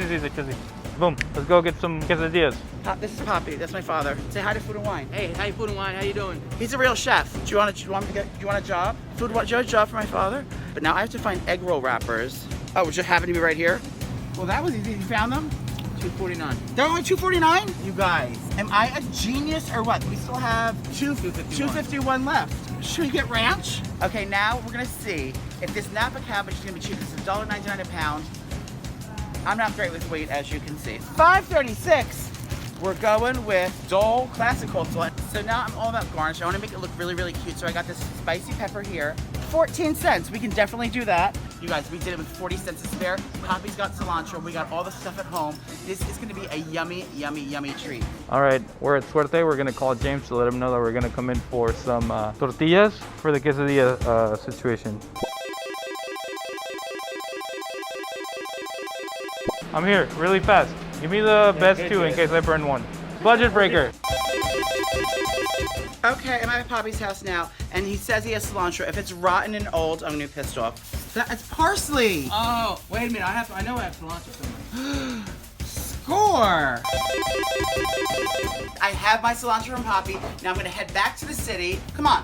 Boom. Let's go get some quesadillas. This is Poppy. That's my father. Say hi to Food and Wine. Hey, hi Food and Wine. How you doing? He's a real chef. Do you want a job? Do you want a job for my father? But now I have to find egg roll wrappers. Oh, which just happen to be right here. Well, that was easy. You found them? $2.49. They're only $2.49? You guys, am I a genius or what? We still have $2.51 left. Should we get ranch? Okay, now we're gonna see if this Napa cabbage is gonna be cheap. This is $1.99 a pound. I'm not great with weight, as you can see. $5.36. We're going with Dole Classic Coleslaw. So now I'm all about garnish. I want to make it look really, really cute. So I got this spicy pepper here. 14 cents. We can definitely do that. You guys, we did it with 40 cents to spare. Poppy's got cilantro. We got all the stuff at home. This is going to be a yummy, yummy, yummy treat. All right, we're at Suerte. We're gonna call James to let him know that we're gonna come in for some tortillas for the quesadilla situation. I'm here, really fast. Give me the best two in case I burn one. Budget breaker. Okay, I'm at Poppy's house now, and he says he has cilantro. If it's rotten and old, I'm gonna be pissed off. It's parsley. Oh, wait a minute. I know I have cilantro somewhere. Score! I have my cilantro from Poppy. Now I'm gonna head back to the city. Come on.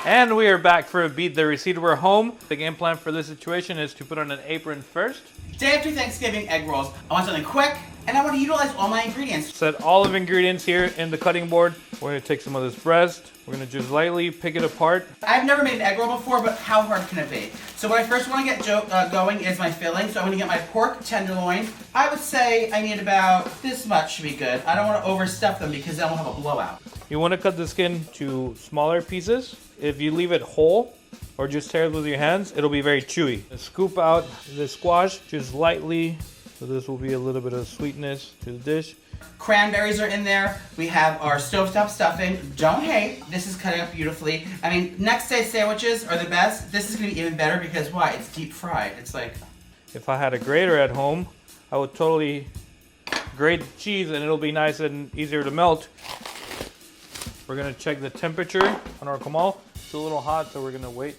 And we are back for a Beat the Receipt. We're home. The game plan for this situation is to put on an apron first. Day after Thanksgiving, egg rolls. I want something quick, and I want to utilize all my ingredients. Set all of ingredients here in the cutting board. We're gonna take some of this breast. We're gonna just lightly pick it apart. I've never made an egg roll before, but how hard can it be? So what I first want to get going is my filling. So I'm gonna get my pork tenderloin. I would say I need about this much should be good. I don't want to overstuff them because then we'll have a blowout. You wanna cut the skin to smaller pieces. If you leave it whole or just tear it with your hands, it'll be very chewy. Scoop out the squash just lightly. So this will be a little bit of sweetness to the dish. Cranberries are in there. We have our stovetop stuffing. Don't hate. This is cutting up beautifully. I mean, next day sandwiches are the best. This is gonna be even better because why? It's deep fried. It's like... If I had a grater at home, I would totally grate the cheese and it'll be nice and easier to melt. We're gonna check the temperature on our comal. It's a little hot, so we're gonna wait.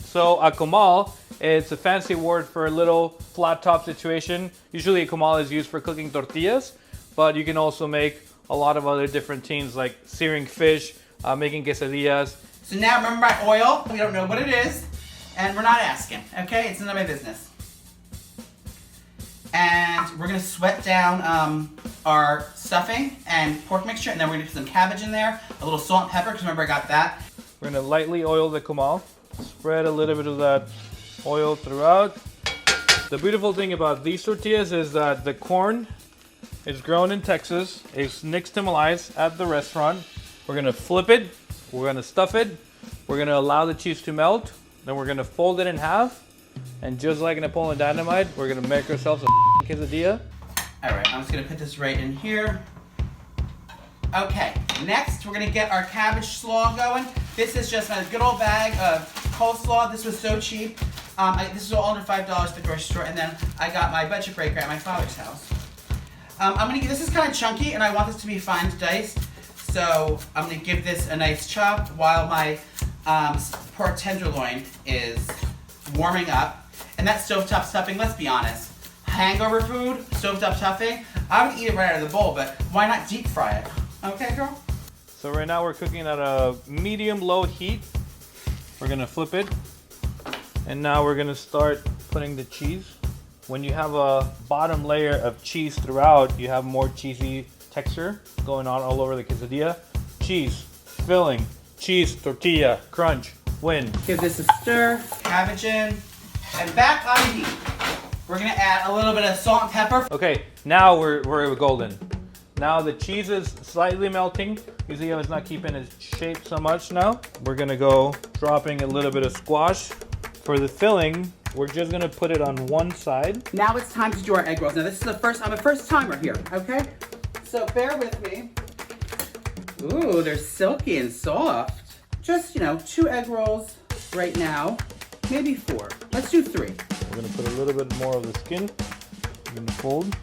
So a comal, it's a fancy word for a little flat top situation. Usually a comal is used for cooking tortillas, but you can also make a lot of other different things like searing fish, making quesadillas. So now remember my oil. We don't know what it is, and we're not asking, okay? It's none of my business. And we're gonna sweat down our stuffing and pork mixture, and then we're gonna put some cabbage in there, a little salt and pepper, because remember I got that. We're gonna lightly oil the comal, spread a little bit of that oil throughout. The beautiful thing about these tortillas is that the corn is grown in Texas. It's nixtamalized at the restaurant. We're gonna flip it, we're gonna stuff it, we're gonna allow the cheese to melt, then we're gonna fold it in half, and just like Napoleon Dynamite, we're gonna make ourselves a quesadilla. All right, I'm just gonna put this right in here. Okay, next we're gonna get our cabbage slaw going. This is just a good old bag of coleslaw. This was so cheap. This is all under $5 at the grocery store, and then I got my budget breaker at my father's house. This is kind of chunky, and I want this to be fine diced. So I'm gonna give this a nice chop while my pork tenderloin is warming up. And that stovetop stuffing, let's be honest, hangover food, stovetop stuffing, I would eat it right out of the bowl, but why not deep fry it? Okay, girl? So right now we're cooking at a medium-low heat. We're gonna flip it. And now we're gonna start putting the cheese. When you have a bottom layer of cheese throughout, you have more cheesy texture going on all over the quesadilla. Cheese, filling, cheese, tortilla, crunch, win. Give this a stir, cabbage in, and back on heat. We're gonna add a little bit of salt and pepper. Okay, now we're golden. Now the cheese is slightly melting. You see how it's not keeping its shape so much now. We're gonna go dropping a little bit of squash. For the filling, we're just gonna put it on one side. Now it's time to do our egg rolls. Now this is I'm a first timer here, okay? So bear with me. Ooh, they're silky and soft. Just, 2 egg rolls right now, maybe 4. Let's do 3. We're gonna put a little bit more of the skin. We're gonna fold.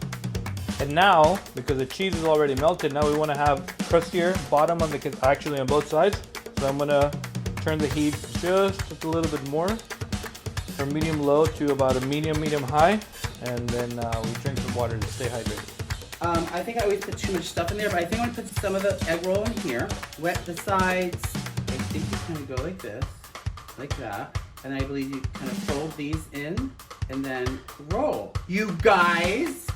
And now, because the cheese is already melted, now we wanna have crustier bottom on actually on both sides. So I'm gonna turn the heat just a little bit more. From medium low to about a medium high, and then we drink some water to stay hydrated. I think I always put too much stuff in there, but I think I'm gonna put some of the egg roll in here. Wet the sides. I think you kind of go like this, like that, and I believe you kind of fold these in and then roll. You guys,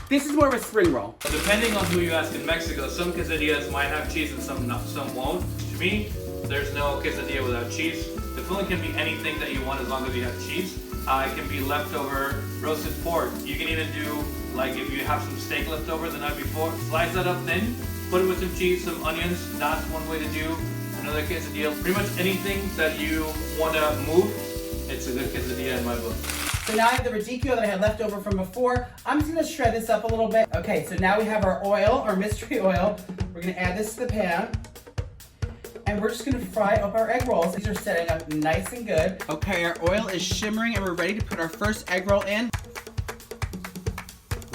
this is more of a spring roll. Depending on who you ask in Mexico, some quesadillas might have cheese and some won't. To me, there's no quesadilla without cheese. The filling can be anything that you want as long as you have cheese. It can be leftover roasted pork. You can even do, like if you have some steak left over the night before, slice that up thin, put it with some cheese, some onions. That's one way to do another quesadilla. Pretty much anything that you want to move, it's a good quesadilla in my book. So now I have the radicchio that I had left over from before. I'm just gonna shred this up a little bit. Okay, so now we have our oil, our mystery oil. We're gonna add this to the pan. And we're just gonna fry up our egg rolls. These are setting up nice and good. Okay, our oil is shimmering and we're ready to put our first egg roll in.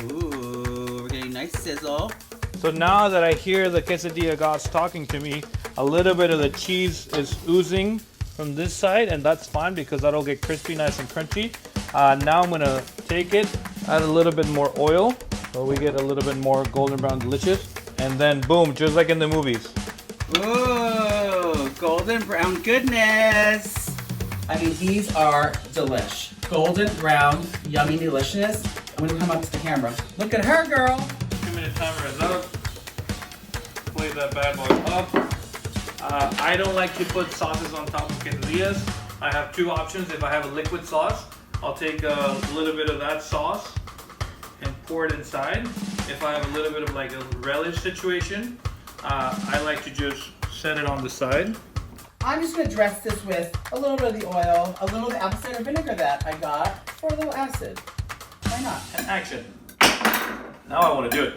Ooh, we're getting nice sizzle. So now that I hear the quesadilla gods talking to me, a little bit of the cheese is oozing from this side, and that's fine because that'll get crispy, nice and crunchy. Now I'm gonna take it, add a little bit more oil, so we get a little bit more golden brown delicious, and then boom, just like in the movies. Ooh, golden brown goodness. I mean, these are delish. Golden brown, yummy, delicious. I'm gonna come up to the camera. Look at her, girl. 2-minute timer is up. Play that bad boy up. I don't like to put sauces on top of quesadillas. I have two options. If I have a liquid sauce, I'll take a little bit of that sauce and pour it inside. If I have a little bit of like a relish situation, I like to just set it on the side. I'm just gonna dress this with a little bit of the oil, a little of the apple cider vinegar that I got for a little acid. Why not? And action. Now I want to do it.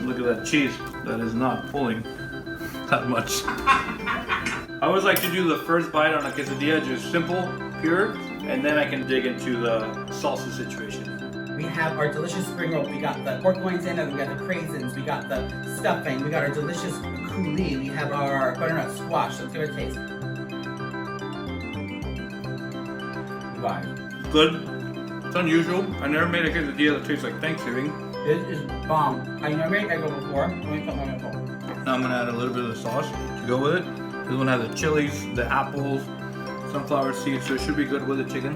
Look at that cheese. That is not pulling that much. I always like to do the first bite on a quesadilla, just simple, pure, and then I can dig into the salsa situation. We have our delicious spring roll. We got the pork loins in it, we got the craisins, we got the stuffing, we got our delicious coulis, we have our butternut squash. Let's give it a taste. Goodbye. Good. It's unusual. I never made a quesadilla that tastes like Thanksgiving. This is bomb. I never made egg roll before. Let me put one in. Now I'm gonna add a little bit of the sauce to go with it. This one has the chilies, the apples, sunflower seeds, so it should be good with the chicken.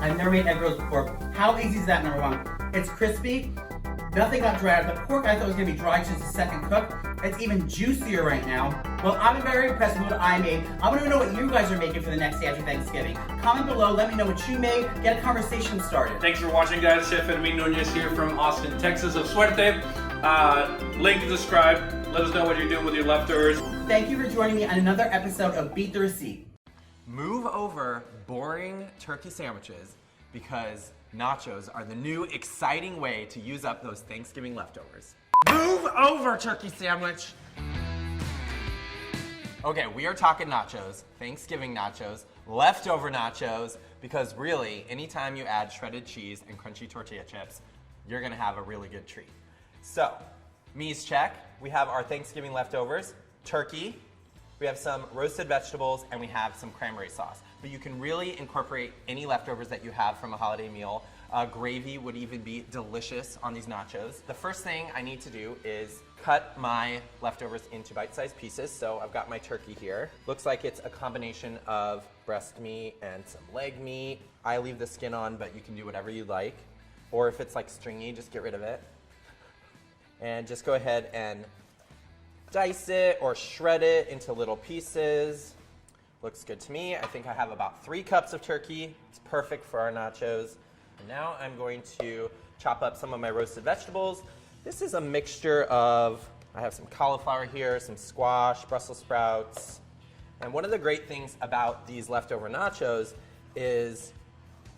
I've never made egg rolls before. How easy is that, number one? It's crispy. Nothing got dry. The pork I thought was gonna be dry just a second cook. It's even juicier right now. Well, I'm very impressed with what I made. I want to know what you guys are making for the next day after Thanksgiving. Comment below, let me know what you made, get a conversation started. Thanks for watching, guys. Chef Fermin Nunez here from Austin, Texas of Suerte. Link to subscribe. Let us know what you're doing with your leftovers. Thank you for joining me on another episode of Beat the Receipt. Move over boring turkey sandwiches because nachos are the new exciting way to use up those Thanksgiving leftovers. Move over, turkey sandwich! Okay, we are talking nachos, Thanksgiving nachos, leftover nachos, because really, anytime you add shredded cheese and crunchy tortilla chips, you're gonna have a really good treat. So, me's check. We have our Thanksgiving leftovers, turkey, we have some roasted vegetables, and we have some cranberry sauce. But you can really incorporate any leftovers that you have from a holiday meal. Gravy would even be delicious on these nachos. The first thing I need to do is cut my leftovers into bite-sized pieces. So I've got my turkey here. Looks like it's a combination of breast meat and some leg meat. I leave the skin on, but you can do whatever you like. Or if it's like stringy, just get rid of it. And just go ahead and dice it or shred it into little pieces. Looks good to me. I think I have about 3 cups of turkey. It's perfect for our nachos. And now I'm going to chop up some of my roasted vegetables. This is a mixture of, I have some cauliflower here, some squash, Brussels sprouts. And one of the great things about these leftover nachos is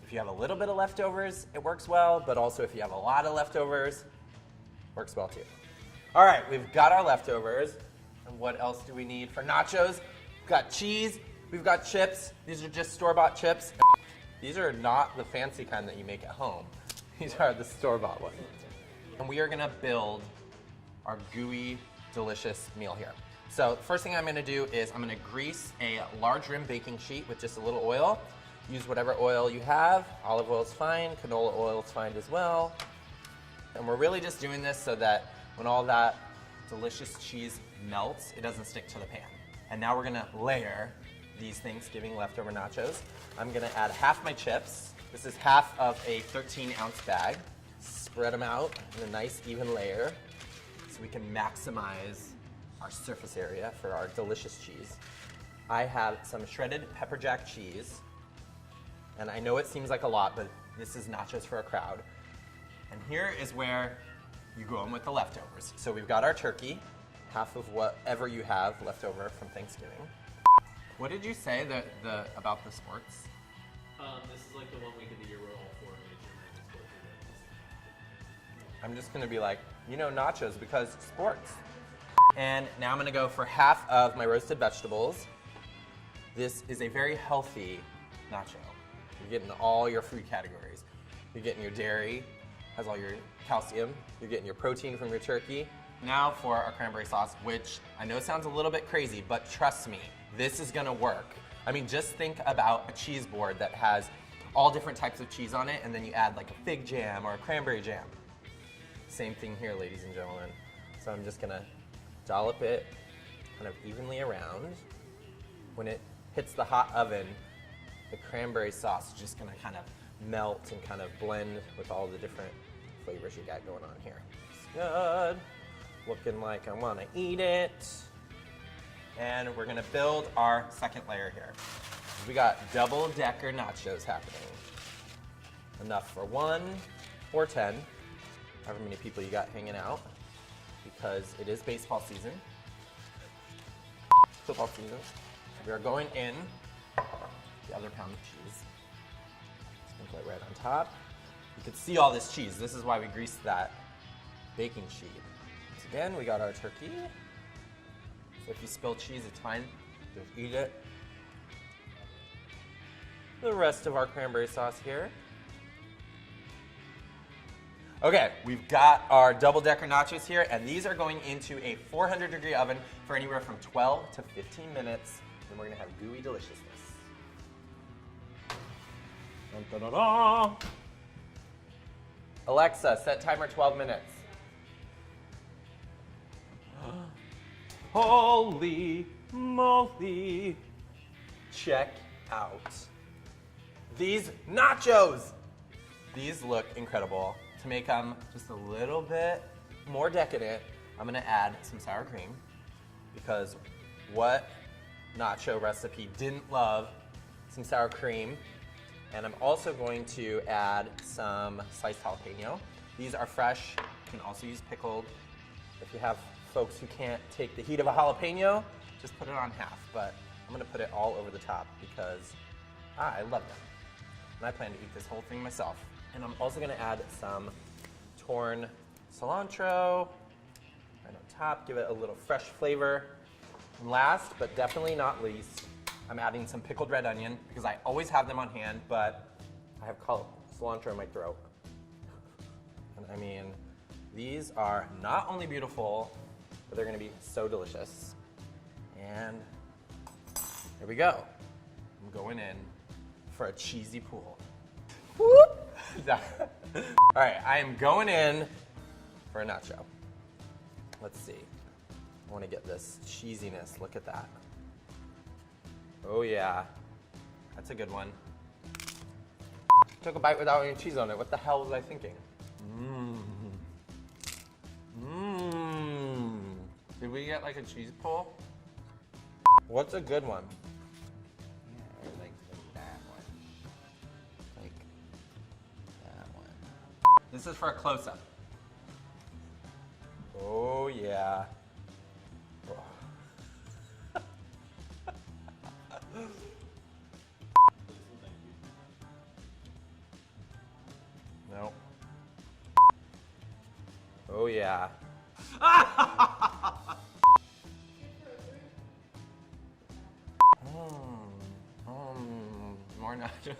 if you have a little bit of leftovers, it works well, but also if you have a lot of leftovers, it works well too. All right, we've got our leftovers. And what else do we need for nachos? We've got cheese, we've got chips. These are just store-bought chips. These are not the fancy kind that you make at home. These are the store-bought ones. And we are gonna build our gooey, delicious meal here. So first thing I'm gonna do is I'm gonna grease a large rim baking sheet with just a little oil. Use whatever oil you have. Olive oil is fine, canola oil is fine as well. And we're really just doing this so that when all that delicious cheese melts, it doesn't stick to the pan. And now we're gonna layer these Thanksgiving leftover nachos. I'm gonna add half my chips. This is half of a 13-ounce bag. Spread them out in a nice even layer so we can maximize our surface area for our delicious cheese. I have some shredded pepper jack cheese. And I know it seems like a lot, but this is nachos for a crowd. And here is where you go in with the leftovers. So we've got our turkey, half of whatever you have left over from Thanksgiving. What did you say about the sports? This is like the 1 week of the year where all 4 major sports are. I'm just gonna be like, you know, nachos because sports. And now I'm gonna go for half of my roasted vegetables. This is a very healthy nacho. You're getting all your food categories. You're getting your dairy, has all your calcium. You're getting your protein from your turkey. Now for our cranberry sauce, which I know sounds a little bit crazy, but trust me, this is gonna work. I mean, just think about a cheese board that has all different types of cheese on it, and then you add like a fig jam or a cranberry jam. Same thing here, ladies and gentlemen. So I'm just gonna dollop it kind of evenly around. When it hits the hot oven, the cranberry sauce is just gonna kind of melt and kind of blend with all the different flavors you got going on here. It's good. Looking like I wanna eat it. And we're gonna build our second layer here. We got double-decker nachos happening. Enough for 1 or 10, however many people you got hanging out, because it is baseball season, football season. We are going in the other pound of cheese. Sprinkle it right on top. You can see all this cheese. This is why we greased that baking sheet. Once again, we got our turkey. So if you spill cheese, it's fine. Just eat it. The rest of our cranberry sauce here. Okay, we've got our double-decker nachos here, and these are going into a 400-degree oven for anywhere from 12 to 15 minutes, and we're gonna have gooey deliciousness. Dun, dun, dun, dun. Alexa, set timer 12 minutes. Holy moly. Check out these nachos. These look incredible. To make them just a little bit more decadent, I'm gonna add some sour cream, because what nacho recipe didn't love some sour cream? And I'm also going to add some sliced jalapeno. These are fresh. You can also use pickled. If you have folks who can't take the heat of a jalapeno, just put it on half. But I'm gonna put it all over the top because I love them. And I plan to eat this whole thing myself. And I'm also gonna add some torn cilantro right on top, give it a little fresh flavor. And last, but definitely not least, I'm adding some pickled red onion because I always have them on hand, but I have cilantro in my throat. And I mean, these are not only beautiful, but they're gonna be so delicious. And here we go. I'm going in for a cheesy pool. Whoop! All right, I am going in for a nacho. Let's see. I want to get this cheesiness. Look at that. Oh yeah, that's a good one. Took a bite without any cheese on it. What the hell was I thinking? Did we get like a cheese pull? What's a good one? This is for a close-up. Oh yeah. No. Oh yeah. More nachos.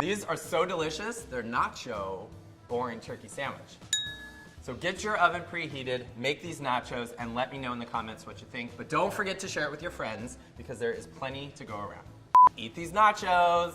These are so delicious, they're nacho boring turkey sandwich. So get your oven preheated, make these nachos, and let me know in the comments what you think. But don't forget to share it with your friends because there is plenty to go around. Eat these nachos.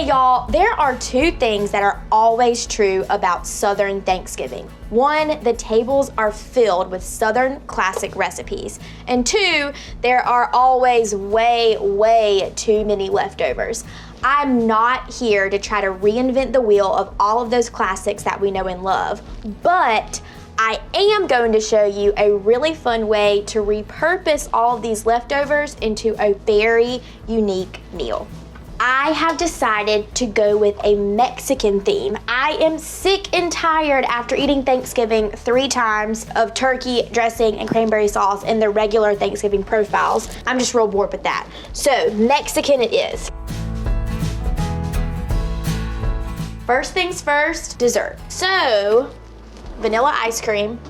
Y'all, there are two things that are always true about Southern Thanksgiving. One, the tables are filled with Southern classic recipes. And two, there are always way too many leftovers. I'm not here to try to reinvent the wheel of all of those classics that we know and love, but I am going to show you a really fun way to repurpose all of these leftovers into a very unique meal. I have decided to go with a Mexican theme. I am sick and tired after eating Thanksgiving 3 times of turkey dressing and cranberry sauce in the regular Thanksgiving profiles. I'm just real bored with that. So Mexican it is. First things first, dessert. So vanilla ice cream.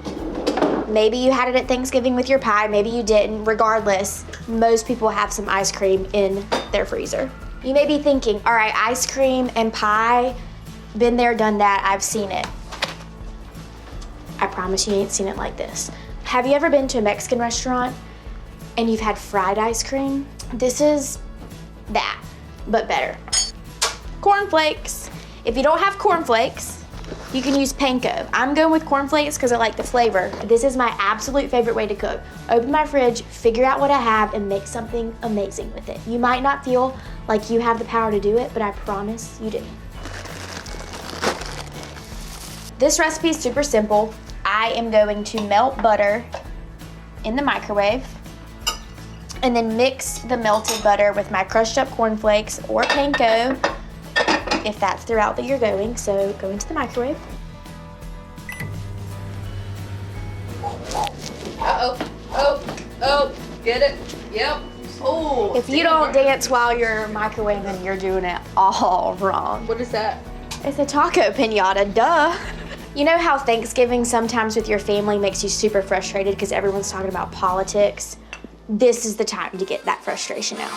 Maybe you had it at Thanksgiving with your pie, maybe you didn't. Regardless, most people have some ice cream in their freezer. You may be thinking, all right, ice cream and pie, been there, done that, I've seen it. I promise you ain't seen it like this. Have you ever been to a Mexican restaurant and you've had fried ice cream? This is that, but better. Cornflakes. If you don't have cornflakes, you can use panko. I'm going with cornflakes because I like the flavor. This is my absolute favorite way to cook. Open my fridge, figure out what I have, and make something amazing with it. You might not feel like you have the power to do it, but I promise you do. This recipe is super simple. I am going to melt butter in the microwave and then mix the melted butter with my crushed up cornflakes or panko, if that's the route that you're going. So go into the microwave. Oh, get it? Yep. Oh. If you don't dance while you're microwaving, you're doing it all wrong. What is that? It's a taco piñata, duh. You know how Thanksgiving sometimes with your family makes you super frustrated because everyone's talking about politics? This is the time to get that frustration out.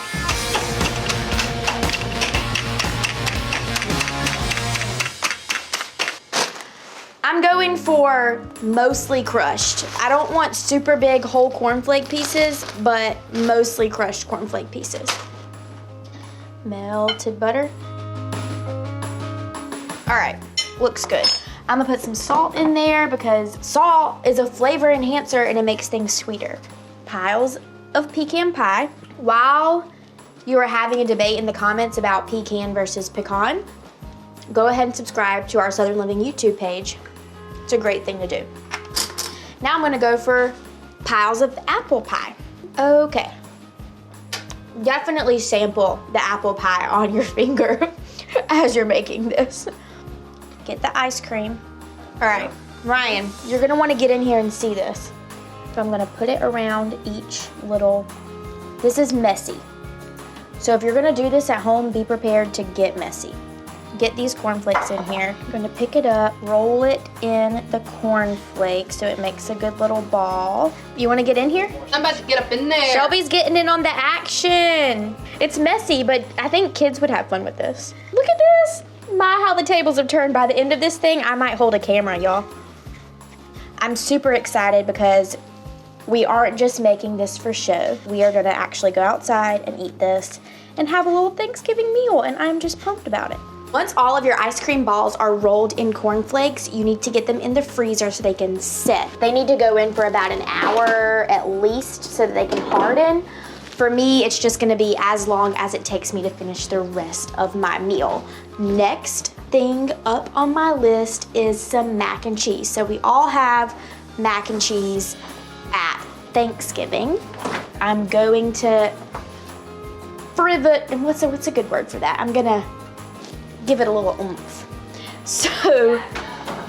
I'm going for mostly crushed. I don't want super big whole cornflake pieces, but mostly crushed cornflake pieces. Melted butter. All right, looks good. I'm gonna put some salt in there because salt is a flavor enhancer and it makes things sweeter. Piles of pecan pie. While you are having a debate in the comments about pecan versus pecan, go ahead and subscribe to our Southern Living YouTube page. It's a great thing to do. Now I'm gonna go for piles of apple pie. Okay. Definitely sample the apple pie on your finger as you're making this. Get the ice cream. All right, Ryan, you're gonna wanna get in here and see this. So I'm gonna put it around each little, this is messy. So if you're gonna do this at home, be prepared to get messy. Get these cornflakes in here. I'm gonna pick it up, roll it in the cornflakes so it makes a good little ball. You wanna get in here? I'm about to get up in there. Shelby's getting in on the action. It's messy, but I think kids would have fun with this. Look at this. My, how the tables have turned. By the end of this thing, I might hold a camera, y'all. I'm super excited because we aren't just making this for show. We are gonna actually go outside and eat this and have a little Thanksgiving meal, and I'm just pumped about it. Once all of your ice cream balls are rolled in cornflakes, you need to get them in the freezer so they can set. They need to go in for about an hour at least so that they can harden. For me, it's just gonna be as long as it takes me to finish the rest of my meal. Next thing up on my list is some mac and cheese. So we all have mac and cheese at Thanksgiving. I'm going to what's a good word for that? I'm gonna give it a little oomph. So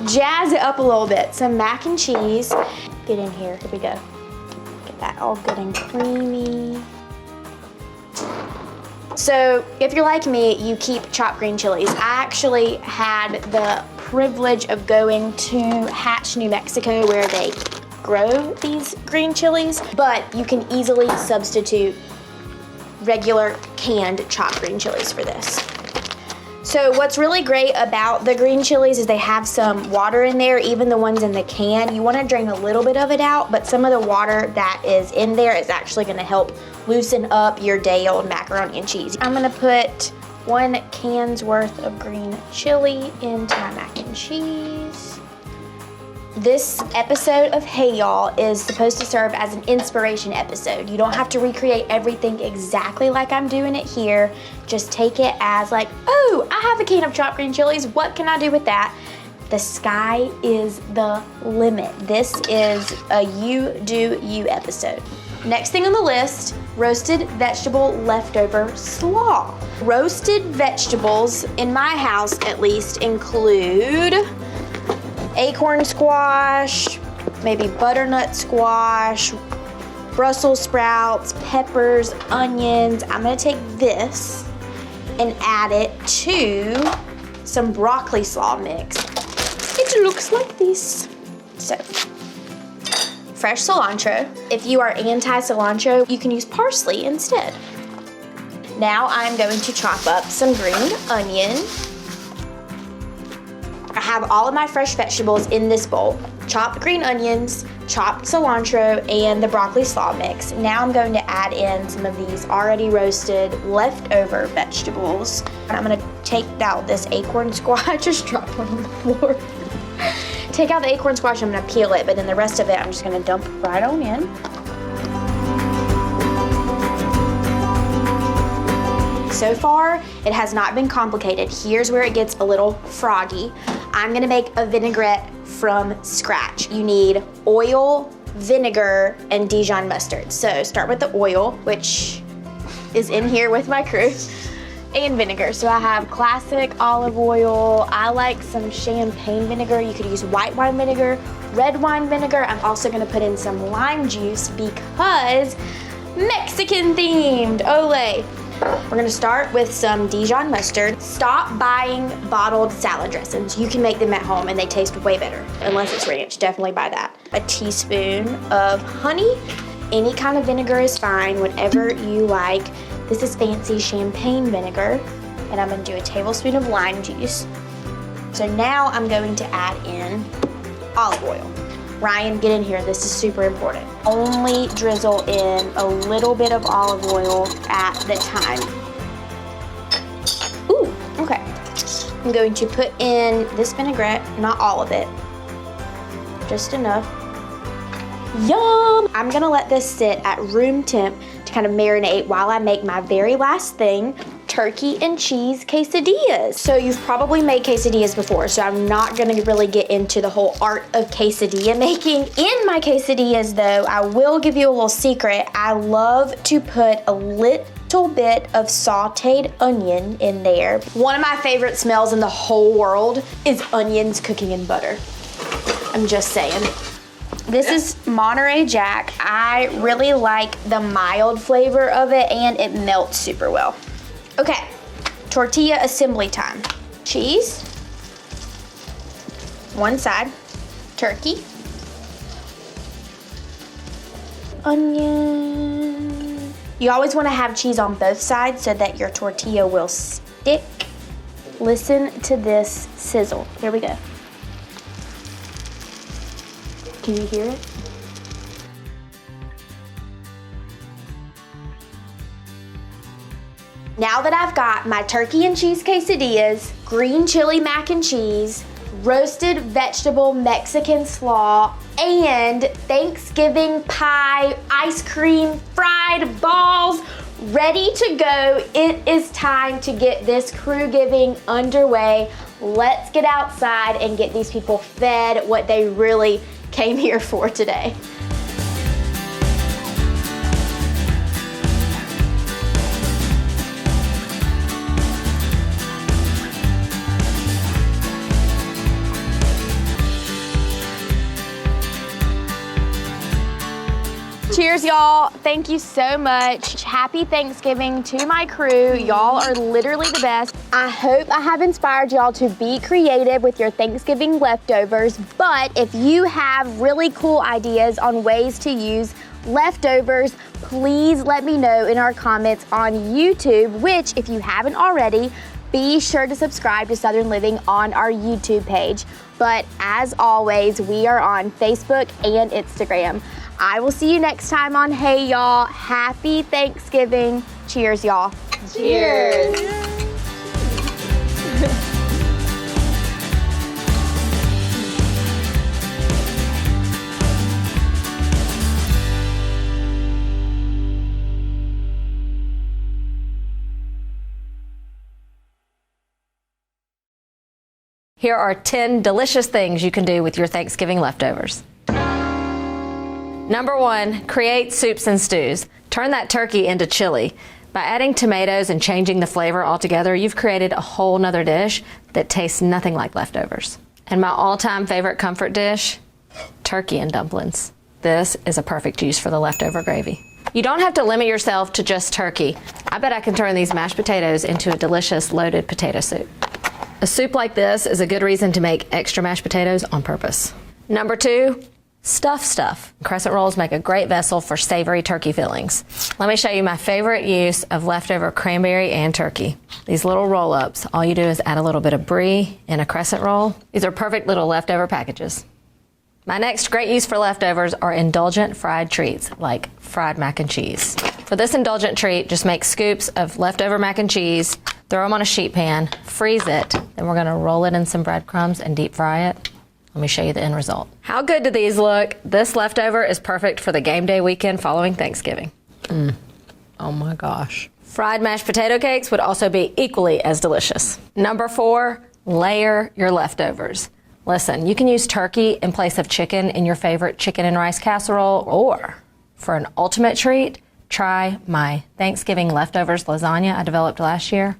jazz it up a little bit. Some mac and cheese. Get in here, here we go. Get that all good and creamy. So if you're like me, you keep chopped green chilies. I actually had the privilege of going to Hatch, New Mexico, where they grow these green chilies, but you can easily substitute regular canned chopped green chilies for this. So what's really great about the green chilies is they have some water in there, even the ones in the can. You wanna drain a little bit of it out, but some of the water that is in there is actually gonna help loosen up your day-old macaroni and cheese. I'm gonna put 1 can's worth of green chili into my mac and cheese. This episode of Hey Y'all is supposed to serve as an inspiration episode. You don't have to recreate everything exactly like I'm doing it here. Just take it as like, oh, I have a can of chopped green chilies. What can I do with that? The sky is the limit. This is a you do you episode. Next thing on the list, roasted vegetable leftover slaw. Roasted vegetables, in my house at least, include acorn squash, maybe butternut squash, Brussels sprouts, peppers, onions. I'm gonna take this and add it to some broccoli slaw mix. It looks like this. So, fresh cilantro. If you are anti-cilantro, you can use parsley instead. Now I'm going to chop up some green onion. I have all of my fresh vegetables in this bowl. Chopped green onions, chopped cilantro, and the broccoli slaw mix. Now I'm going to add in some of these already roasted leftover vegetables. And I'm gonna take out this acorn squash. I just dropped one on the floor. Take out the acorn squash, I'm gonna peel it, but then the rest of it I'm just gonna dump right on in. So far, it has not been complicated. Here's where it gets a little froggy. I'm gonna make a vinaigrette from scratch. You need oil, vinegar, and Dijon mustard. So start with the oil, which is in here with my crew, and vinegar. So I have classic olive oil. I like some champagne vinegar. You could use white wine vinegar, red wine vinegar. I'm also gonna put in some lime juice because Mexican themed, ole. We're gonna start with some Dijon mustard. Stop buying bottled salad dressings. You can make them at home and they taste way better. Unless it's ranch, definitely buy that. A teaspoon of honey. Any kind of vinegar is fine, whatever you like. This is fancy champagne vinegar. And I'm gonna do a tablespoon of lime juice. So now I'm going to add in olive oil. Ryan, get in here, this is super important. Only drizzle in a little bit of olive oil at the time. Ooh, okay. I'm going to put in this vinaigrette, not all of it, just enough. Yum! I'm gonna let this sit at room temp to kind of marinate while I make my very last thing, turkey and cheese quesadillas. So you've probably made quesadillas before, so I'm not gonna really get into the whole art of quesadilla making. In my quesadillas though, I will give you a little secret. I love to put a little bit of sauteed onion in there. One of my favorite smells in the whole world is onions cooking in butter. I'm just saying. This is Monterey Jack. I really like the mild flavor of it and it melts super well. Okay, tortilla assembly time. Cheese, one side, turkey, onion. You always want to have cheese on both sides so that your tortilla will stick. Listen to this sizzle. Here we go. Can you hear it? Now that I've got my turkey and cheese quesadillas, green chili mac and cheese, roasted vegetable Mexican slaw, and Thanksgiving pie, ice cream, fried balls, ready to go, it is time to get this crew giving underway. Let's get outside and get these people fed what they really came here for today. Cheers, y'all. Thank you so much. Happy Thanksgiving to my crew. Y'all are literally the best. I hope I have inspired y'all to be creative with your Thanksgiving leftovers, but if you have really cool ideas on ways to use leftovers, please let me know in our comments on YouTube, which if you haven't already, be sure to subscribe to Southern Living on our YouTube page. But as always, we are on Facebook and Instagram. I will see you next time on Hey Y'all. Happy Thanksgiving. Cheers, y'all. Cheers. Here are 10 delicious things you can do with your Thanksgiving leftovers. Number 1, create soups and stews. Turn that turkey into chili. By adding tomatoes and changing the flavor altogether, you've created a whole nother dish that tastes nothing like leftovers. And my all-time favorite comfort dish, turkey and dumplings. This is a perfect use for the leftover gravy. You don't have to limit yourself to just turkey. I bet I can turn these mashed potatoes into a delicious loaded potato soup. A soup like this is a good reason to make extra mashed potatoes on purpose. Number 2, Stuff. Crescent rolls make a great vessel for savory turkey fillings. Let me show you my favorite use of leftover cranberry and turkey. These little roll-ups, all you do is add a little bit of brie in a crescent roll. These are perfect little leftover packages. My next great use for leftovers are indulgent fried treats, like fried mac and cheese. For this indulgent treat, just make scoops of leftover mac and cheese, throw them on a sheet pan, freeze it, then we're gonna roll it in some breadcrumbs and deep fry it. Let me show you the end result. How good do these look? This leftover is perfect for the game day weekend following Thanksgiving. Oh my gosh. Fried mashed potato cakes would also be equally as delicious. Number 4, layer your leftovers. Listen, you can use turkey in place of chicken in your favorite chicken and rice casserole, or for an ultimate treat, try my Thanksgiving leftovers lasagna I developed last year.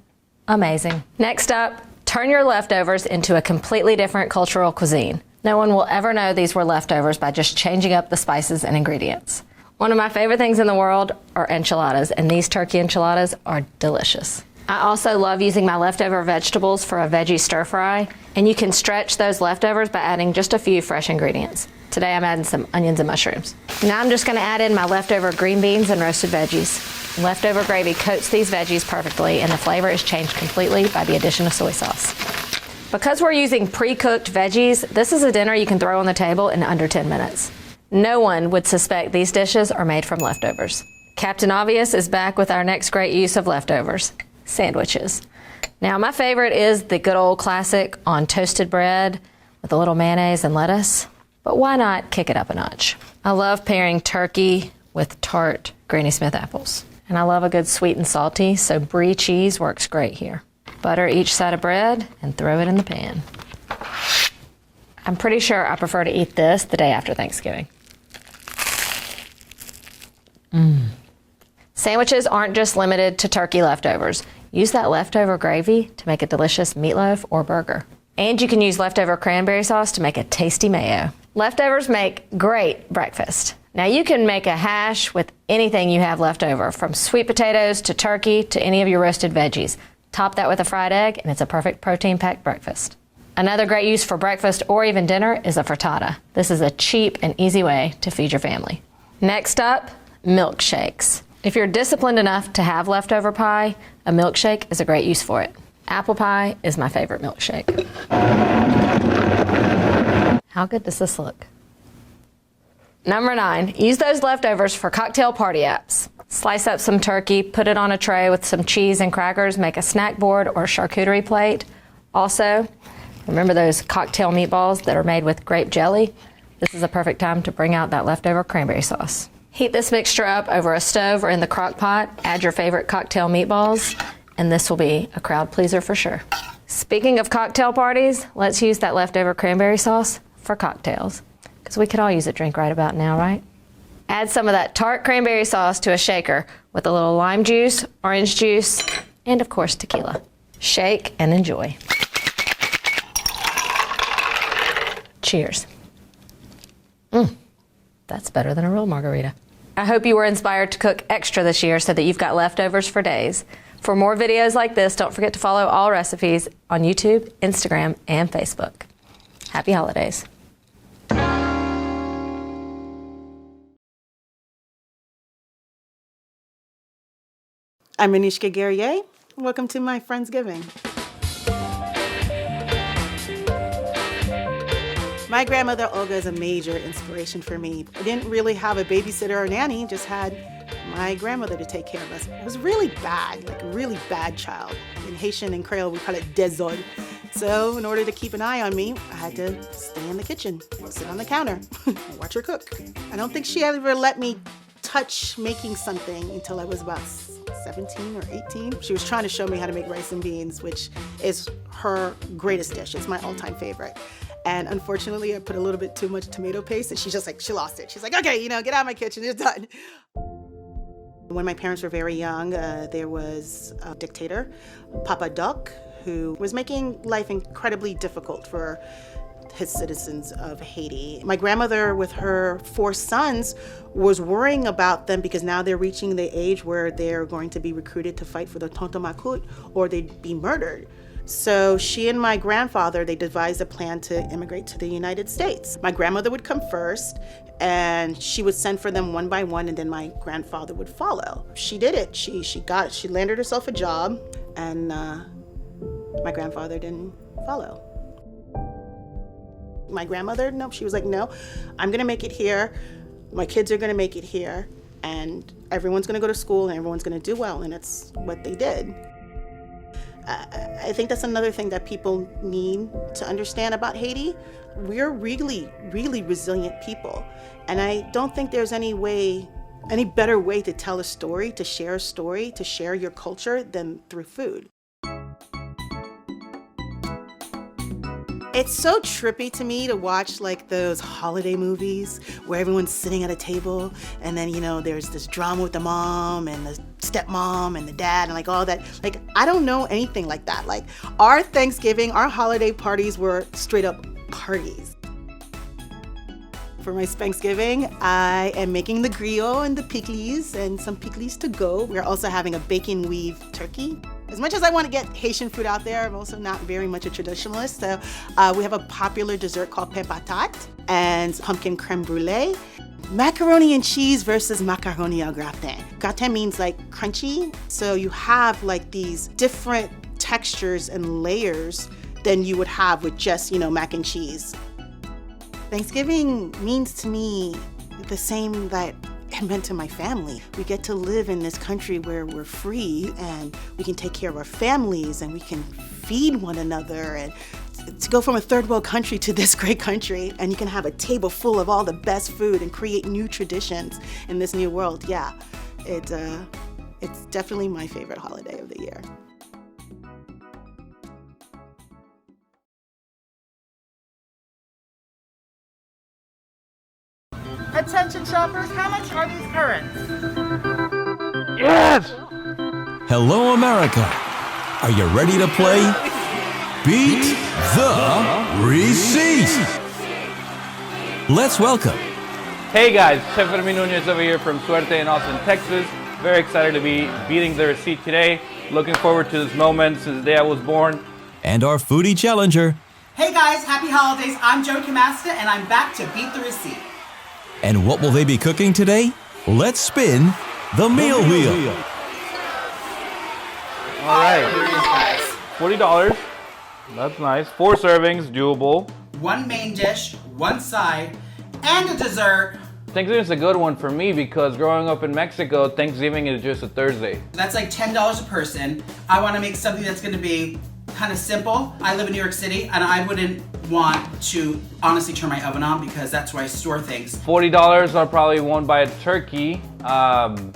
Amazing. Next up, turn your leftovers into a completely different cultural cuisine. No one will ever know these were leftovers by just changing up the spices and ingredients. One of my favorite things in the world are enchiladas, and these turkey enchiladas are delicious. I also love using my leftover vegetables for a veggie stir fry, and you can stretch those leftovers by adding just a few fresh ingredients. Today I'm adding some onions and mushrooms. Now I'm just gonna add in my leftover green beans and roasted veggies. Leftover gravy coats these veggies perfectly, and the flavor is changed completely by the addition of soy sauce. Because we're using pre-cooked veggies, this is a dinner you can throw on the table in under 10 minutes. No one would suspect these dishes are made from leftovers. Captain Obvious is back with our next great use of leftovers, sandwiches. Now my favorite is the good old classic on toasted bread with a little mayonnaise and lettuce, but why not kick it up a notch? I love pairing turkey with tart Granny Smith apples. And I love a good sweet and salty, so brie cheese works great here. Butter each side of bread and throw it in the pan. I'm pretty sure I prefer to eat this the day after Thanksgiving. Sandwiches aren't just limited to turkey leftovers. Use that leftover gravy to make a delicious meatloaf or burger. And you can use leftover cranberry sauce to make a tasty mayo. Leftovers make great breakfast. Now you can make a hash with anything you have left over, from sweet potatoes to turkey to any of your roasted veggies. Top that with a fried egg and it's a perfect protein-packed breakfast. Another great use for breakfast or even dinner is a frittata. This is a cheap and easy way to feed your family. Next up, milkshakes. If you're disciplined enough to have leftover pie, a milkshake is a great use for it. Apple pie is my favorite milkshake. How good does this look? Number 9, use those leftovers for cocktail party apps. Slice up some turkey, put it on a tray with some cheese and crackers, make a snack board or charcuterie plate. Also, remember those cocktail meatballs that are made with grape jelly? This is a perfect time to bring out that leftover cranberry sauce. Heat this mixture up over a stove or in the crock pot, add your favorite cocktail meatballs, and this will be a crowd pleaser for sure. Speaking of cocktail parties, let's use that leftover cranberry sauce for cocktails, because we could all use a drink right about now, right? Add some of that tart cranberry sauce to a shaker with a little lime juice, orange juice, and of course tequila. Shake and enjoy. Cheers. That's better than a real margarita. I hope you were inspired to cook extra this year so that you've got leftovers for days. For more videos like this, don't forget to follow Allrecipes on YouTube, Instagram, and Facebook. Happy holidays. I'm Manouschka Guerrier. Welcome to my Friendsgiving. My grandmother Olga is a major inspiration for me. I didn't really have a babysitter or nanny, just had my grandmother to take care of us. It was really bad, like a really bad child. In Haitian and Creole, we call it désordre. So in order to keep an eye on me, I had to stay in the kitchen, sit on the counter, and watch her cook. I don't think she ever let me touch making something until I was about 17 or 18. She was trying to show me how to make rice and beans, which is her greatest dish. It's my all-time favorite. And unfortunately, I put a little bit too much tomato paste, and she's just like, she lost it. She's like, okay, get out of my kitchen, it's done. When my parents were very young, there was a dictator, Papa Doc, who was making life incredibly difficult for his citizens of Haiti. My grandmother, with her 4 sons, was worrying about them because now they're reaching the age where they're going to be recruited to fight for the Tonton Macoute or they'd be murdered. So she and my grandfather, they devised a plan to immigrate to the United States. My grandmother would come first, and she would send for them one by one, and then my grandfather would follow. She did it. She landed herself a job, and my grandfather didn't follow. My grandmother, no, she was like, no, I'm gonna make it here. My kids are gonna make it here, and everyone's gonna go to school, and everyone's gonna do well, and that's what they did. I think that's another thing that people need to understand about Haiti. We're really, really resilient people. And I don't think there's any better way to tell a story, to share your culture than through food. It's so trippy to me to watch like those holiday movies where everyone's sitting at a table and then, you know, there's this drama with the mom and the stepmom and the dad and like all that. Like, I don't know anything like that. Like, our Thanksgiving, our holiday parties were straight up parties. For my Thanksgiving, I am making the griot and the pickles and some pickles to go. We're also having a bacon weave turkey. As much as I want to get Haitian food out there, I'm also not very much a traditionalist. So we have a popular dessert called pain patate and pumpkin creme brulee. Macaroni and cheese versus macaroni au gratin. Gratin means like crunchy. So you have like these different textures and layers than you would have with just, you know, mac and cheese. Thanksgiving means to me the same that it meant to my family. We get to live in this country where we're free and we can take care of our families and we can feed one another, and to go from a third world country to this great country, and you can have a table full of all the best food and create new traditions in this new world. Yeah, it's definitely my favorite holiday of the year. Attention shoppers, how much are these currants? Yes! Hello, America. Are you ready to play Beat the Receipt? Let's welcome. Hey guys, Chef Fermin Nunez over here from Suerte in Austin, Texas. Very excited to be beating the receipt today. Looking forward to this moment since the day I was born. And our foodie challenger. Hey guys, happy holidays. I'm Joe Camasta and I'm back to beat the receipt. And what will they be cooking today? Let's spin the meal wheel. All right, $40. That's nice. 4 servings, doable. 1 main dish, 1 side, and a dessert. Thanksgiving is a good one for me because growing up in Mexico, Thanksgiving is just a Thursday. That's like $10 a person. I want to make something that's going to be kind of simple. I live in New York City and I wouldn't want to honestly turn my oven on because that's where I store things. $40, I probably won't buy a turkey,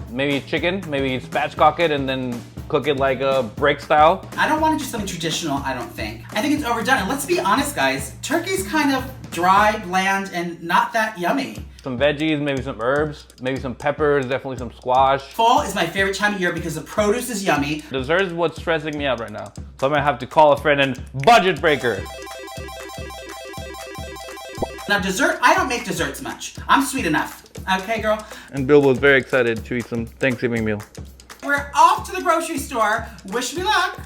maybe chicken, maybe spatchcock it and then cook it like a break style. I don't want to do something traditional, I don't think. I think it's overdone, and let's be honest guys, turkey's kind of dry, bland, and not that yummy. Some veggies, maybe some herbs, maybe some peppers, definitely some squash. Fall is my favorite time of year because the produce is yummy. Dessert is what's stressing me out right now. So I'm gonna have to call a friend and budget breaker. Now dessert, I don't make desserts much. I'm sweet enough. Okay, girl? And Bill was very excited to eat some Thanksgiving meal. We're off to the grocery store. Wish me luck.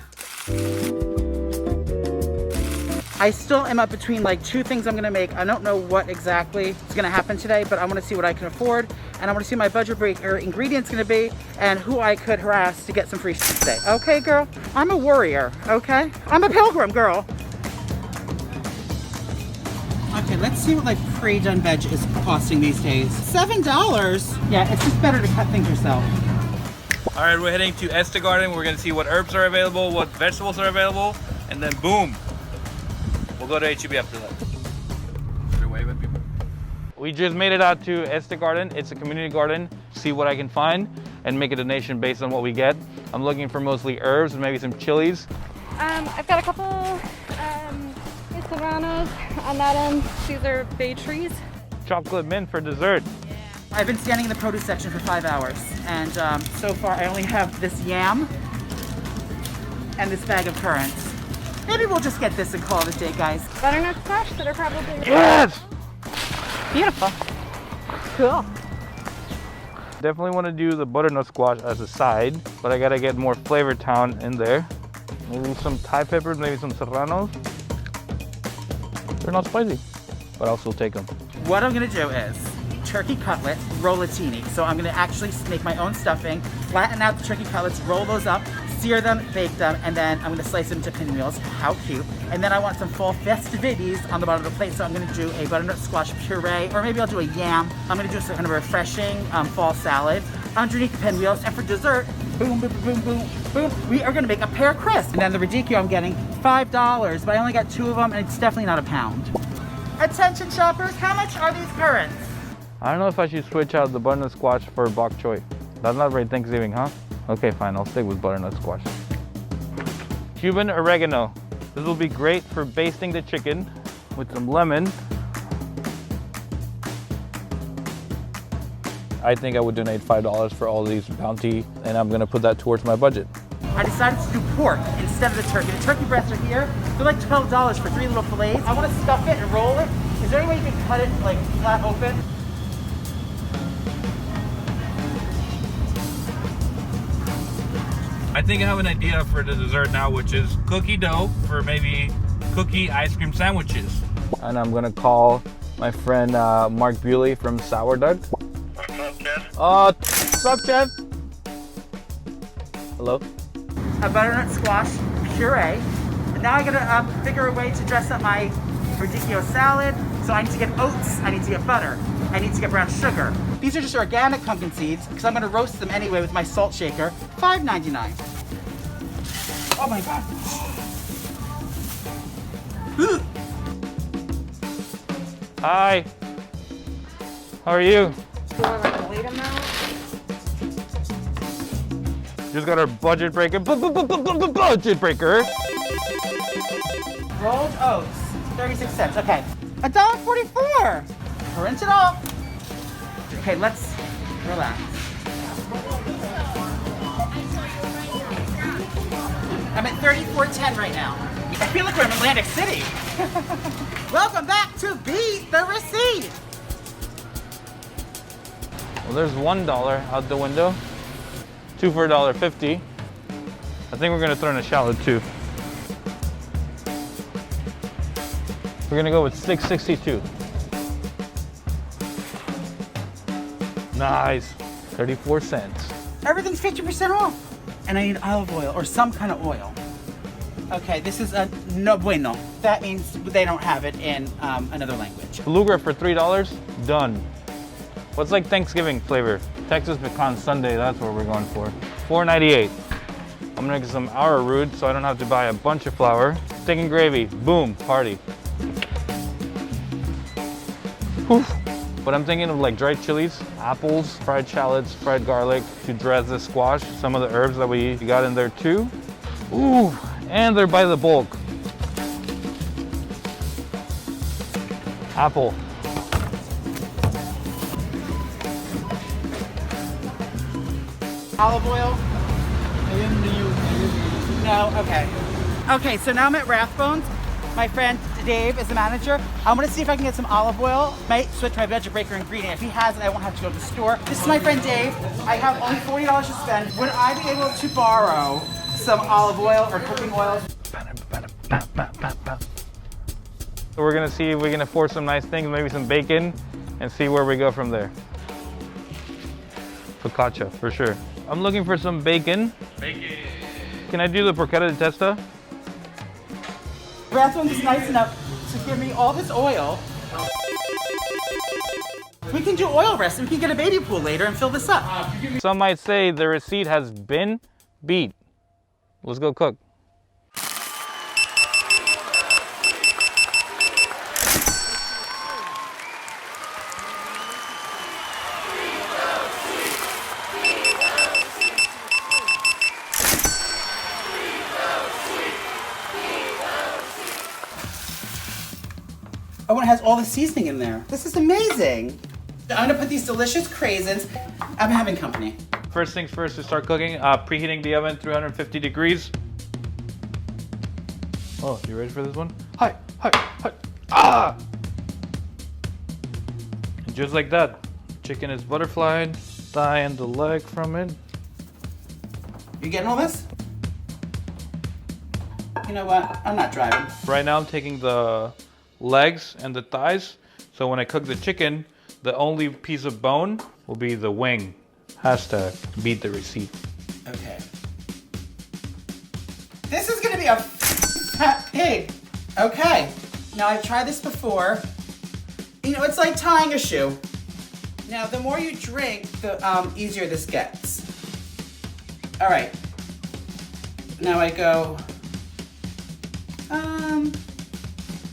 I still am up between like 2 things I'm gonna make. I don't know what exactly is gonna happen today, but I wanna see what I can afford, and I wanna see my budget breaker ingredients gonna be, and who I could harass to get some free stuff today. Okay, girl? I'm a warrior, okay? I'm a pilgrim, girl. Okay, let's see what like pre-done veg is costing these days. $7? Yeah, it's just better to cut things yourself. All right, we're heading to Este Garden. We're gonna see what herbs are available, what vegetables are available, and then boom, we'll go to HEB after that. We just made it out to Este Garden. It's a community garden. See what I can find and make a donation based on what we get. I'm looking for mostly herbs and maybe some chilies. I've got a couple serranos on that end. These are bay trees. Chocolate mint for dessert. I've been standing in the produce section for 5 hours, and so far I only have this yam and this bag of currants. Maybe we'll just get this and call it a day, guys. Butternut squash that are probably Yes! beautiful. Cool. Definitely want to do the butternut squash as a side, but I gotta get more Flavor Town in there. Maybe some Thai peppers, maybe some serranos. They're not spicy, but I'll still take them. What I'm gonna do is turkey cutlet rollatini. So I'm gonna actually make my own stuffing, flatten out the turkey cutlets, roll those up, sear them, bake them, and then I'm gonna slice them into pinwheels. How cute. And then I want some fall festivities on the bottom of the plate, so I'm gonna do a butternut squash puree, or maybe I'll do a yam. I'm gonna do some kind of refreshing fall salad underneath the pinwheels. And for dessert, boom, boom, boom, boom, boom, we are gonna make a pear crust. And then the radicchio I'm getting $5, but I only got 2 of them, and it's definitely not a pound. Attention shoppers, how much are these currants? I don't know if I should switch out the butternut squash for bok choy. That's not very Thanksgiving, huh? Okay, fine, I'll stick with butternut squash. Cuban oregano. This will be great for basting the chicken with some lemon. I think I would donate $5 for all these bounty, and I'm gonna put that towards my budget. I decided to do pork instead of the turkey. The turkey breasts are here. They're like $12 for 3 little fillets. I want to stuff it and roll it. Is there any way you can cut it like flat open? I think I have an idea for the dessert now, which is cookie dough for maybe cookie ice cream sandwiches. And I'm gonna call my friend Mark Bewley from Sourdough. What's up, Chef? Hello? A butternut squash puree. And now I gotta figure a way to dress up my radicchio salad. So I need to get oats, I need to get butter, I need to get brown sugar. These are just organic pumpkin seeds, because I'm gonna roast them anyway with my salt shaker. $5.99. Oh my God. Hi. How are you? Just got our budget breaker. Budget breaker. Rolled oats, 36 cents. Okay. $1.44. Rinse it off. Okay, let's relax. I'm at 34.10 right now. I feel like we're in Atlantic City. Welcome back to Beat the Receipt. Well, there's $1 out the window. 2 for $1.50. I think we're gonna throw in a shallot too. We're gonna go with $6.62. Nice, 34 cents. Everything's 50% off. And I need olive oil or some kind of oil. Okay, this is a no bueno. That means they don't have it in another language. Beluga for $3, done. What's like Thanksgiving flavor? Texas pecan sundae, that's what we're going for. $4.98. I'm gonna get some arrowroot so I don't have to buy a bunch of flour. Steak and gravy, boom, party. Whew. But I'm thinking of like dried chilies, apples, fried shallots, fried garlic to dress the squash, some of the herbs that we got in there too. Ooh, and they're by the bulk. Apple. Olive oil? No, okay. Okay, so now I'm at Rathbones. My friend Dave is the manager. I'm gonna see if I can get some olive oil. Might switch my budget breaker ingredient. If he hasn't, I won't have to go to the store. This is my friend Dave. I have only $40 to spend. Would I be able to borrow some olive oil or cooking oil? So we're gonna see if we can afford some nice things, maybe some bacon, and see where we go from there. Focaccia, for sure. I'm looking for some bacon. Bacon. Can I do the porchetta di testa? Rathbones is nice enough to give me all this oil. We can do oil rest and we can get a baby pool later and fill this up. Some might say the receipt has been beat. Let's go cook. Oh, and it has all the seasoning in there. This is amazing. I'm gonna put these delicious craisins. I'm having company. First things first to start cooking, preheating the oven 350 degrees. Oh, you ready for this one? Hi, hi, hi. Ah! And just like that, chicken is butterflied, thigh and the leg from it. You getting all this? You know what? I'm not driving. Right now I'm taking the legs and the thighs. So when I cook the chicken, the only piece of bone will be the wing. Hashtag beat the receipt. Okay. This is gonna be a fat pig. Okay. Now I've tried this before. You know, it's like tying a shoe. Now the more you drink, the easier this gets. All right. Now I go,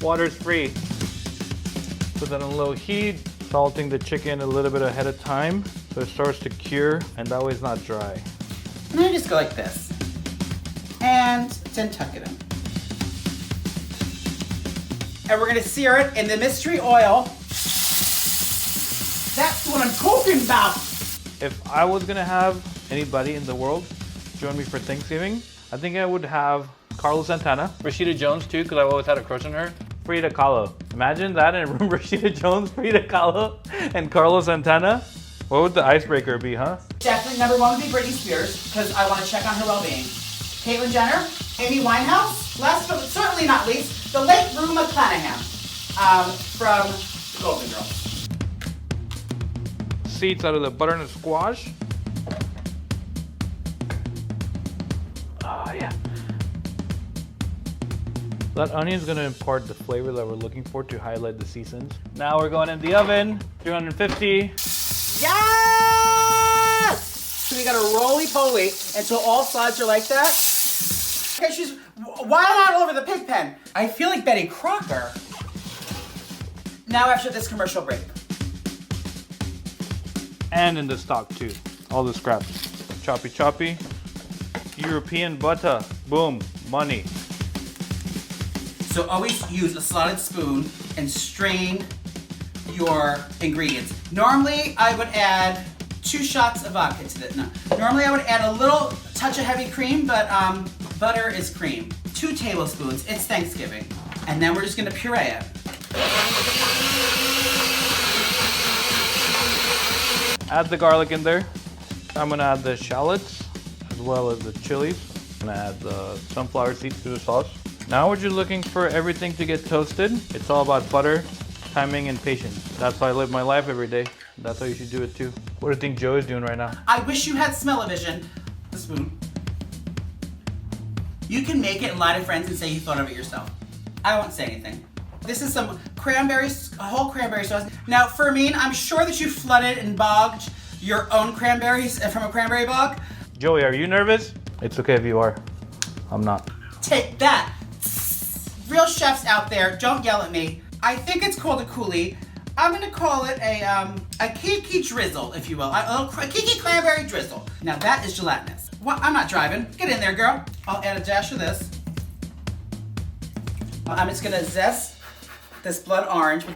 Water's free. Put that on low heat, salting the chicken a little bit ahead of time so it starts to cure and that way it's not dry. and then I just go like this. And then tuck it in. And we're gonna sear it in the mystery oil. That's what I'm talking about. If I was gonna have anybody in the world join me for Thanksgiving, I think I would have Carlos Santana, Rashida Jones too, because I've always had a crush on her. Frida Kahlo. Imagine that in a room, Rashida Jones, Frida Kahlo, and Carlos Santana. What would the icebreaker be, huh? Definitely number one would be Britney Spears, because I want to check on her well-being. Caitlyn Jenner, Amy Winehouse, last but certainly not least, the late Rue McClanahan from The Golden Girls. Seeds out of the butternut squash. Oh yeah. That onion is going to impart the flavor that we're looking for to highlight the seasons. Now we're going in the oven, 350. Yes! So we got a roly-poly until all sides are like that. Okay, she's wild out over the pig pen. I feel like Betty Crocker. Now after this commercial break. And in the stock too. All the scraps. Choppy choppy. European butter. Boom. Money. So always use a slotted spoon and strain your ingredients. Normally I would add 2 shots of vodka to this. No. Normally I would add a little touch of heavy cream, but butter is cream. 2 tablespoons, it's Thanksgiving. And then we're just gonna puree it. Add the garlic in there. I'm gonna add the shallots as well as the chilies. I'm gonna add the sunflower seeds to the sauce. Now we're just looking for everything to get toasted. It's all about butter, timing, and patience. That's how I live my life every day. That's how you should do it too. What do you think Joe is doing right now? I wish you had smell-o-vision. The spoon. You can make it and lie to friends and say you thought of it yourself. I won't say anything. This is some cranberries, a whole cranberry sauce. Now, Fermin, I'm sure that you flooded and bogged your own cranberries from a cranberry bog. Joey, are you nervous? It's okay if you are. I'm not. Take that. Real chefs out there, don't yell at me. I think it's called a coulis. I'm gonna call it a kiki drizzle, if you will. A little kiki cranberry drizzle. Now that is gelatinous. Well, I'm not driving. Get in there, girl. I'll add a dash of this. I'm just gonna zest this blood orange.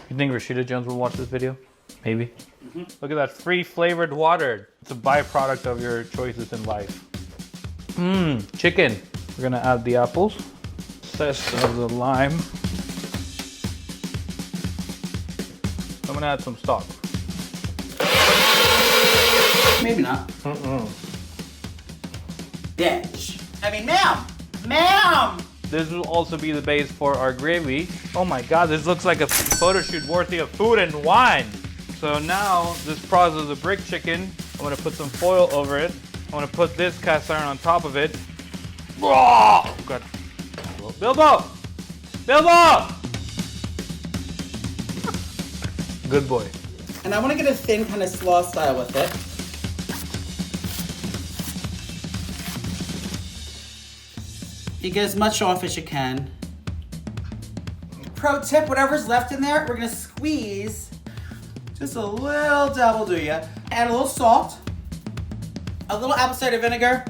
You think Rashida Jones will watch this video? Maybe. Look at that free flavored water. It's a byproduct of your choices in life. Chicken. We're gonna add the apples. Zest of the lime. I'm gonna add some stock. Maybe not. Bitch. I mean, ma'am. This will also be the base for our gravy. Oh my God, this looks like a photo shoot worthy of food and wine. So now, this process of brick chicken, I'm gonna put some foil over it. I'm gonna put this cast iron on top of it. Oh, God. Bilbo! Good boy. And I want to get a thin kind of slaw style with it. You get as much off as you can. Pro tip, whatever's left in there, we're gonna squeeze just a little double do ya. Add a little salt, a little apple cider vinegar.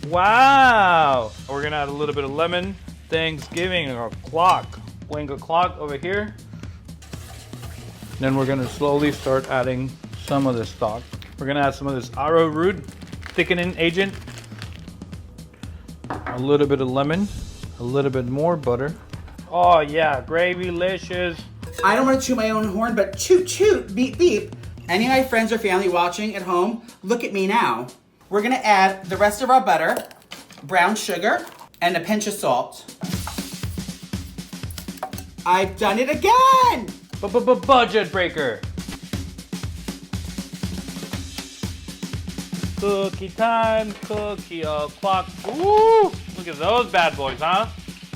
Wow! We're gonna add a little bit of lemon. Thanksgiving o'clock. Wing o'clock over here. Then we're gonna slowly start adding some of this stock. We're gonna add some of this arrowroot thickening agent. A little bit of lemon. A little bit more butter. Oh yeah, gravy-licious. I don't want to toot my own horn, but toot, beep, beep. Any of my friends or family watching at home, look at me now. We're gonna add the rest of our butter. brown sugar, and a pinch of salt. I've done it again! Budget breaker. Cookie time, cookie o'clock. Ooh, look at those bad boys, huh?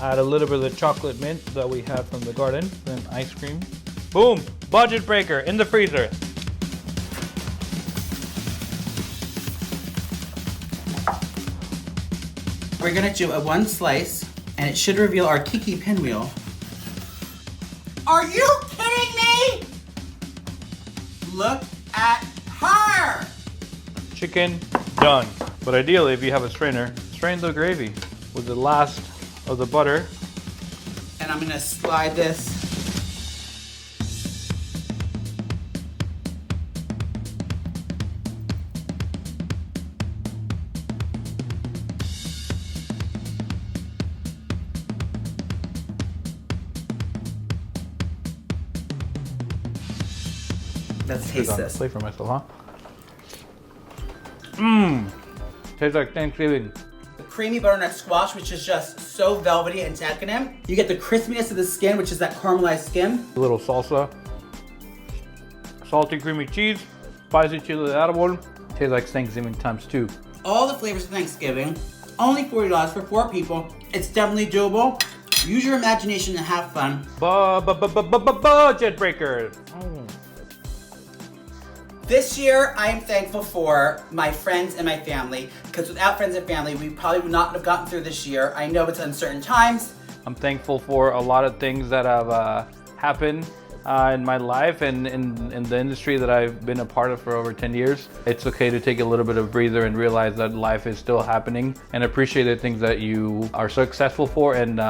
Add a little bit of the chocolate mint that we have from the garden, then ice cream. Boom, budget breaker in the freezer. We're gonna do a one slice, and it should reveal our Kiki pinwheel. Are you kidding me? Look at her! Chicken, done. But ideally, if you have a strainer, strain the gravy with the last of the butter. And I'm gonna slide this. Let's taste this. Play for myself, huh? Mmm. Tastes like Thanksgiving. The creamy butternut squash, which is just so velvety and decadent. You get the crispiness of the skin, which is that caramelized skin. A little salsa. Salty, creamy cheese. Spicy chili de árbol. Tastes like Thanksgiving times 2. All the flavors of Thanksgiving. Only $40 for 4 people. It's definitely doable. Use your imagination and have fun. Budget breaker. This year, I am thankful for my friends and my family, because without friends and family, we probably would not have gotten through this year. I know it's uncertain times. I'm thankful for a lot of things that have happened in my life and in the industry that I've been a part of for over 10 years. It's okay to take a little bit of a breather and realize that life is still happening and appreciate the things that you are successful for and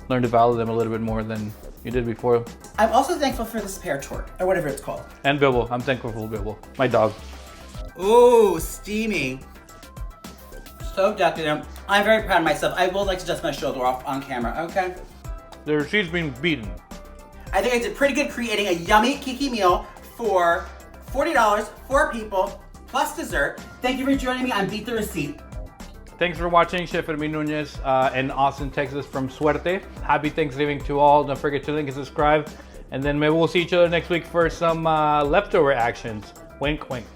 learn to value them a little bit more than you did before. I'm also thankful for this pear tort, or whatever it's called. And Bibble, I'm thankful for Bibble, my dog. Ooh, steamy. So decadent. I'm very proud of myself. I will like to dust my shoulder off on camera, okay? The she's been beaten. I think I did pretty good creating a yummy Kiki meal for $40, 4 people, plus dessert. Thank you for joining me on Beat the Receipt. Thanks for watching, Chef Fermin Nunez in Austin, Texas from Suerte. Happy Thanksgiving to all. Don't forget to link and subscribe. And then maybe we'll see each other next week for some leftover actions. Wink, wink.